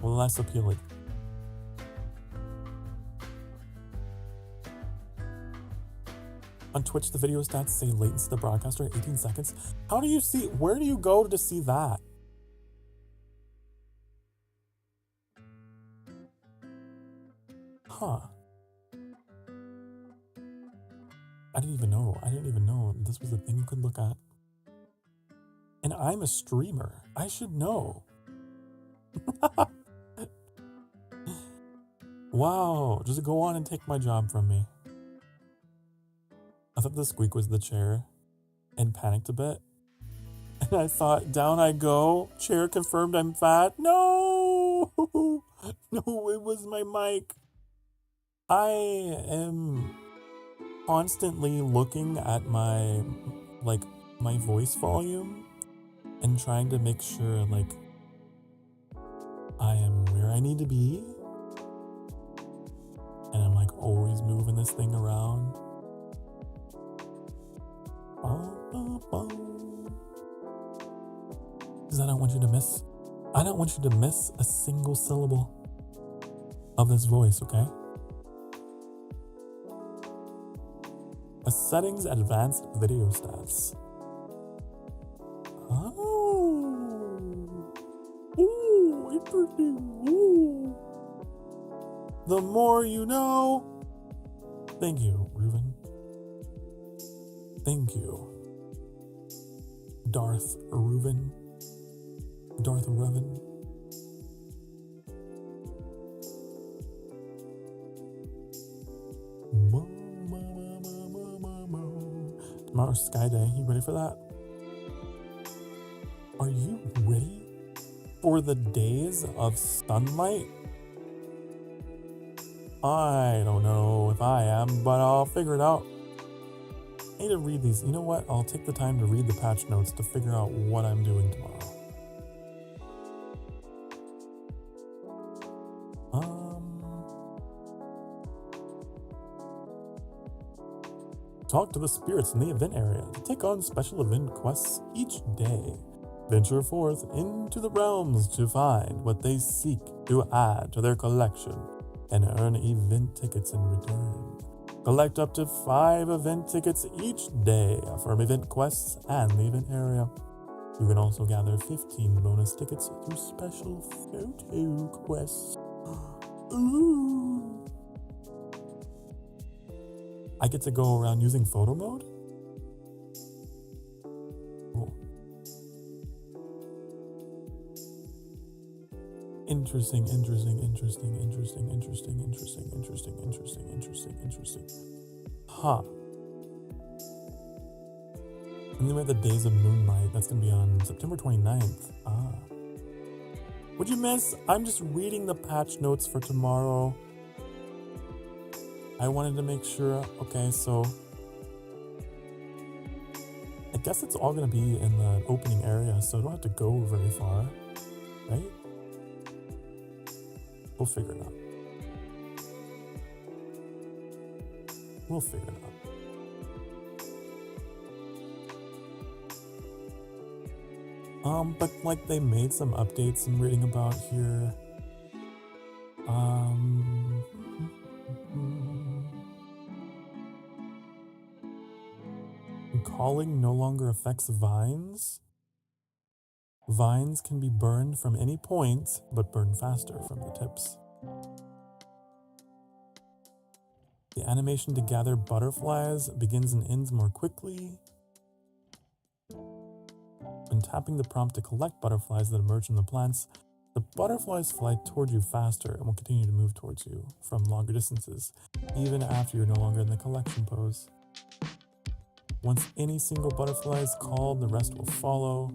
less appealing. On Twitch, the video stats say latency to the broadcaster at 18 seconds. How do you see, where do you go to see that? Huh. I didn't even know this was a thing you could look at. I'm a streamer. I should know. Wow, just go on and take my job from me. I thought the squeak was the chair and panicked a bit. And I thought, down I go. Chair confirmed I'm fat. No! No, it was my mic. I am constantly looking at my voice volume and trying to make sure I am where I need to be. And I'm always moving this thing around. Because I don't want you to miss a single syllable of this voice, okay? A settings advanced video stats. Oh. Ooh, interesting. Ooh. The more you know. Thank you, Reuven. Thank you. Darth Reuven. Darth Reuven. Tomorrow's Sky Day. You ready for that? Are you ready for the days of sunlight? I don't know if I am, but I'll figure it out. I need to read these. You know what? I'll take the time to read the patch notes to figure out what I'm doing tomorrow. Talk to the spirits in the event area to take on special event quests each day. Venture forth into the realms to find what they seek to add to their collection and earn event tickets in return. Collect up to 5 event tickets each day from event quests and the event area. You can also gather 15 bonus tickets through special photo quests. Ooh. I get to go around using photo mode? Cool. Interesting. Huh. And then we have the Days of Moonlight. That's going to be on September 29th. Ah. What'd you miss? I'm just reading the patch notes for tomorrow. I wanted to make sure. Okay, so I guess it's all going to be in the opening area, so I don't have to go very far, right? We'll figure it out. We'll figure it out. But they made some updates I'm reading about here. Calling no longer affects vines. Vines can be burned from any point, but burn faster from the tips. The animation to gather butterflies begins and ends more quickly. When tapping the prompt to collect butterflies that emerge from the plants, the butterflies fly toward you faster and will continue to move towards you from longer distances, even after you're no longer in the collection pose. Once any single butterfly is called, the rest will follow.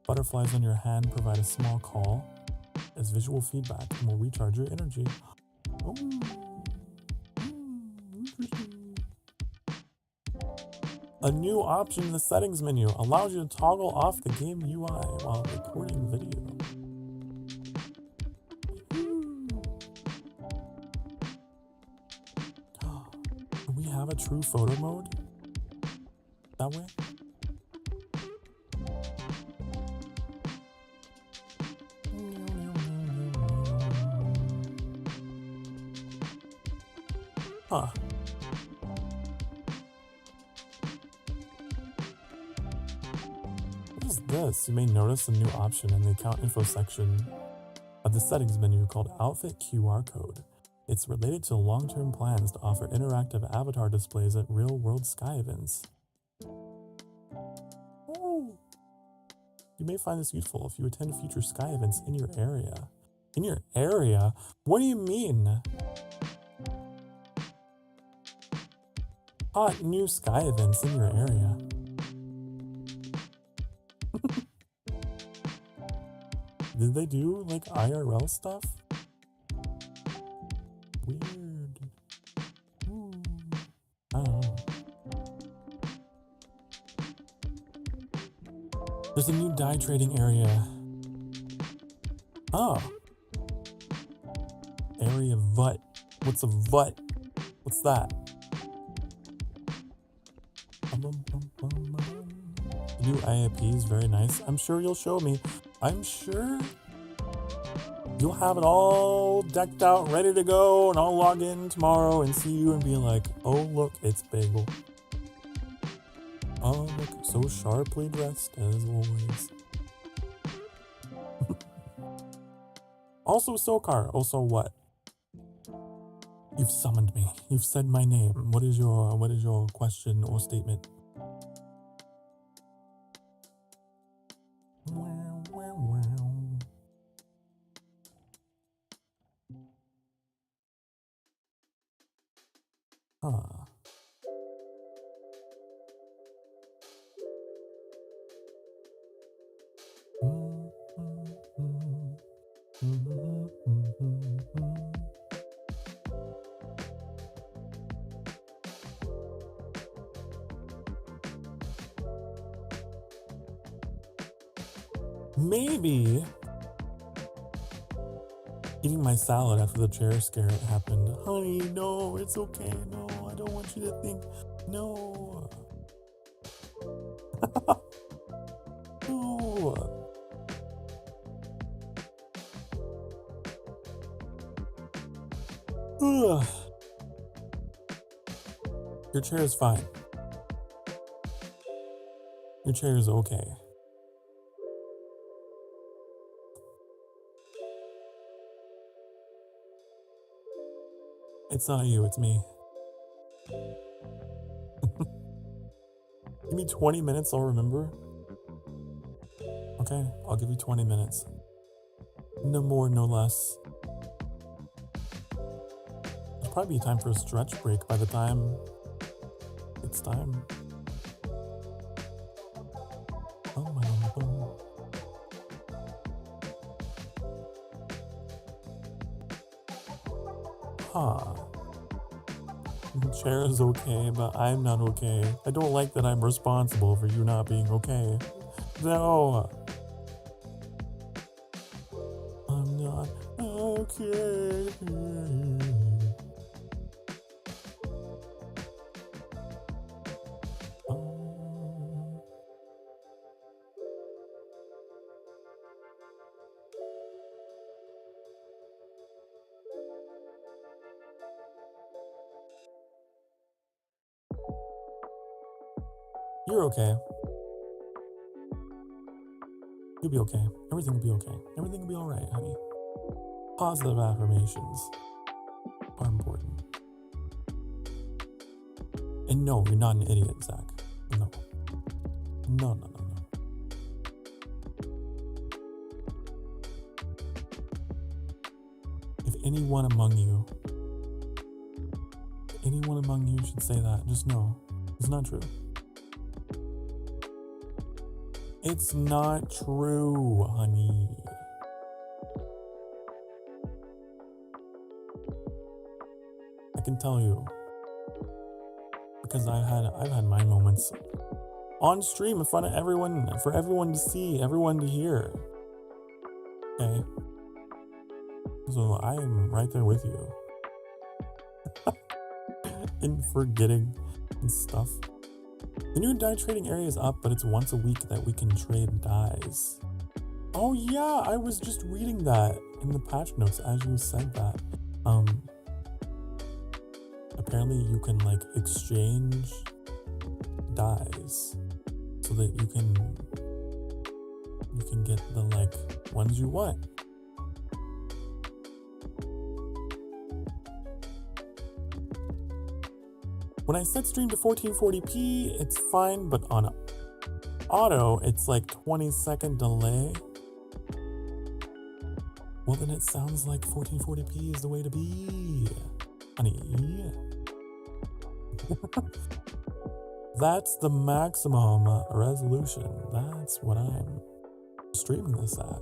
Butterflies on your hand provide a small call as visual feedback and will recharge your energy. Oh, interesting. A new option in the settings menu allows you to toggle off the game UI while recording video. Do we have a true photo mode? That way? Huh. What is this? You may notice a new option in the account info section of the settings menu called Outfit QR Code. It's related to long-term plans to offer interactive avatar displays at real-world Sky events. Ooh. You may find this useful if you attend future sky events in your area. In your area? What do you mean? Hot new sky events in your area. Did they do like IRL stuff? Weird. Ooh. I don't know. There's a new dye trading area. Oh. Area VUT. What's a VUT? What's that? The new IAP is very nice. I'm sure you'll show me. I'm sure you'll have it all decked out, ready to go, and I'll log in tomorrow and see you and be like, oh look, it's Bagel. Oh look, so sharply dressed as always. Also Sokar, also what? You've summoned me. You've said my name. What is your question or statement? Huh. Maybe eating my salad after the chair scare happened. Honey, no, it's okay. No, I don't want you to think. No. No. Ugh. Your chair is fine. Your chair is okay. It's not you, it's me. Give me 20 minutes, I'll remember. Okay, I'll give you 20 minutes. No more, no less. There'll probably be time for a stretch break by the time it's time. Oh my God. Huh. The chair is okay, but I'm not okay. I don't like that I'm responsible for you not being okay. No. I'm not okay. You're okay. You'll be okay. Everything will be okay. Everything will be alright, honey. Positive affirmations are important. And no, you're not an idiot, Zach. No. No, no, no, no. If anyone among you should say that, just know it's not true. It's not true, honey. I can tell you. Because I've had my moments on stream in front of everyone, for everyone to see, everyone to hear. Okay? So I am right there with you. In forgetting and stuff. The new dye trading area is up, but it's once a week that we can trade dyes. Oh yeah, I was just reading that in the patch notes as you said that. Apparently you can like exchange dyes so that you can get the like ones you want. When I set stream to 1440p, it's fine, but on auto, it's like 20-second delay. Well, then it sounds like 1440p is the way to be, honey. That's the maximum resolution. That's what I'm streaming this at.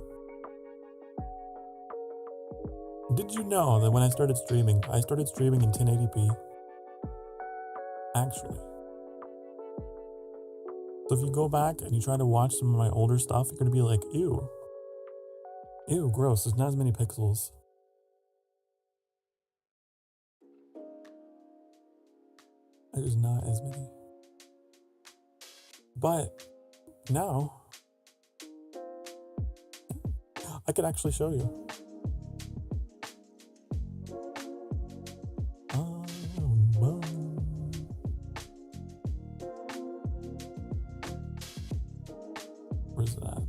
Did you know that when I started streaming in 1080p? Actually. So if you go back and you try to watch some of my older stuff, you're going to be like, ew. Ew, gross. There's not as many pixels. There's not as many. But now, I can actually show you. Where's that?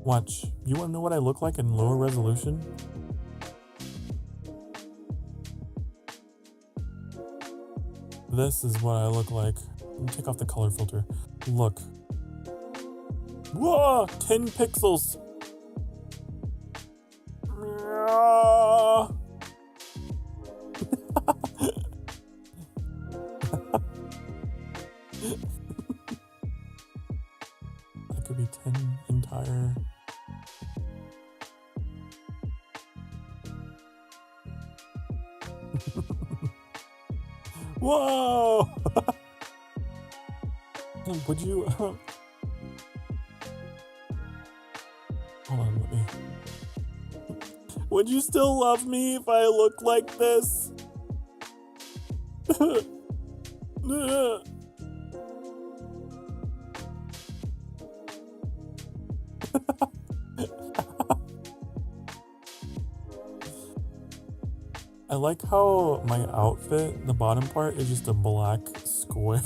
Watch. You want to know what I look like in lower resolution? This is what I look like. Let me take off the color filter. Look. Whoa! 10 pixels! That could be 10 entire... Whoa! Would you... Hold on, let me... Would you still love me if I look like this? I like how my outfit, the bottom part, is just a black square.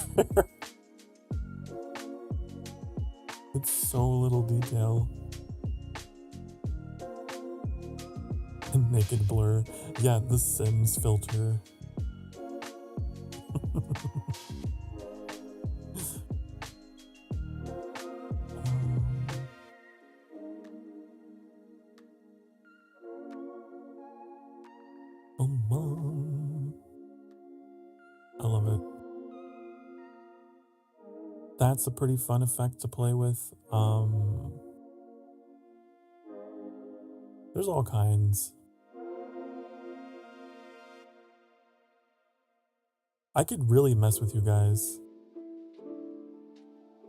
It's so little detail. And naked blur. Yeah, the Sims filter. I love it. That's a pretty fun effect to play with. There's all kinds. I could really mess with you guys.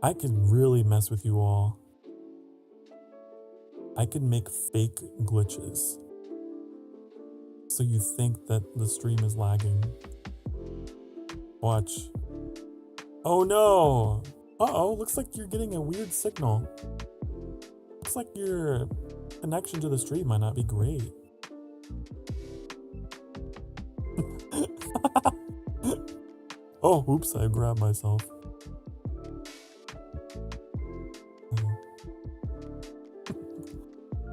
I could really mess with you all. I could make fake glitches. So you think that the stream is lagging. Watch. Oh no! Uh-oh, looks like you're getting a weird signal. Looks like your connection to the stream might not be great. Oh, oops, I grabbed myself.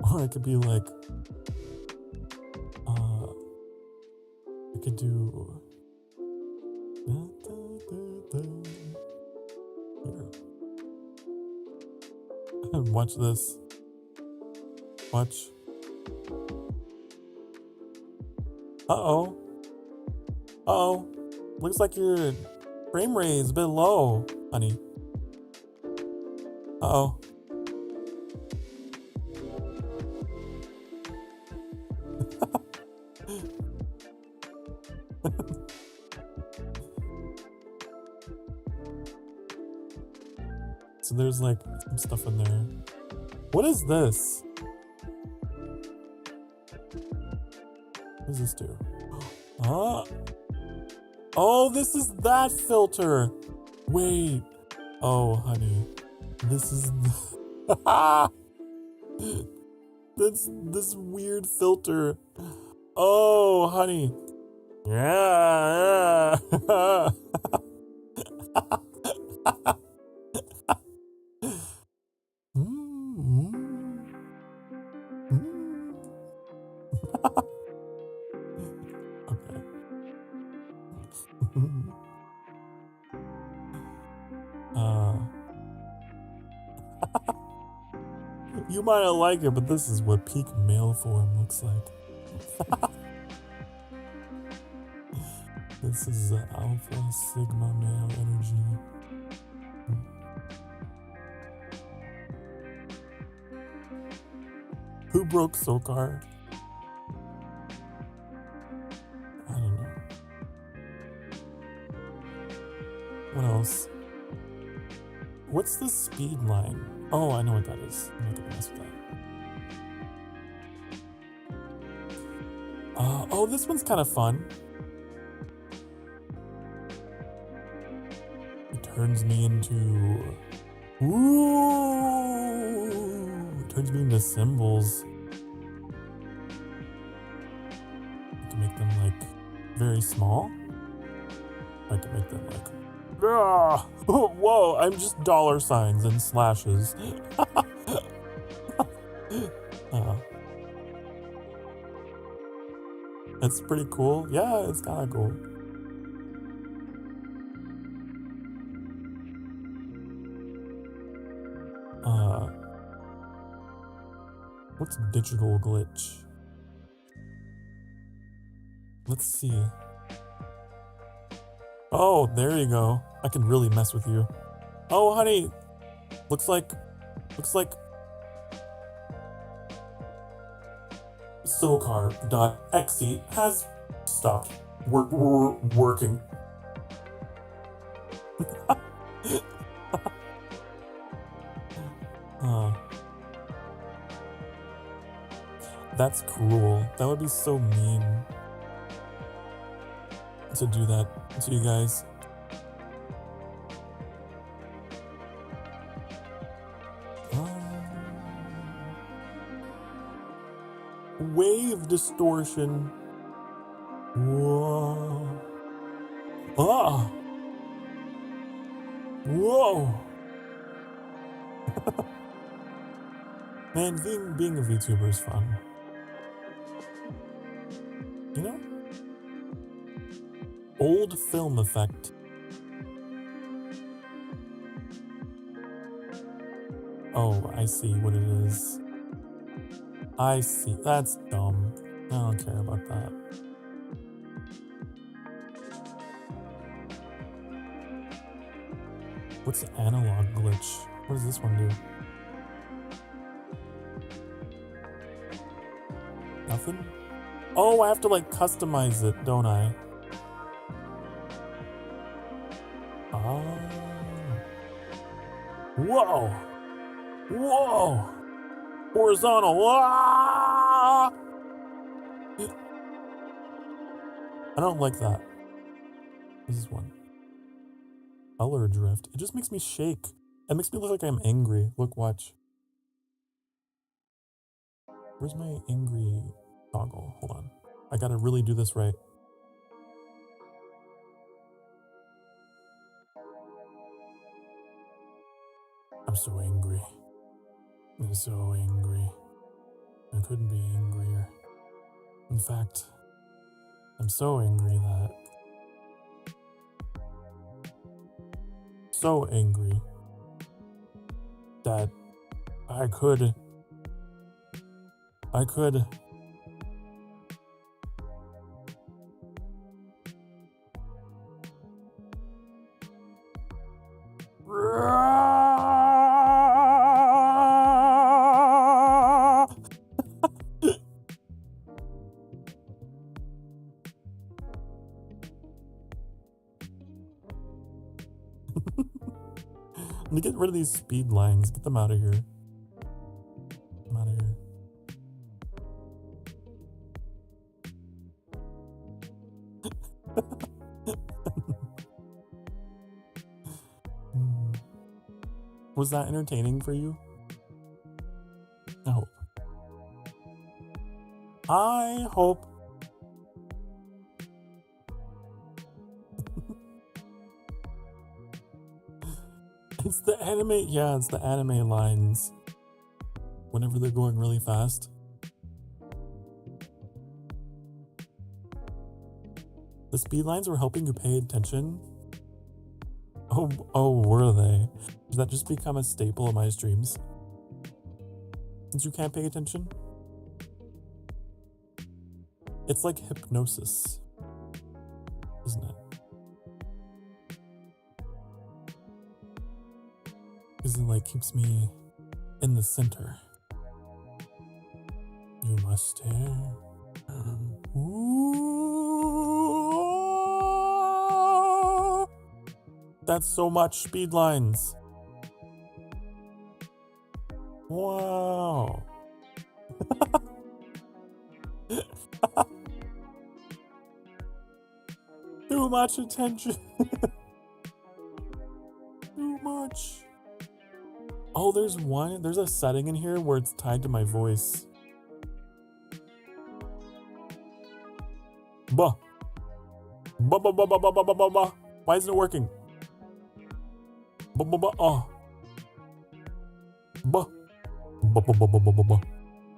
Or I could be like, I could do... Here. Watch this. Watch. Uh-oh. Uh-oh. Looks like your frame rate is a bit low, honey. Uh-oh. So there's like some stuff in there. What is this? What does this do? Oh, this is that filter. Wait. Oh, honey. This is that's this weird filter. Oh, honey. Yeah. You might not like it, but this is what peak male form looks like. This is the alpha sigma male energy. Who broke Sokar? I don't know. What else? What's the speed line? Oh, I know what that is. I'm not gonna mess with that. Oh, this one's kind of fun. It turns me into... Ooh! It turns me into symbols. I can make them, like, very small. I can make them, like... Ah! Whoa, I'm just dollar signs and slashes. It's pretty cool. Yeah, it's kind of cool. What's digital glitch? Let's see. Oh, there you go. I can really mess with you. Oh, honey. Looks like Sokar.exe has stopped working. That's cruel. That would be so mean to do that to you guys. Wave distortion. Whoa. Ah. Whoa. Man, being a VTuber is fun. You know? Old film effect. Oh, I see what it is. I see. That's dumb. I don't care about that. What's the analog glitch? What does this one do? Nothing? Oh, I have to like customize it, don't I? Oh. Whoa! Whoa! Horizontal! Ah! I don't like that. This is one. Color drift. It just makes me shake. It makes me look like I'm angry. Look, watch. Where's my angry toggle? Hold on. I gotta really do this right. I'm so angry. I'm so angry. I couldn't be angrier. In fact, I'm so angry that... So angry that I could Let me get rid of these speed lines. Get them out of here. Get them out of here. Was that entertaining for you? I hope. I hope. It's the anime, yeah, it's the anime lines. Whenever they're going really fast. The speed lines were helping you pay attention. Oh, were they? Did that just become a staple of my streams? Since you can't pay attention? It's like hypnosis, isn't it? Because it like keeps me in the center. You must stare. Ooh. That's so much speed lines. Wow. Too much attention. Too much. Oh, there's a setting in here where it's tied to my voice. Bah. Bah, bah, bah, bah, bah, bah, bah, bah. Why isn't it working? Bah, bah, bah, oh. Bah. Bah, bah, bah, bah, bah, bah, bah.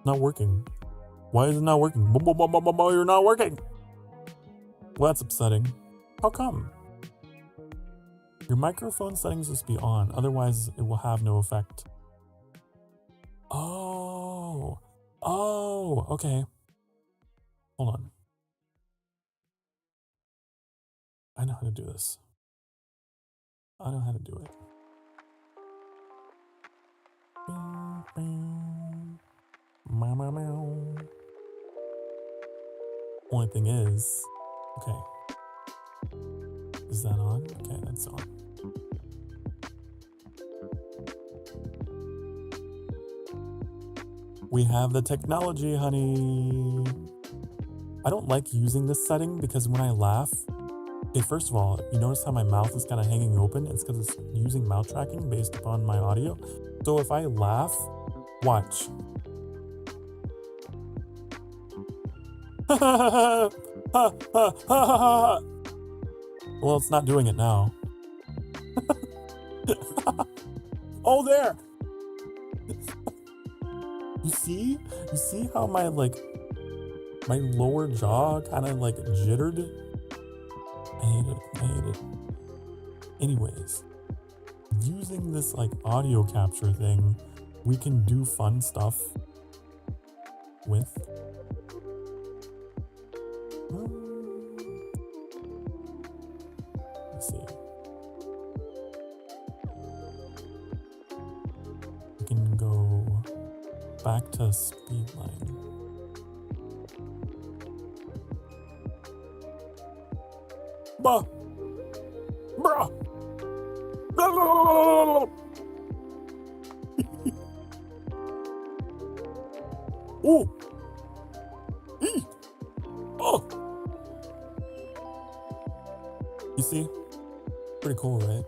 Not working. Why is it not working? Bah, bah, bah, bah, bah, bah, you're not working. Well, that's upsetting. How come? Your microphone settings must be on, otherwise it will have no effect. Oh. Oh, okay. Hold on. I know how to do this. I know how to do it. Only thing is, okay. Is that on? Okay, that's on. We have the technology, honey. I don't like using this setting because when I laugh, okay, first of all, you notice how my mouth is kind of hanging open? It's because it's using mouth tracking based upon my audio. So if I laugh, watch. Well, it's not doing it now. Oh, there! You see how my lower jaw kind of like jittered? I hate it. Anyways, using this like audio capture thing, we can do fun stuff with. Let's see. We can go back to speedline. Bah! Bruh! Ooh! Eee! Oh! You see? Pretty cool, right?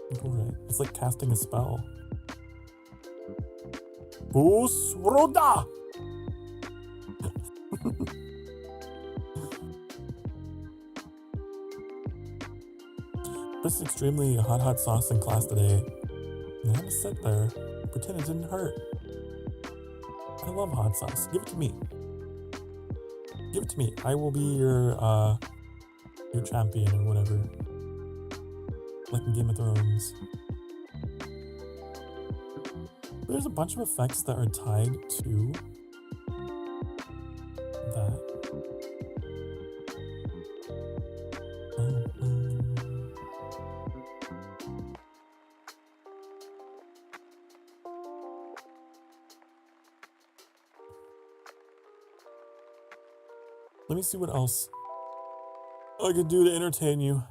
Pretty cool, right? It's like casting a spell. Usroda! This is extremely hot sauce in class today. And I had to sit there, pretend it didn't hurt. I love hot sauce. Give it to me. Give it to me. I will be your champion or whatever. Like in Game of Thrones. There's a bunch of effects that are tied to that. Let me see what else I could do to entertain you.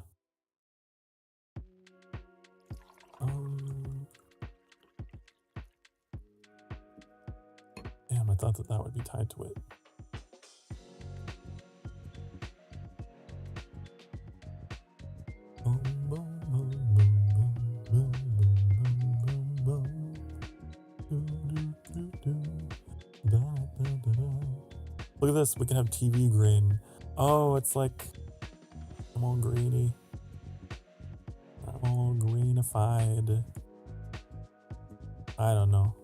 Damn, I thought that would be tied to it. Look at this, we can have TV grain. Oh, it's like, I'm all greeny. I'm all greenified. I don't know.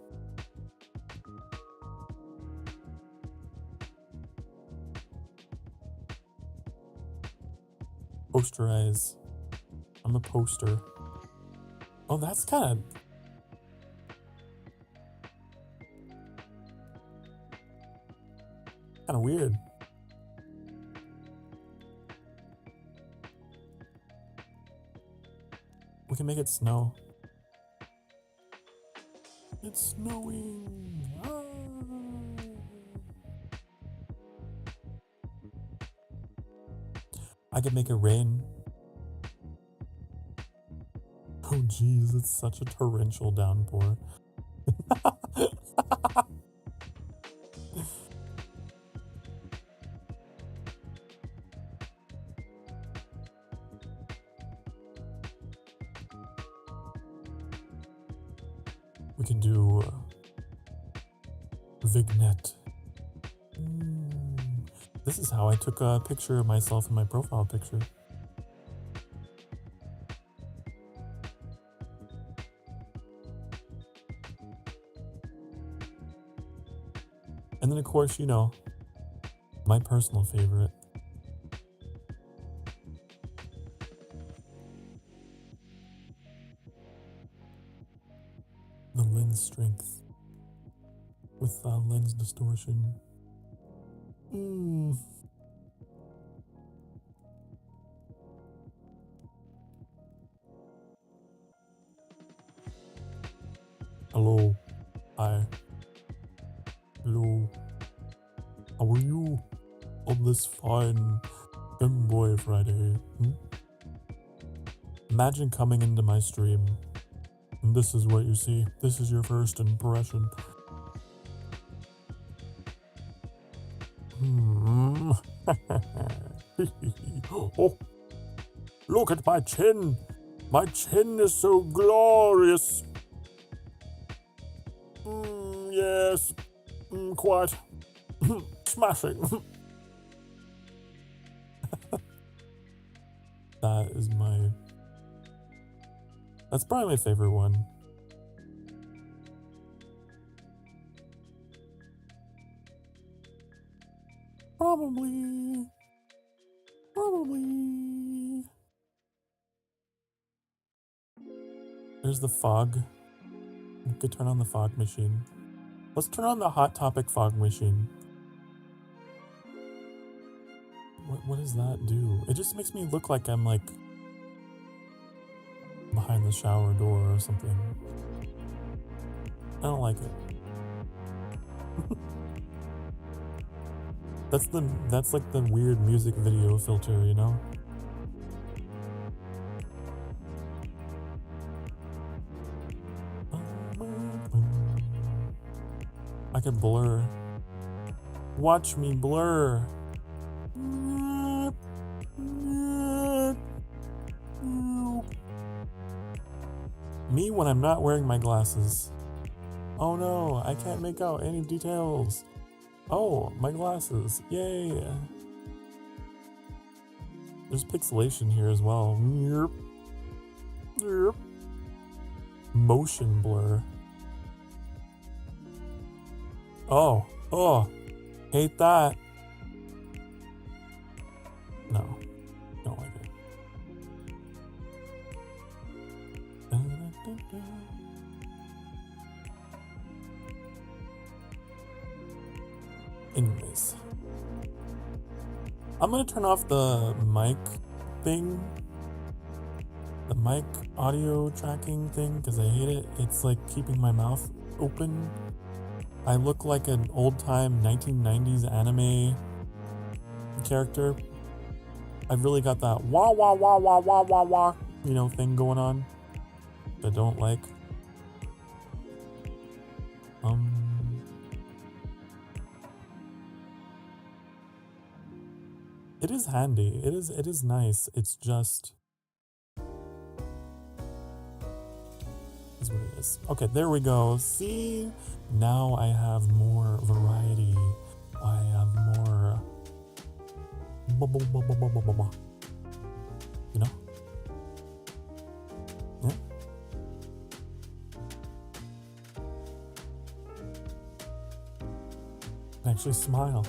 Posterize. I'm a poster. Oh, that's kind of... weird. We can make it snow. It's snowing. Ah. I could make it rain. Oh geez, it's such a torrential downpour. We can do vignette. This is how I took a picture of myself in my profile picture. And then of course, you know, my personal favorite. The lens strength with lens distortion. Hello. Hi. Hello. How are you on this fine Boy Friday? Imagine coming into my stream and this is what you see. This is your first impression. Oh, look at my chin. My chin is so glorious. Yes, quite smashing. That's probably my favorite one. Probably. There's the fog. We could turn on the fog machine. Let's turn on the Hot Topic fog machine. What does that do? It just makes me look like I'm like behind the shower door or something. I don't like it. That's like the weird music video filter, you know? I can blur. Watch me blur. Me when I'm not wearing my glasses. Oh no, I can't make out any details. Oh, my glasses. Yay. There's pixelation here as well. Motion blur. Oh, hate that. No, don't like it. Anyways, I'm gonna turn off the mic thing, the mic audio tracking thing, because I hate it. It's like keeping my mouth open. I look like an old-time 1990s anime character. I've really got that wah wah wah wah wah wah wah, you know, thing going on that I don't like. It is handy. It is nice. It's just is what it is. Okay, there we go. See? Now I have more variety. I have more you know? Yeah. Actually smile.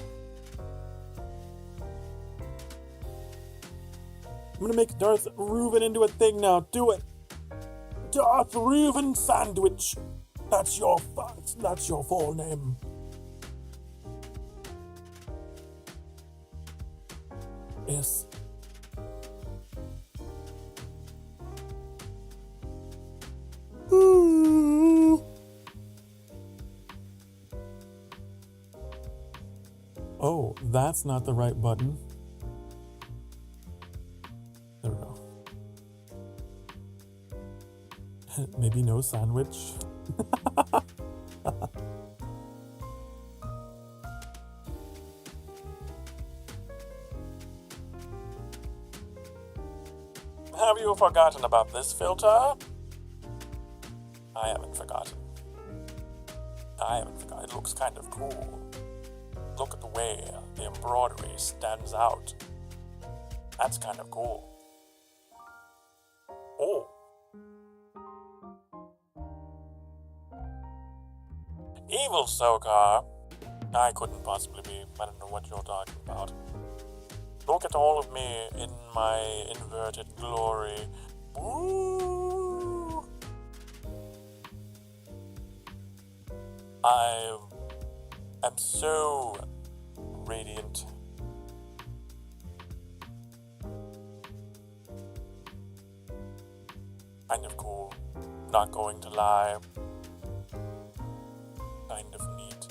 I'm gonna make Darth Reuven into a thing now. Do it. Darth Reuven Sandwich. That's your full name. Yes. Ooh. Oh, that's not the right button. There we go. Maybe no sandwich. Have you forgotten about this filter? I haven't forgotten. It looks kind of cool. Look at the way the embroidery stands out. That's kind of cool. Oh. Evil Sokar. I couldn't possibly be. I don't know what you're talking about. Look at all of me in my inverted glory. Woo! I am so radiant. Kind of cool. Not going to lie. Kind of neat.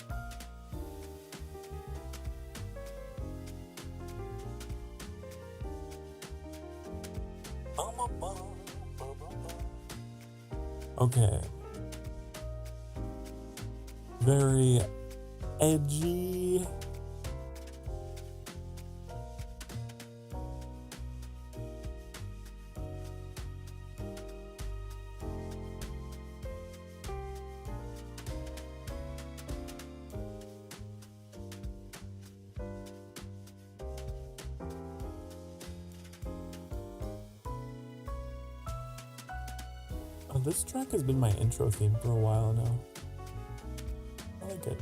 Okay. Very edgy. This track has been my intro theme for a while now. I like it.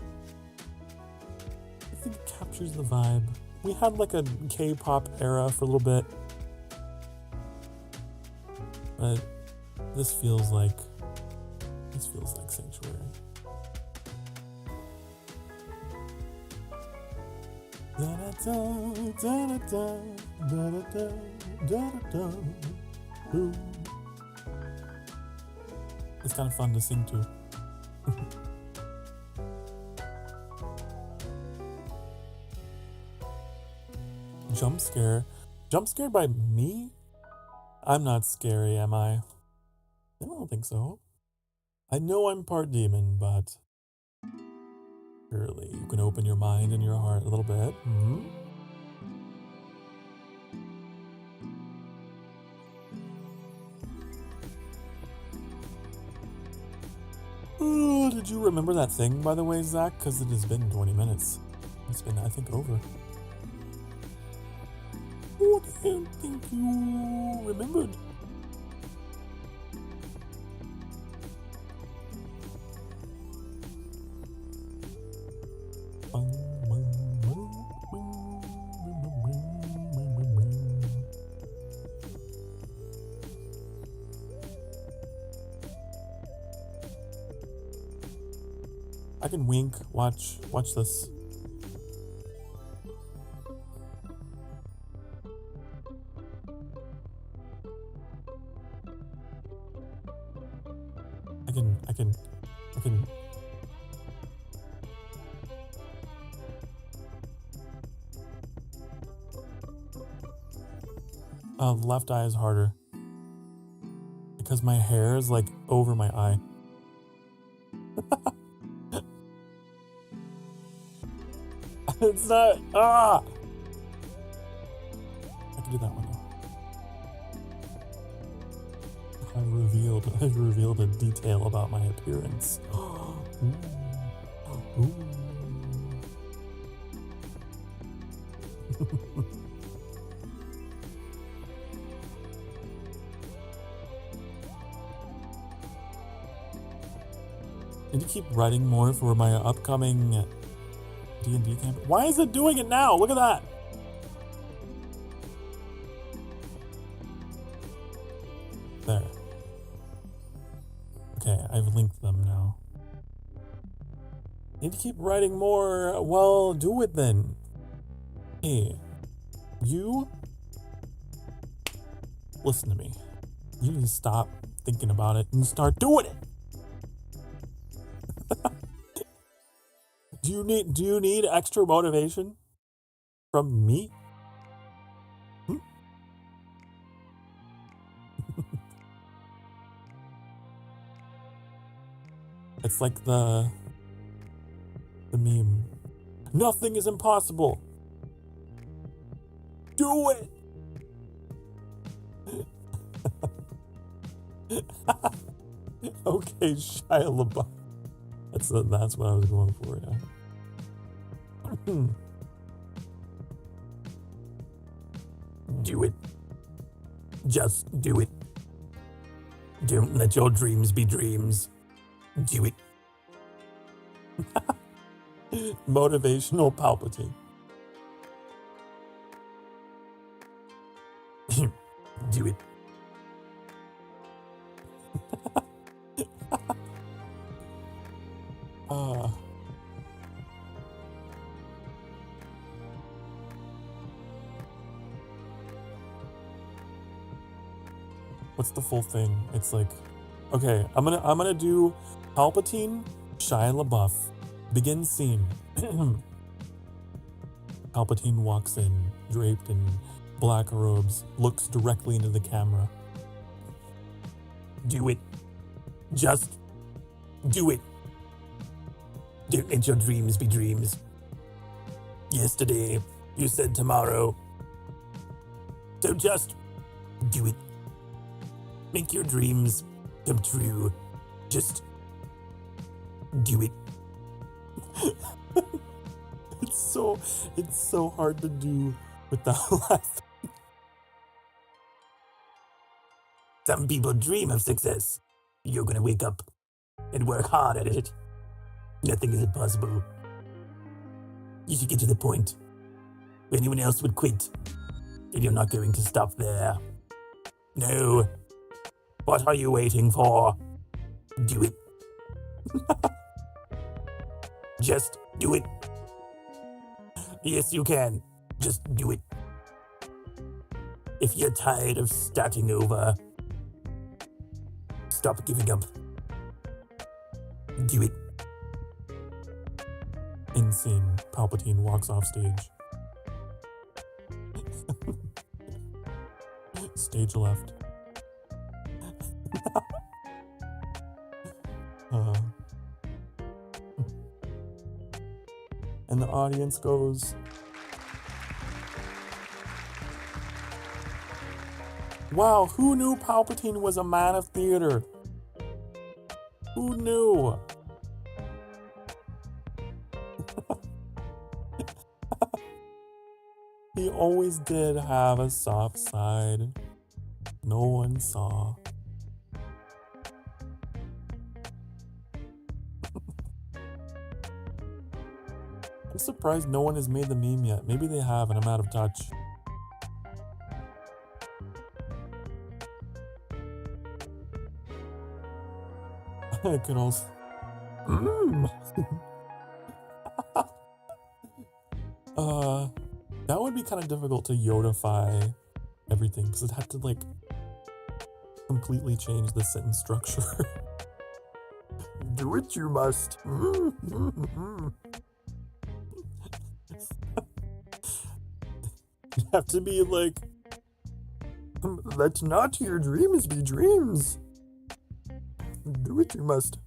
I think it captures the vibe. We had like a K-pop era for a little bit. But this feels like Sanctuary. Ooh. It's kind of fun to sing to. Jump scare? Jump scared by me? I'm not scary, am I? I don't think so. I know I'm part demon, but surely you can open your mind and your heart a little bit. Mm-hmm. Oh, did you remember that thing, by the way, Zach? Because it has been 20 minutes. It's been, I think, over. Oh, I don't think you remembered. I can wink. Watch this. I can. Left eye is harder. Because my hair is like over my eye. It's not. Ah! I can do that one though. I've revealed a detail about my appearance. Ooh. Ooh. Need to keep writing more for my upcoming D&D campaign. Why is it doing it now? Look at that. There. Okay, I've linked them now. Need to keep writing more. Well, do it then. Hey, you listen to me. You need to stop thinking about it and start doing it. Do you need extra motivation from me? It's like the meme. Nothing is impossible. Do it. Okay, Shia LaBeouf. That's what I was going for, yeah. Do it. Just do it. Don't let your dreams be dreams. Do it. Motivational Palpatine. Do it. What's the full thing? It's like, okay, I'm gonna do Palpatine, Shia LaBeouf, begin scene. Palpatine walks in, draped in black robes, looks directly into the camera. Do it. Just do it. Don't let your dreams be dreams. Yesterday, you said tomorrow. So just do it. Make your dreams come true. Just do it. It's so hard to do without laughing. Some people dream of success. You're gonna wake up and work hard at it. Nothing is impossible. You should get to the point where anyone else would quit, and you're not going to stop there. No. What are you waiting for? Do it. Just do it. Yes, you can. Just do it. If you're tired of starting over, stop giving up. Do it. Insane. Palpatine walks off stage. Stage left. And the audience goes, wow, who knew Palpatine was a man of theater? Who knew? He always did have a soft side. No one saw. I'm surprised no one has made the meme yet. Maybe they have and I'm out of touch. I could also... that would be kind of difficult to Yodify everything because it had to like completely change the sentence structure. Do it, you must. You have to be like, let not your dreams be dreams. Do it, you must.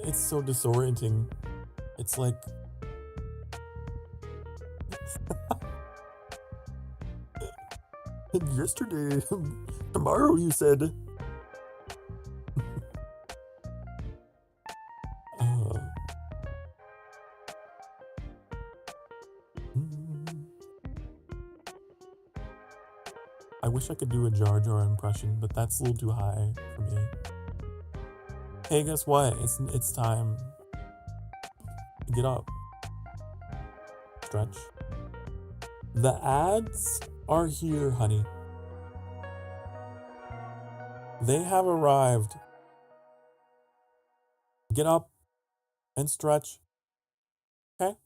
It's so disorienting. It's like... Yesterday, tomorrow you said... I wish I could do a Jar Jar impression, but that's a little too high for me. Hey, guess what? It's time. Get up. Stretch. The ads are here, honey. They have arrived. Get up and stretch. Okay?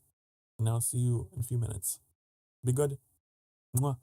And I'll see you in a few minutes. Be good. Mwah.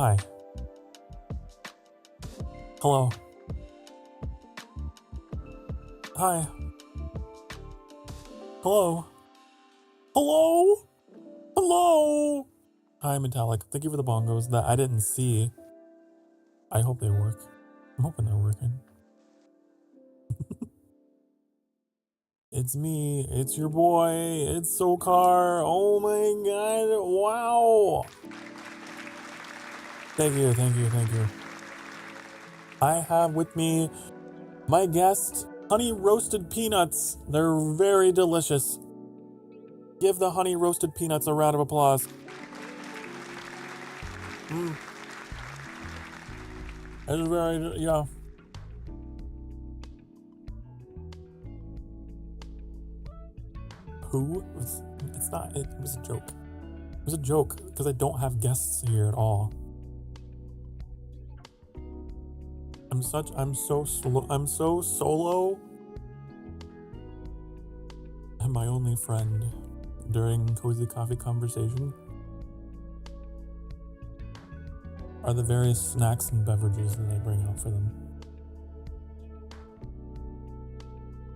Hi. Hello. Hi. Hello. Hello? Hello? Hi, Metallic. Thank you for the bongos that I didn't see. I hope they work. I'm hoping they're working. It's me. It's your boy. It's Sokar. Oh my god. Wow. Thank you, thank you, thank you. I have with me my guest, honey roasted peanuts. They're very delicious. Give the honey roasted peanuts a round of applause. It's very, yeah. who? It's not. It was a joke. It was a joke because I don't have guests here at all. I'm so solo. And my only friend during Cozy Coffee Conversation are the various snacks and beverages that I bring out for them.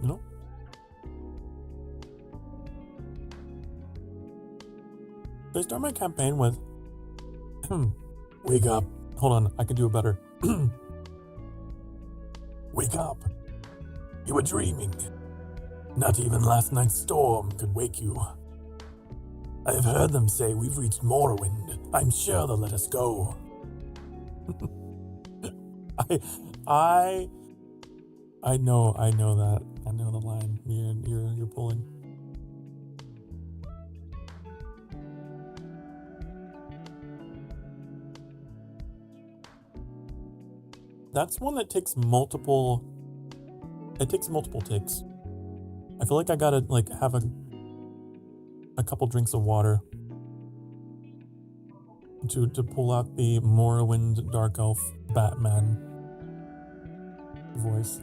You know? Should I start my campaign with, wake up. Hold on, I can do it better. Wake up. You were dreaming. Not even last night's storm could wake you. I have heard them say we've reached Morrowind. I'm sure they'll let us go. I know that. I know the line you're pulling. That's one that takes multiple takes. I feel like I gotta have a couple drinks of water to pull out the Morrowind Dark Elf Batman voice.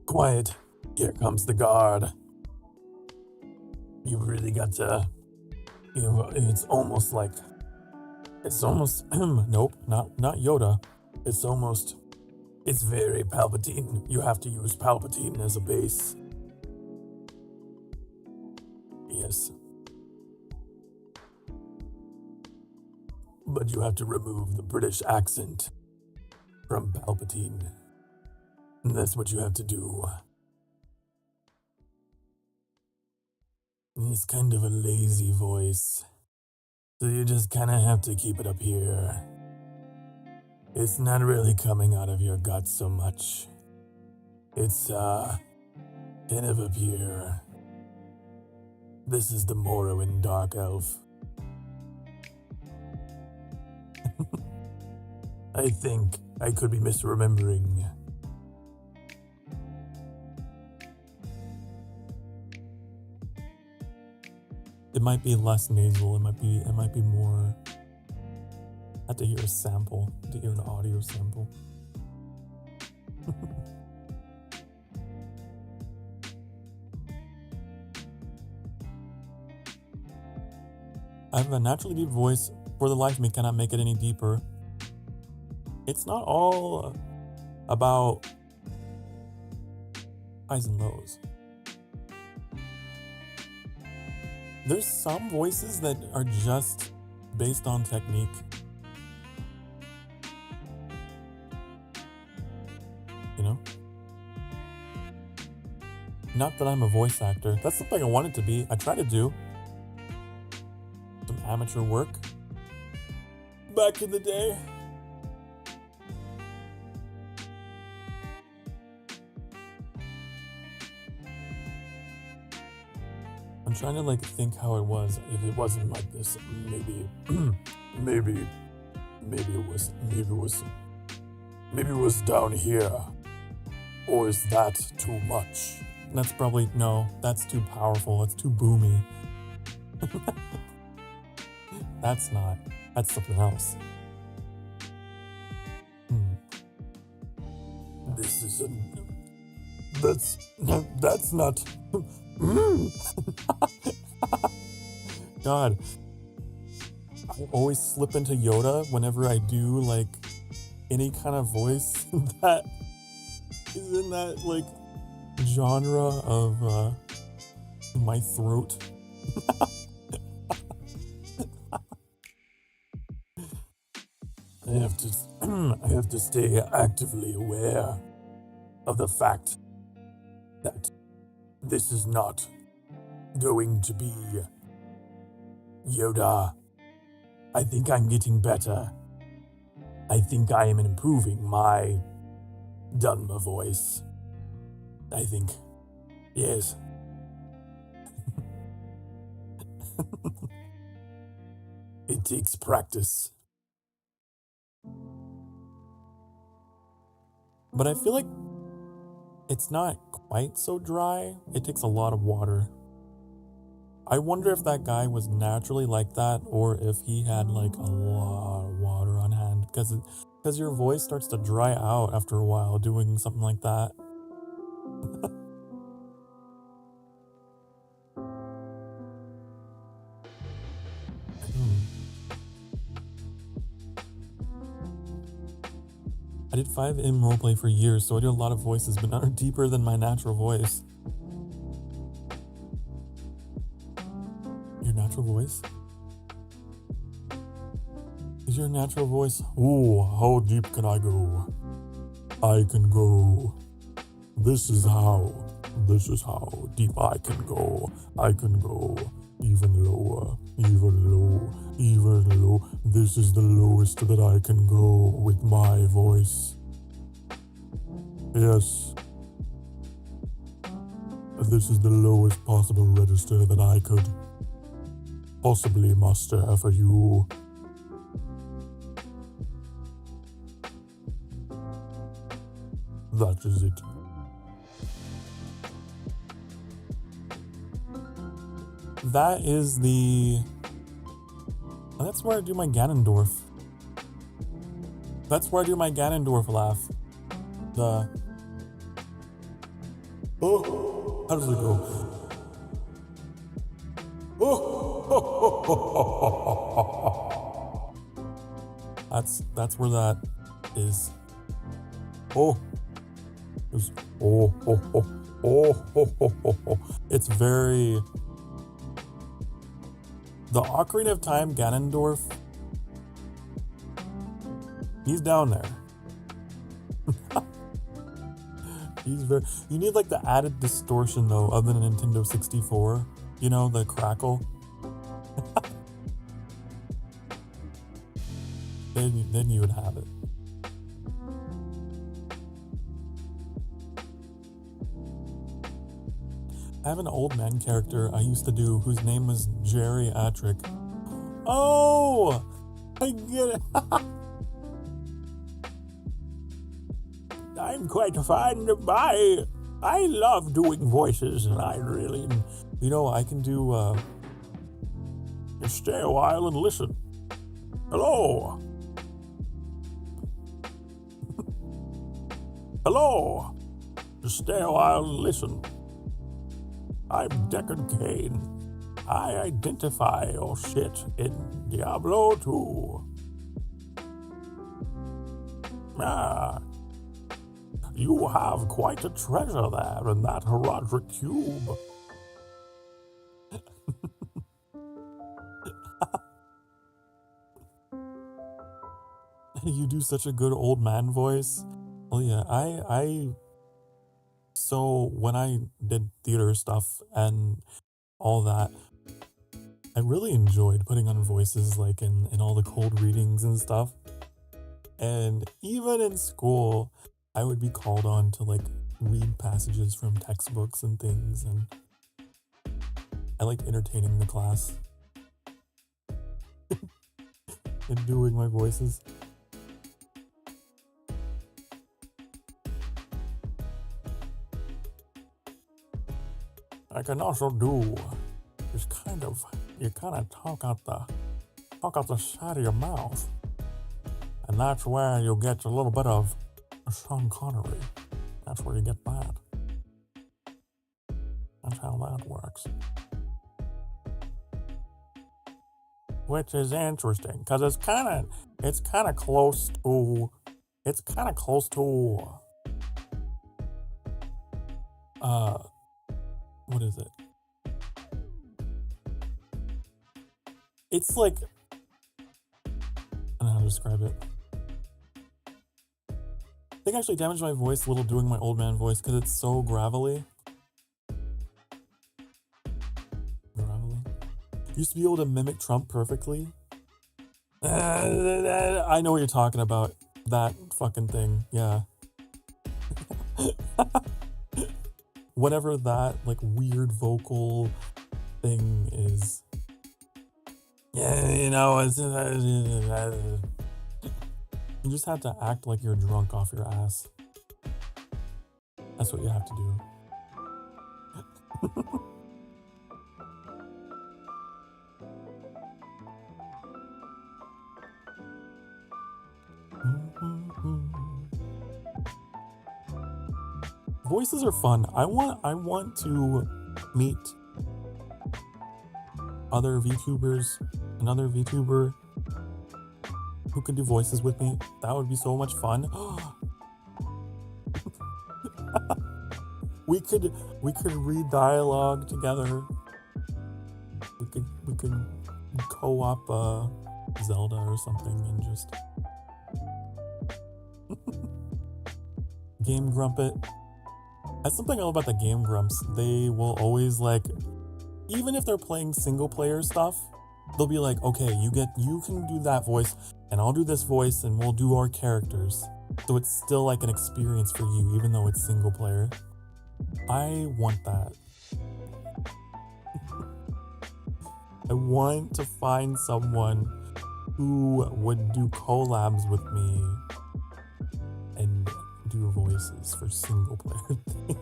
Quiet. Here comes the guard. You really got to, it's almost, nope, not Yoda. It's very Palpatine. You have to use Palpatine as a base. Yes. But you have to remove the British accent from Palpatine. And that's what you have to do. It's kind of a lazy voice, so you just kind of have to keep it up here. It's not really coming out of your guts so much. It's, kind of up here. This is the Morrowind Dark Elf. I think I could be misremembering. It might be less nasal, it might be more. I have to hear a sample, to hear an audio sample. I have a naturally deep voice. For the life of me, cannot make it any deeper. It's not all about highs and lows. There's some voices that are just based on technique. You know? Not that I'm a voice actor. That's something I wanted to be. I try to do some amateur work back in the day. I'm trying to think how it was. If it wasn't like this, maybe it was down here. Or is that too much? That's probably, no, that's too powerful. That's too boomy. That's something else. This is that's not. God, I always slip into Yoda whenever I do any kind of voice that is in that genre of my throat. I have to stay actively aware of the fact that this is not going to be Yoda. I think I'm getting better. I think I am improving my Dunma voice. I think. Yes. It takes practice. But I feel like it's not quite so dry. It takes a lot of water. I wonder if that guy was naturally like that or if he had like a lot of water on hand because your voice starts to dry out after a while doing something like that. I did 5M roleplay for years, so I do a lot of voices, but none are deeper than my natural voice. Your natural voice? Is your natural voice? Ooh, how deep can I go? I can go. This is how deep I can go. I can go even lower, even low, even low. This is the lowest that I can go with my voice. Yes. This is the lowest possible register that I could possibly muster for you. That is it. That is that's where I do my Ganondorf. That's where I do my Ganondorf laugh. Oh, how does it go? Oh, that's where that is. Oh, it's, it's very. The Ocarina of Time Ganondorf, he's down there. He's very. You need like the added distortion though, other than a Nintendo 64. You know, the crackle. then you would have it. I have an old man character I used to do whose name was Geriatric. Oh, I get it. I'm quite fond of I love doing voices, and I really, I can do, just stay a while and listen. Hello. Hello. Just stay a while and listen. I'm Deckard Cain. I identify your shit in Diablo 2. You have quite a treasure there in that Herodric cube. You do such a good old man voice. Well, yeah, so when I did theater stuff and all that, I really enjoyed putting on voices like in all the cold readings and stuff. And even in school, I would be called on to like read passages from textbooks and things, and I liked entertaining the class and doing my voices. I can also do this you kind of talk out the side of your mouth, and that's where you'll get a little bit of Sean Connery. That's where you get that. That's how that works. Which is interesting, because it's kind of close to, what is it? It's like, I don't know how to describe it. I think I actually damaged my voice a little doing my old man voice because it's so gravelly. Used to be able to mimic Trump perfectly. I know what you're talking about. That fucking thing, yeah. Whatever that like weird vocal thing is. Yeah, you know, you just have to act like you're drunk off your ass. That's what you have to do. Voices are fun. I want to meet other VTubers, another VTuber who can do voices with me. That would be so much fun. we could read dialogue together. We could co-op Zelda or something and just Game Grumpet. That's something I love about the Game Grumps. They will always like, even if they're playing single player stuff, they'll be like, okay, you can do that voice and I'll do this voice and we'll do our characters. So it's still like an experience for you, even though it's single player. I want that. I want to find someone who would do collabs with me and do voices for single player things.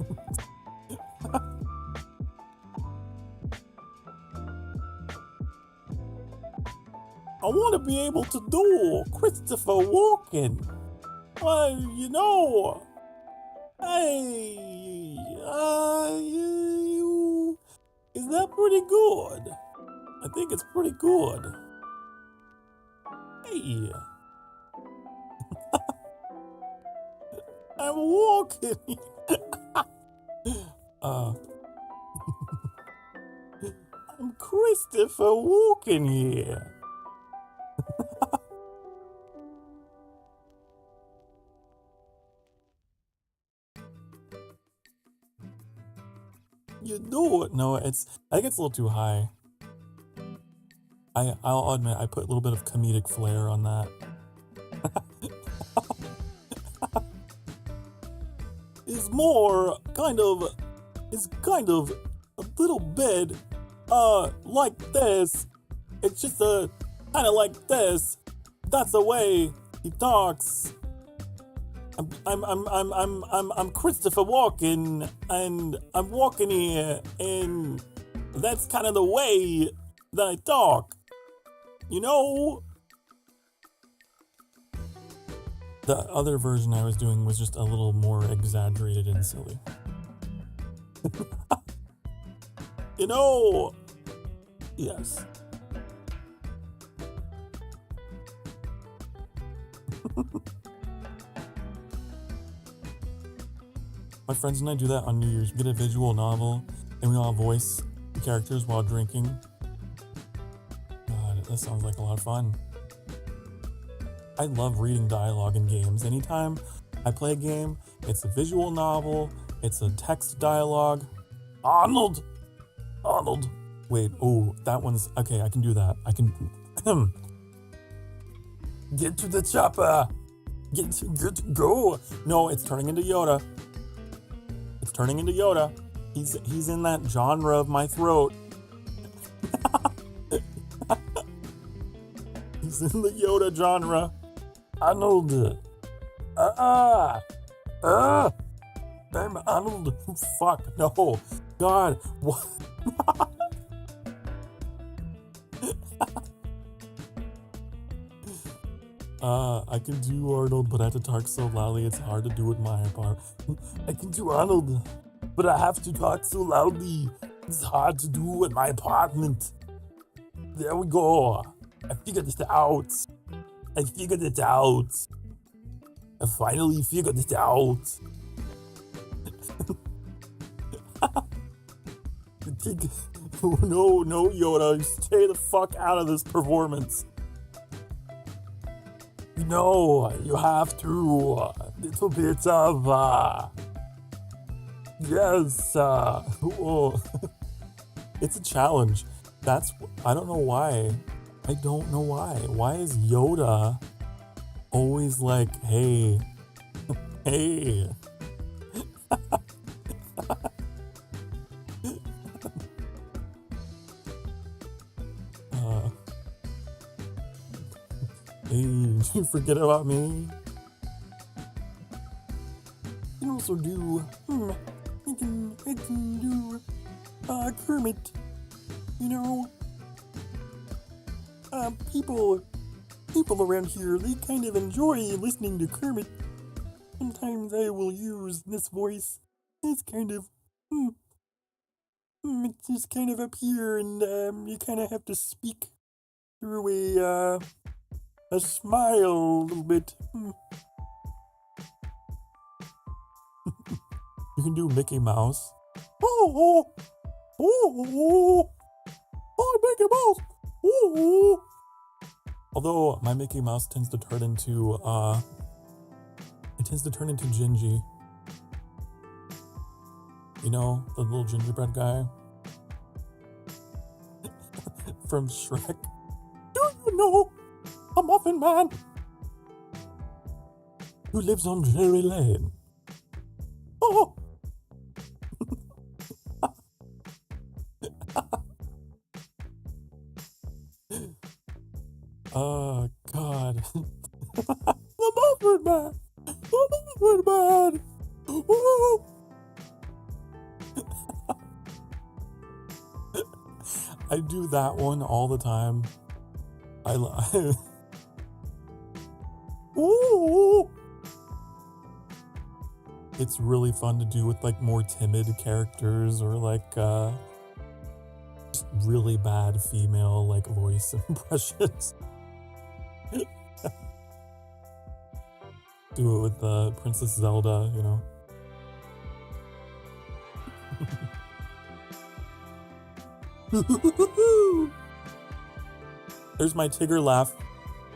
I want to be able to do Christopher Walken. You know, hey, is that pretty good? I think it's pretty good. Hey, I'm walking. I'm Christopher Walken here. You do it. No, I think it's a little too high. I'll admit I put a little bit of comedic flair on that. It's kind of a little bit like this. It's just kind of like this. That's the way he talks. I'm Christopher Walken, and I'm walking here, and that's kind of the way that I talk. You know? The other version I was doing was just a little more exaggerated and silly. You know? Yes. My friends and I do that on New Year's. We get a visual novel and we all voice the characters while drinking. God, that sounds like a lot of fun. I love reading dialogue in games. Anytime I play a game, it's a visual novel, it's a text dialogue. Arnold! Wait, oh, that one's, okay, I can do that. I can, get to the chopper! Get to go! No, it's turning into Yoda. He's in that genre of my throat. He's in the Yoda genre. Arnold. I'm Arnold. Fuck, no. God, what? I can do Arnold, but I have to talk so loudly it's hard to do with my part. I can do Arnold, but I have to talk so loudly it's hard to do in my apartment. There we go. I figured it out. I finally figured it out. No, Yoda, stay the fuck out of this performance. No, you have to. A little bit of, yes, oh. It's a challenge. I don't know why. Why is Yoda always like, hey, hey? Hey, you forget about me? You can also do, I can do, Kermit. You know, people around here, they kind of enjoy listening to Kermit. Sometimes I will use this voice. It's kind of, it's just kind of up here, and you kind of have to speak through a smile a little bit. You can do Mickey Mouse. Oh, Mickey Mouse. Oh. Although my Mickey Mouse tends to turn into Gingy. You know, the little gingerbread guy from Shrek. Do you know a muffin man who lives on Drury Lane? Oh! Oh, God. The muffin man! The muffin man! Ooh. I do that one all the time. Ooh. It's really fun to do with like more timid characters or like just really bad female like voice impressions. Do it with Princess Zelda, you know. There's my Tigger laugh.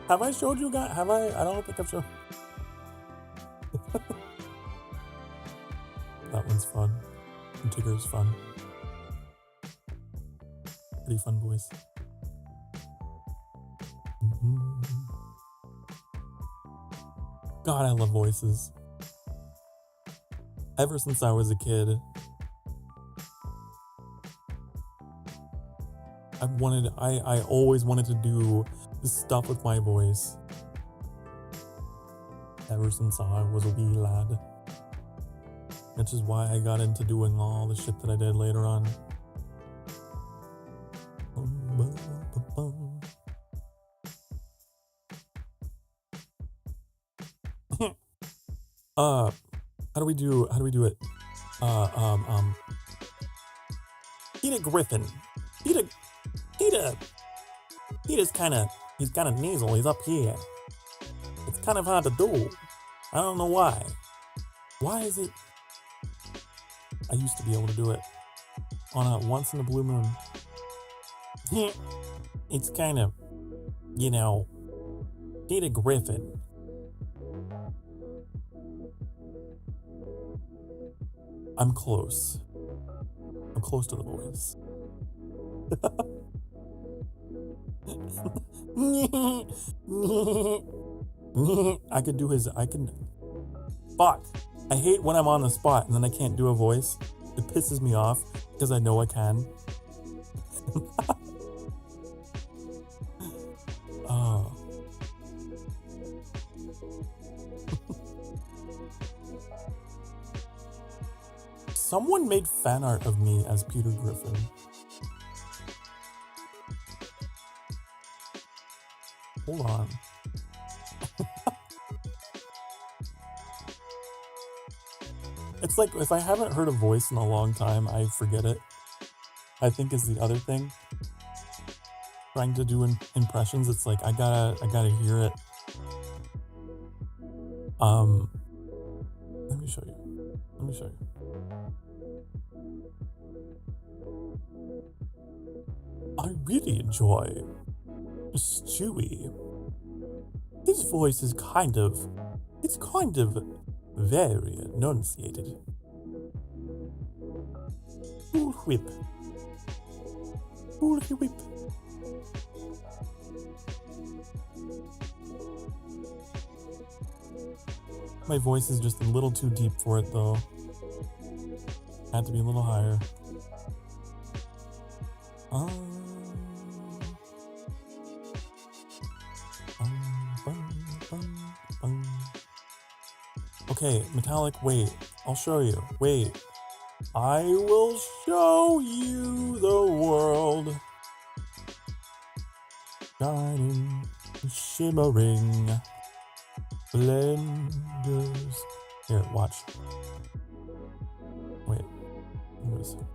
Have I showed you guys? Have I? I don't think I've shown. That one's fun. And Tigger's fun. Pretty fun voice. God, I love voices. Ever since I was a kid, I always wanted to do stuff with my voice. Ever since I was a wee lad. Which is why I got into doing all the shit that I did later on. How do we do it? Peter Griffin. He's kind of nasal. He's up here. It's kind of hard to do. I don't know why. Why is it? I used to be able to do it on a once in a blue moon. It's kind of, you know, Peter Griffin. I'm close. I'm close to the voice. I could do his, fuck. I hate when I'm on the spot and then I can't do a voice. It pisses me off because I know I can. Oh. Someone made fan art of me as Peter Griffin. Hold on. It's like if I haven't heard a voice in a long time, I forget it. I think is the other thing. Trying to do impressions, it's like I gotta hear it. Let me show you. I really enjoy Stewie. His voice is kind of very enunciated. Bull whip. My voice is just a little too deep for it though. Had to be a little higher. How Okay, metallic, wait. I'll show you. Wait. I will show you the world. Shining, shimmering, splendors. Here, watch. Wait. What is it?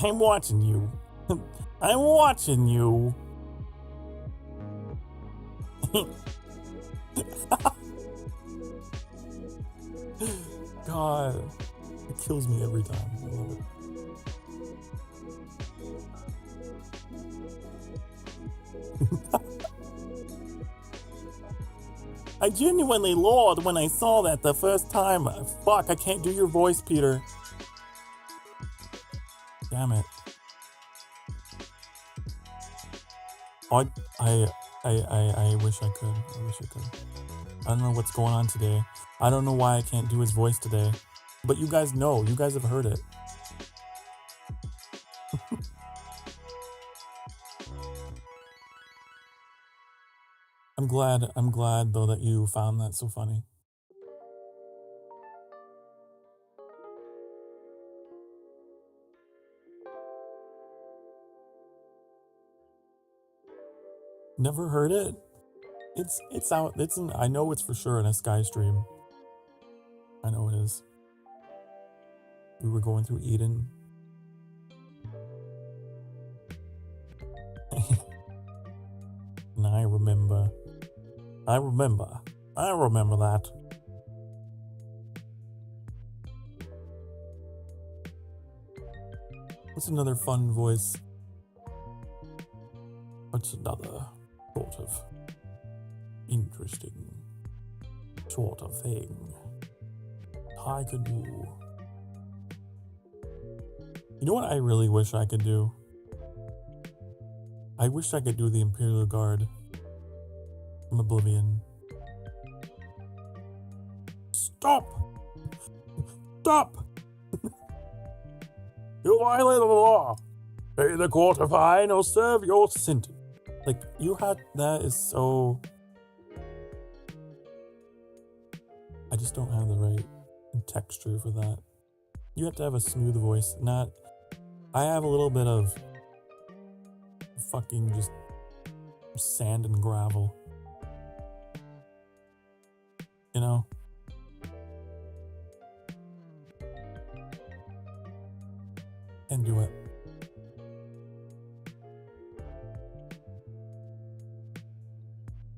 I'm watching you. I'm watching you. God, it kills me every time. I love it. I genuinely lolled when I saw that the first time. Fuck, I can't do your voice, Peter. Damn it. I wish I could. I wish I could. I don't know what's going on today. I don't know why I can't do his voice today. But you guys know. You guys have heard it. I'm glad though that you found that so funny. Never heard it? It's out. I know it's for sure in a Sky stream. I know it is. We were going through Eden. And I remember that. What's another fun voice? What's another sort of interesting sort of thing I could do? You know what I really wish I could do? I wish I could do the Imperial Guard from Oblivion. Stop! Stop! You violated the law! Pay the quarter fine or serve your sentence. Like, that is so... I just don't have the right texture for that. You have to have a smooth voice, I have a little bit of fucking just sand and gravel. You know? And do it.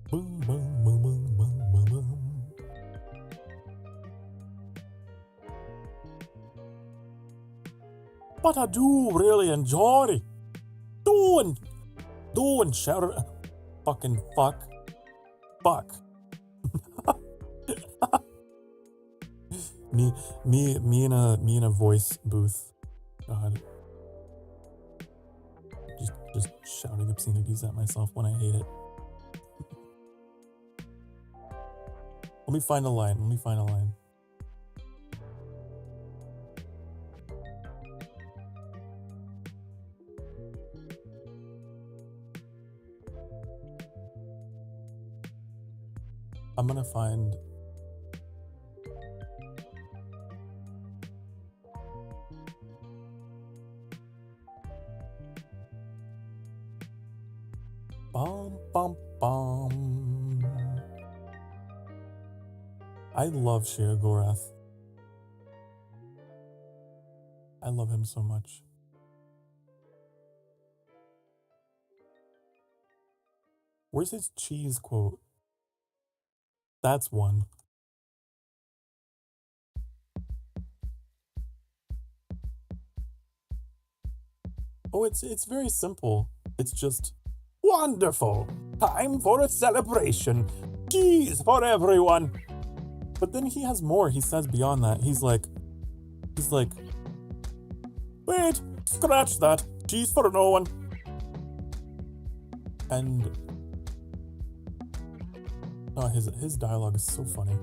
Boom, boom, boom, boom, boom, boom, boom. But I do really enjoy doing shout it. Fucking fuck. me in a voice booth. God. Just shouting obscenities at myself when I hate it. Let me find a line. I'm gonna find... Bum, bum, bum. I love Shea Gorath. I love him so much. Where's his cheese quote? That's one. Oh, it's very simple. It's just wonderful. Time for a celebration. Cheese for everyone. But then he has more. He says beyond that. He's like, wait, scratch that. Cheese for no one. And oh, his dialogue is so funny.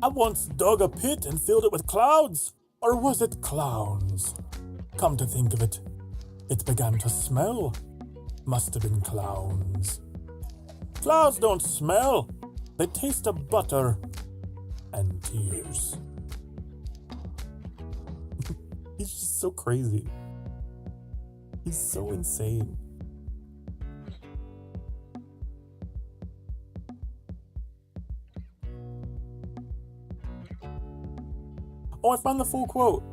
I once dug a pit and filled it with clouds. Or was it clowns? Come to think of it, it began to smell. Must have been clowns. Clouds don't smell. They taste of butter and tears. He's just so crazy. He's so insane. Oh, I found the full quote.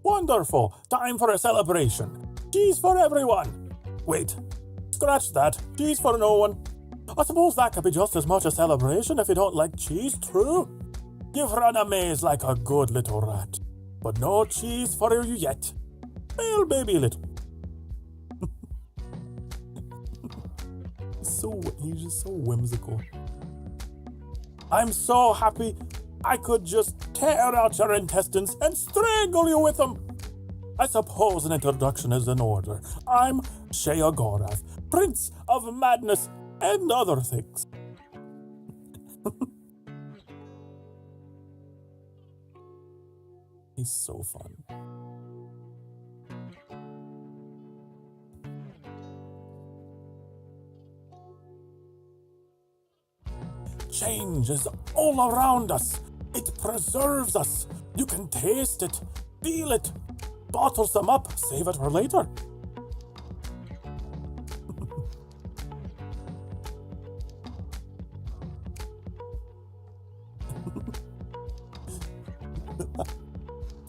Wonderful. Time for a celebration. Cheese for everyone. Wait. Scratch that. Cheese for no one. I suppose that could be just as much a celebration if you don't like cheese, true? You've run a maze like a good little rat. But no cheese for you yet. Well, maybe a little. He's just so whimsical. I'm so happy I could just tear out your intestines and strangle you with them. I suppose an introduction is in order. I'm Sheogorath, Prince of Madness and other things. He's so fun. Change is all around us. It preserves us. You can taste it, feel it, bottle some up, save it for later.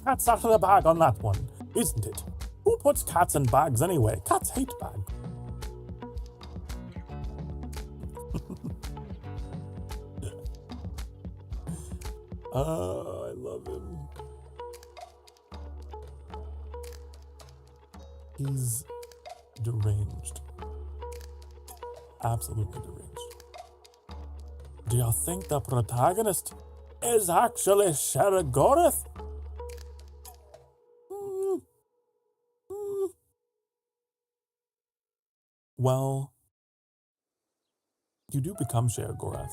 Cat's out of the bag on that one, isn't it? Who puts cats in bags anyway? Cats hate bags. I love him. He's deranged. Absolutely deranged. Do you think the protagonist is actually Sheogorath? Well, you do become Sheogorath.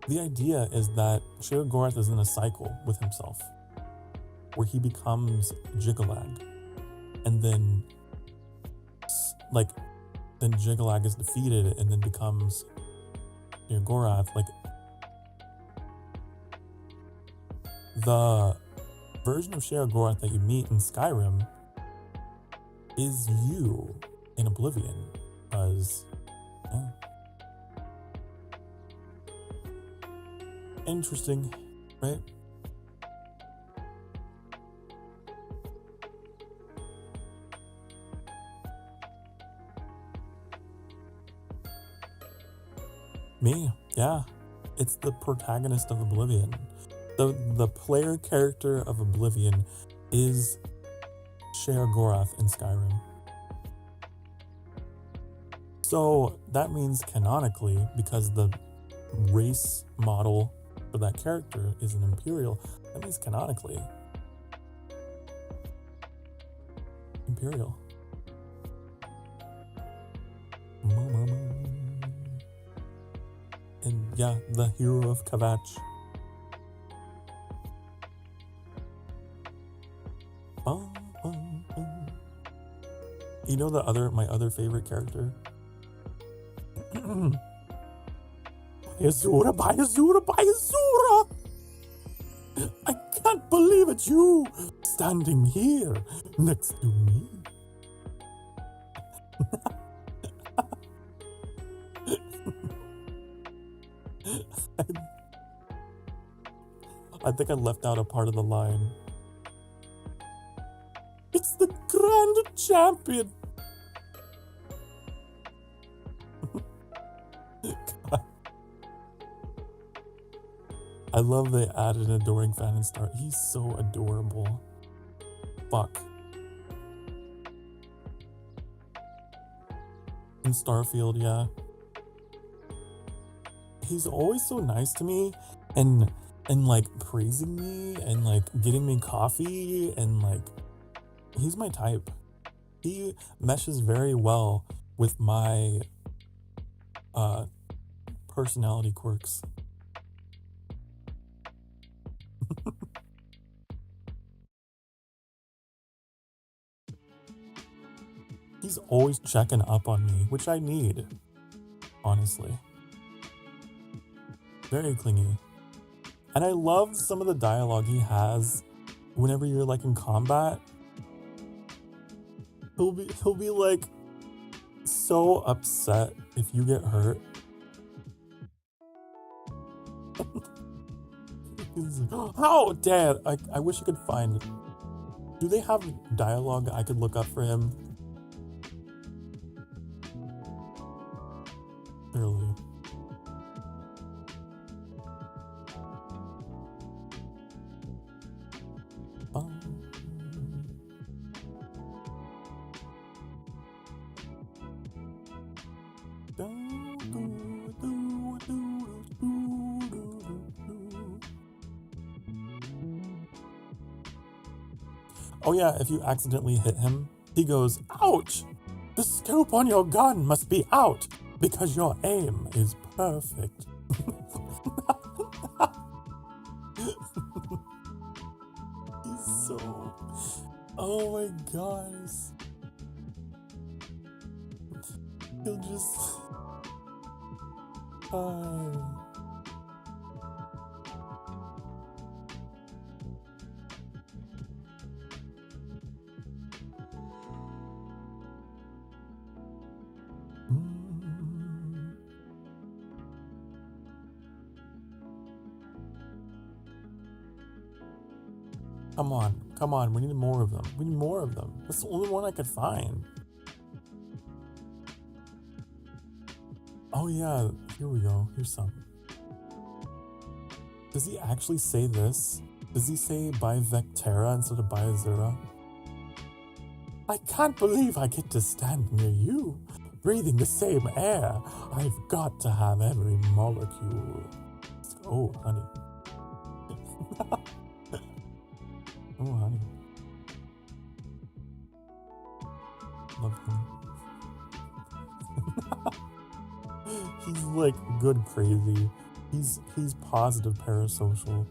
The idea is that Sheogorath is in a cycle with himself, where he becomes Jetlag, and then, then Jetlag is defeated and then becomes Sheogorath. The version of Sheogorath that you meet in Skyrim is you in Oblivion, as interesting, right? Me, yeah. It's the protagonist of Oblivion. The player character of Oblivion is Sheogorath in Skyrim. So that means canonically, because the race model for that character is an Imperial, that means canonically Imperial. And yeah, the hero of Kavach. You know my other favorite character? Bayazura, Bayazura, Bayazura! I can't believe it's you standing here next to me. I think I left out a part of the line. It's the Grand Champion. I love they added an adoring fan in Star. He's so adorable. Fuck. In Starfield, yeah. He's always so nice to me and like praising me and like getting me coffee and like he's my type. He meshes very well with my personality quirks. He's always checking up on me, which I need, honestly. Very clingy. And I love some of the dialogue he has whenever you're like in combat. He'll be like so upset if you get hurt. He's like, oh, Dad! I wish I could find... Do they have dialogue I could look up for him? Clearly. Oh yeah, if you accidentally hit him, he goes, ouch! The scope on your gun must be out because your aim is perfect. He's so... Oh my gosh. He'll just... Come on, we need more of them. We need more of them. That's the only one I could find. Oh yeah, here we go. Here's some. Does he actually say this? Does he say by Vectera instead of by Azura? I can't believe I get to stand near you, breathing the same air. I've got to have every molecule. Oh, honey. Oh, honey. Love him. He's like good crazy. He's positive parasocial.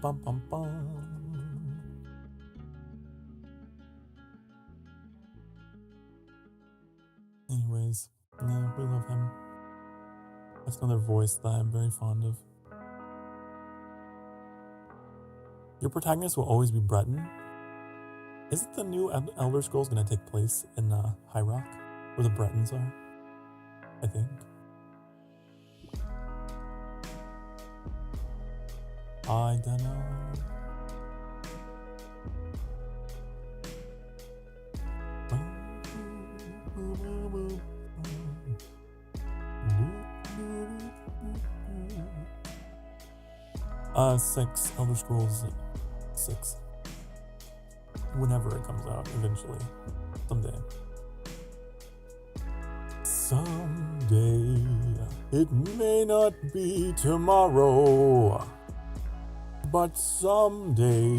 Bum, bum, bum. Anyways, yeah, we love him. That's another voice that I'm very fond of. Your protagonist will always be Breton. Isn't the new Elder Scrolls going to take place in High Rock, where the Bretons are? I think. I don't know. Six. Elder Scrolls 6. Whenever it comes out, eventually. Someday. Someday. It may not be tomorrow. But someday.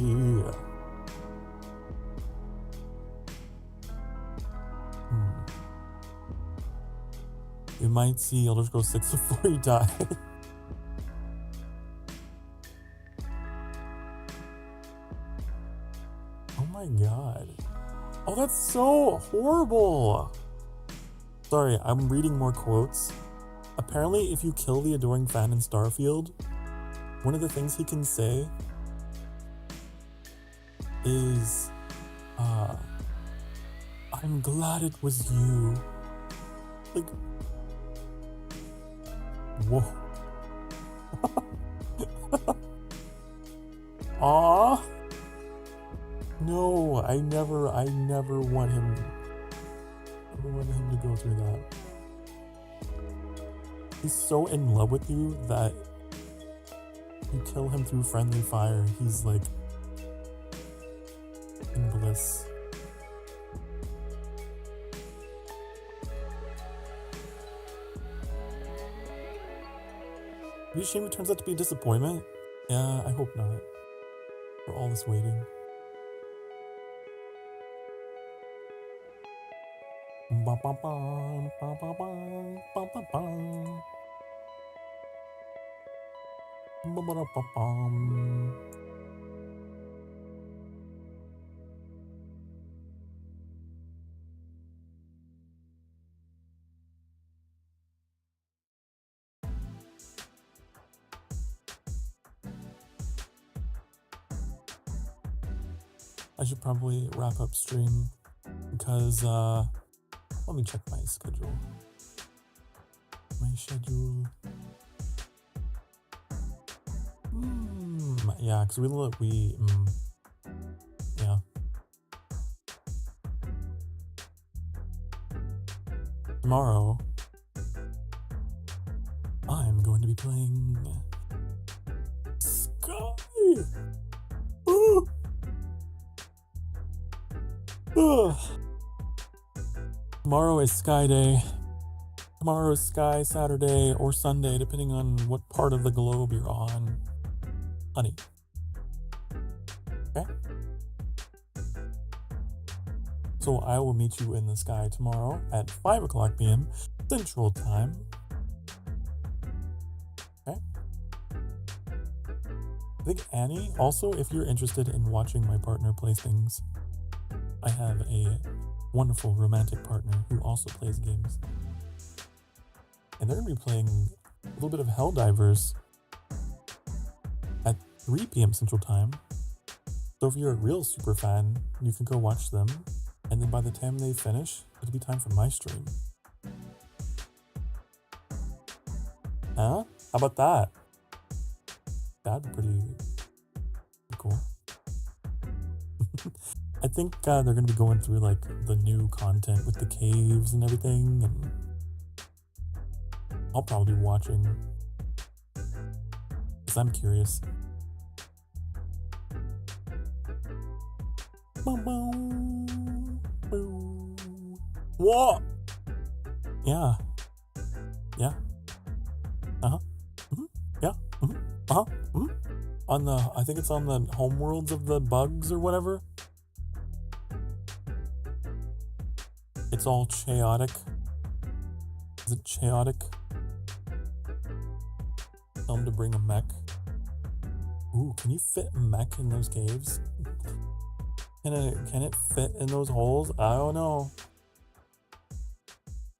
You might see Elder Scrolls 6 before you die. Oh my god. Oh, that's so horrible. Sorry, I'm reading more quotes. Apparently, if you kill the Adoring Fan in Starfield, one of the things he can say is, I'm glad it was you. Like, whoa. Aww. No, I never want him to go through that. He's so in love with you that you kill him through friendly fire. He's like in bliss. Are you ashamed it turns out to be a disappointment? Yeah, I hope not. For all this waiting. Ba ba ba ba ba ba ba ba ba. Ba ba ba ba. I should probably wrap up stream because let me check my schedule. Yeah, because yeah. Tomorrow, I'm going to be playing Sky. Tomorrow is Sky Day. Tomorrow is Sky Saturday or Sunday, depending on what part of the globe you're on. Honey. Okay? So I will meet you in the sky tomorrow at 5 o'clock p.m. Central Time. Okay? I think Annie, also, if you're interested in watching my partner play things, I have a wonderful romantic partner who also plays games. And they're going to be playing a little bit of Helldivers at 3 p.m. Central Time. So if you're a real super fan, you can go watch them. And then by the time they finish, it'll be time for my stream. Huh? How about that? That'd be pretty cool. I think they're going to be going through like the new content with the caves and everything, and I'll probably be watching because I'm curious. What? Yeah. Yeah. Uh-huh. Mm-hmm. Yeah. Mm-hmm. Uh-huh. Mm-hmm. On the, I think it's on the homeworlds of the bugs or whatever. It's all chaotic. Is it chaotic? Tell them to bring a mech. Ooh, can you fit a mech in those caves? Can it fit in those holes? I don't know.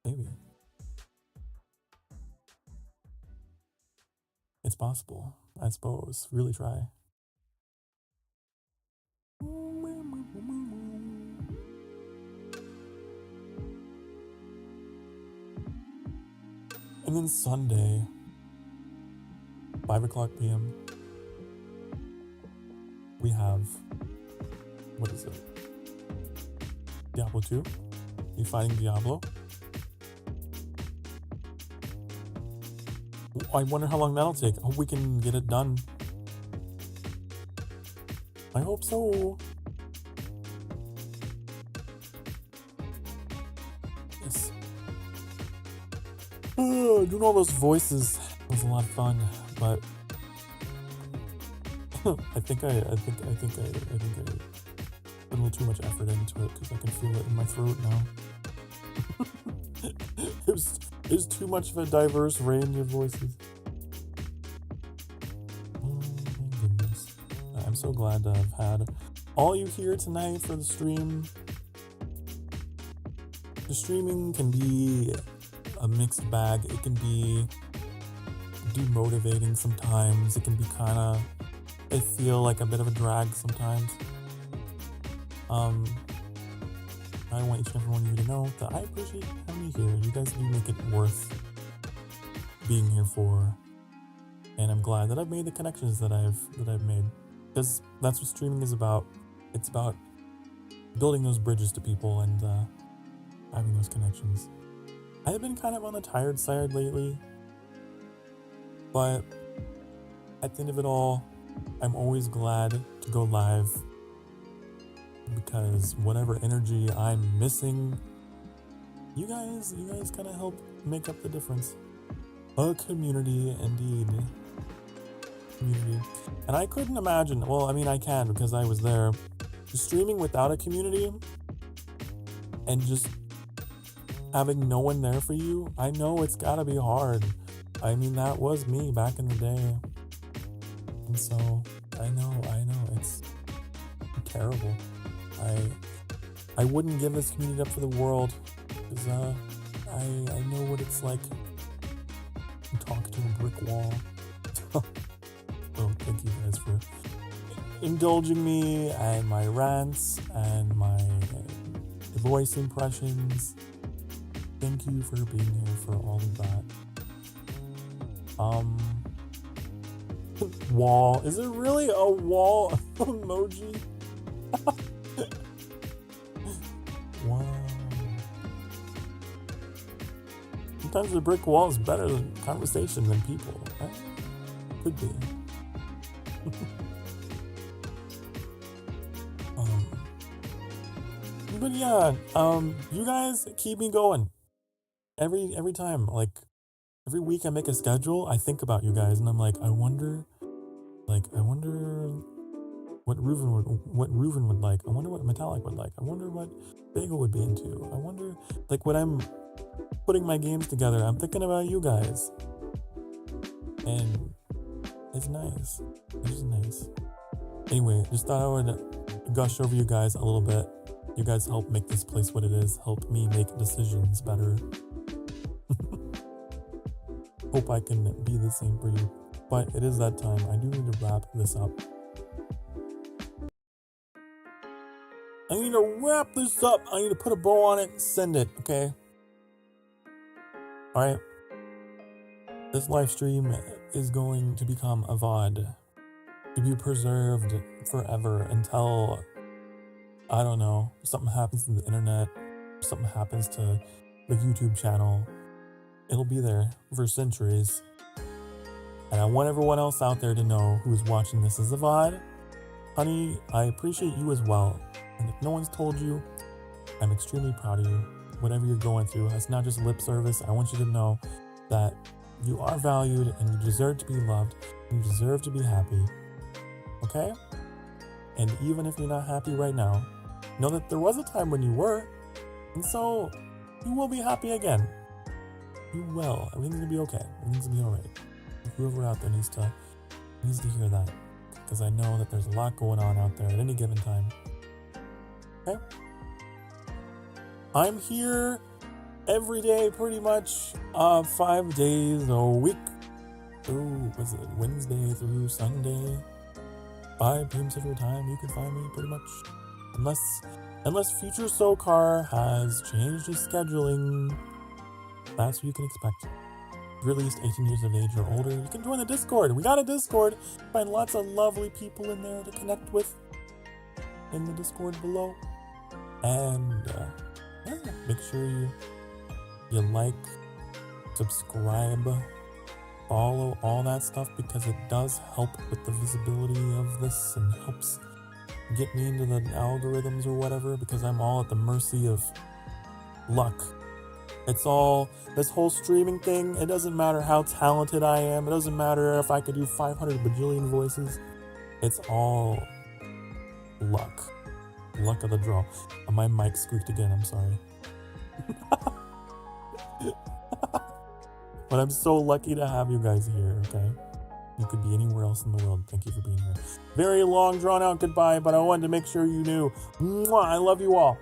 Maybe. It's possible, I suppose. Really try. And then Sunday, 5 o'clock p.m., we have, what is it? Diablo 2? You fighting Diablo? I wonder how long that'll take. I hope we can get it done. I hope so. Yes. Doing all those voices was a lot of fun, but I think I put a little too much effort into it because I can feel it in my throat now. It was too much of a diverse range of voices. Oh my goodness. I'm so glad to have had all you here tonight for the stream. The streaming can be a mixed bag. It can be demotivating sometimes. It can be kind of, I feel like a bit of a drag sometimes. I want each and every one of you to know that I appreciate having you here. You guys do make it worth being here for, and I'm glad that I've made the connections that I've made, because that's what streaming is about. It's about building those bridges to people and having those connections. I have been kind of on the tired side lately, but at the end of it all, I'm always glad to go live, because whatever energy I'm missing, you guys kind of help make up the difference. A community indeed. community. And I couldn't imagine, well, I mean, I can because I was there, streaming without a community and just having no one there for you. I know it's gotta be hard. I mean, that was me back in the day. And so, I know, it's terrible. I wouldn't give this community up for the world, because I know what it's like to talk to a brick wall. Oh, thank you guys for indulging me and my rants and my voice impressions. Thank you for being here for all of that. Wall. Is it really a wall emoji? Wow. Sometimes the brick wall is better than conversation than people. Right? Could be. But yeah, you guys keep me going. Every time, like every week I make a schedule, I think about you guys and I'm like, I wonder what Reuven would like. I wonder what Metallic would like. I wonder what Bagel would be into. I wonder, like, when I'm putting my games together, I'm thinking about you guys. And it's nice. It's just nice. Anyway, just thought I would gush over you guys a little bit. You guys help make this place what it is. Help me make decisions better. Hope I can be the same for you. But it is that time. I do need to wrap this up. I need to wrap this up. I need to put a bow on it and send it, okay? Alright. This live stream is going to become a VOD. To be preserved forever until, I don't know, something happens to the internet, something happens to the YouTube channel. It'll be there for centuries. And I want everyone else out there to know who's watching this as a VOD. Honey, I appreciate you as well. And if no one's told you, I'm extremely proud of you. Whatever you're going through, it's not just lip service. I want you to know that you are valued and you deserve to be loved. And you deserve to be happy. Okay? And even if you're not happy right now, know that there was a time when you were. And so, you will be happy again. You will. Everything's gonna be okay. Everything's gonna be alright. Whoever out there needs to hear that. Because I know that there's a lot going on out there at any given time. Okay? I'm here every day pretty much 5 days a week. Oh, was it Wednesday through Sunday? 5 p.m. Central Time, you can find me pretty much. Unless future Sokar has changed his scheduling. That's what you can expect. If you're at least 18 years of age or older, you can join the Discord. We got a Discord. Find lots of lovely people in there to connect with in the Discord below. And yeah, make sure you like, subscribe, follow, all that stuff, because it does help with the visibility of this and helps get me into the algorithms or whatever, because I'm all at the mercy of luck. It's all, this whole streaming thing, it doesn't matter how talented I am, it doesn't matter if I could do 500 bajillion voices, it's all luck. Luck of the draw. My mic squeaked again, I'm sorry. But I'm so lucky to have you guys here, okay? You could be anywhere else in the world. Thank you for being here. Very long, drawn out goodbye, but I wanted to make sure you knew. Mwah, I love you all.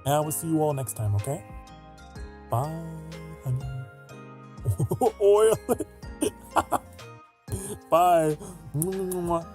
And I will see you all next time, okay? Bye, honey. Oil it. Bye. Mwah.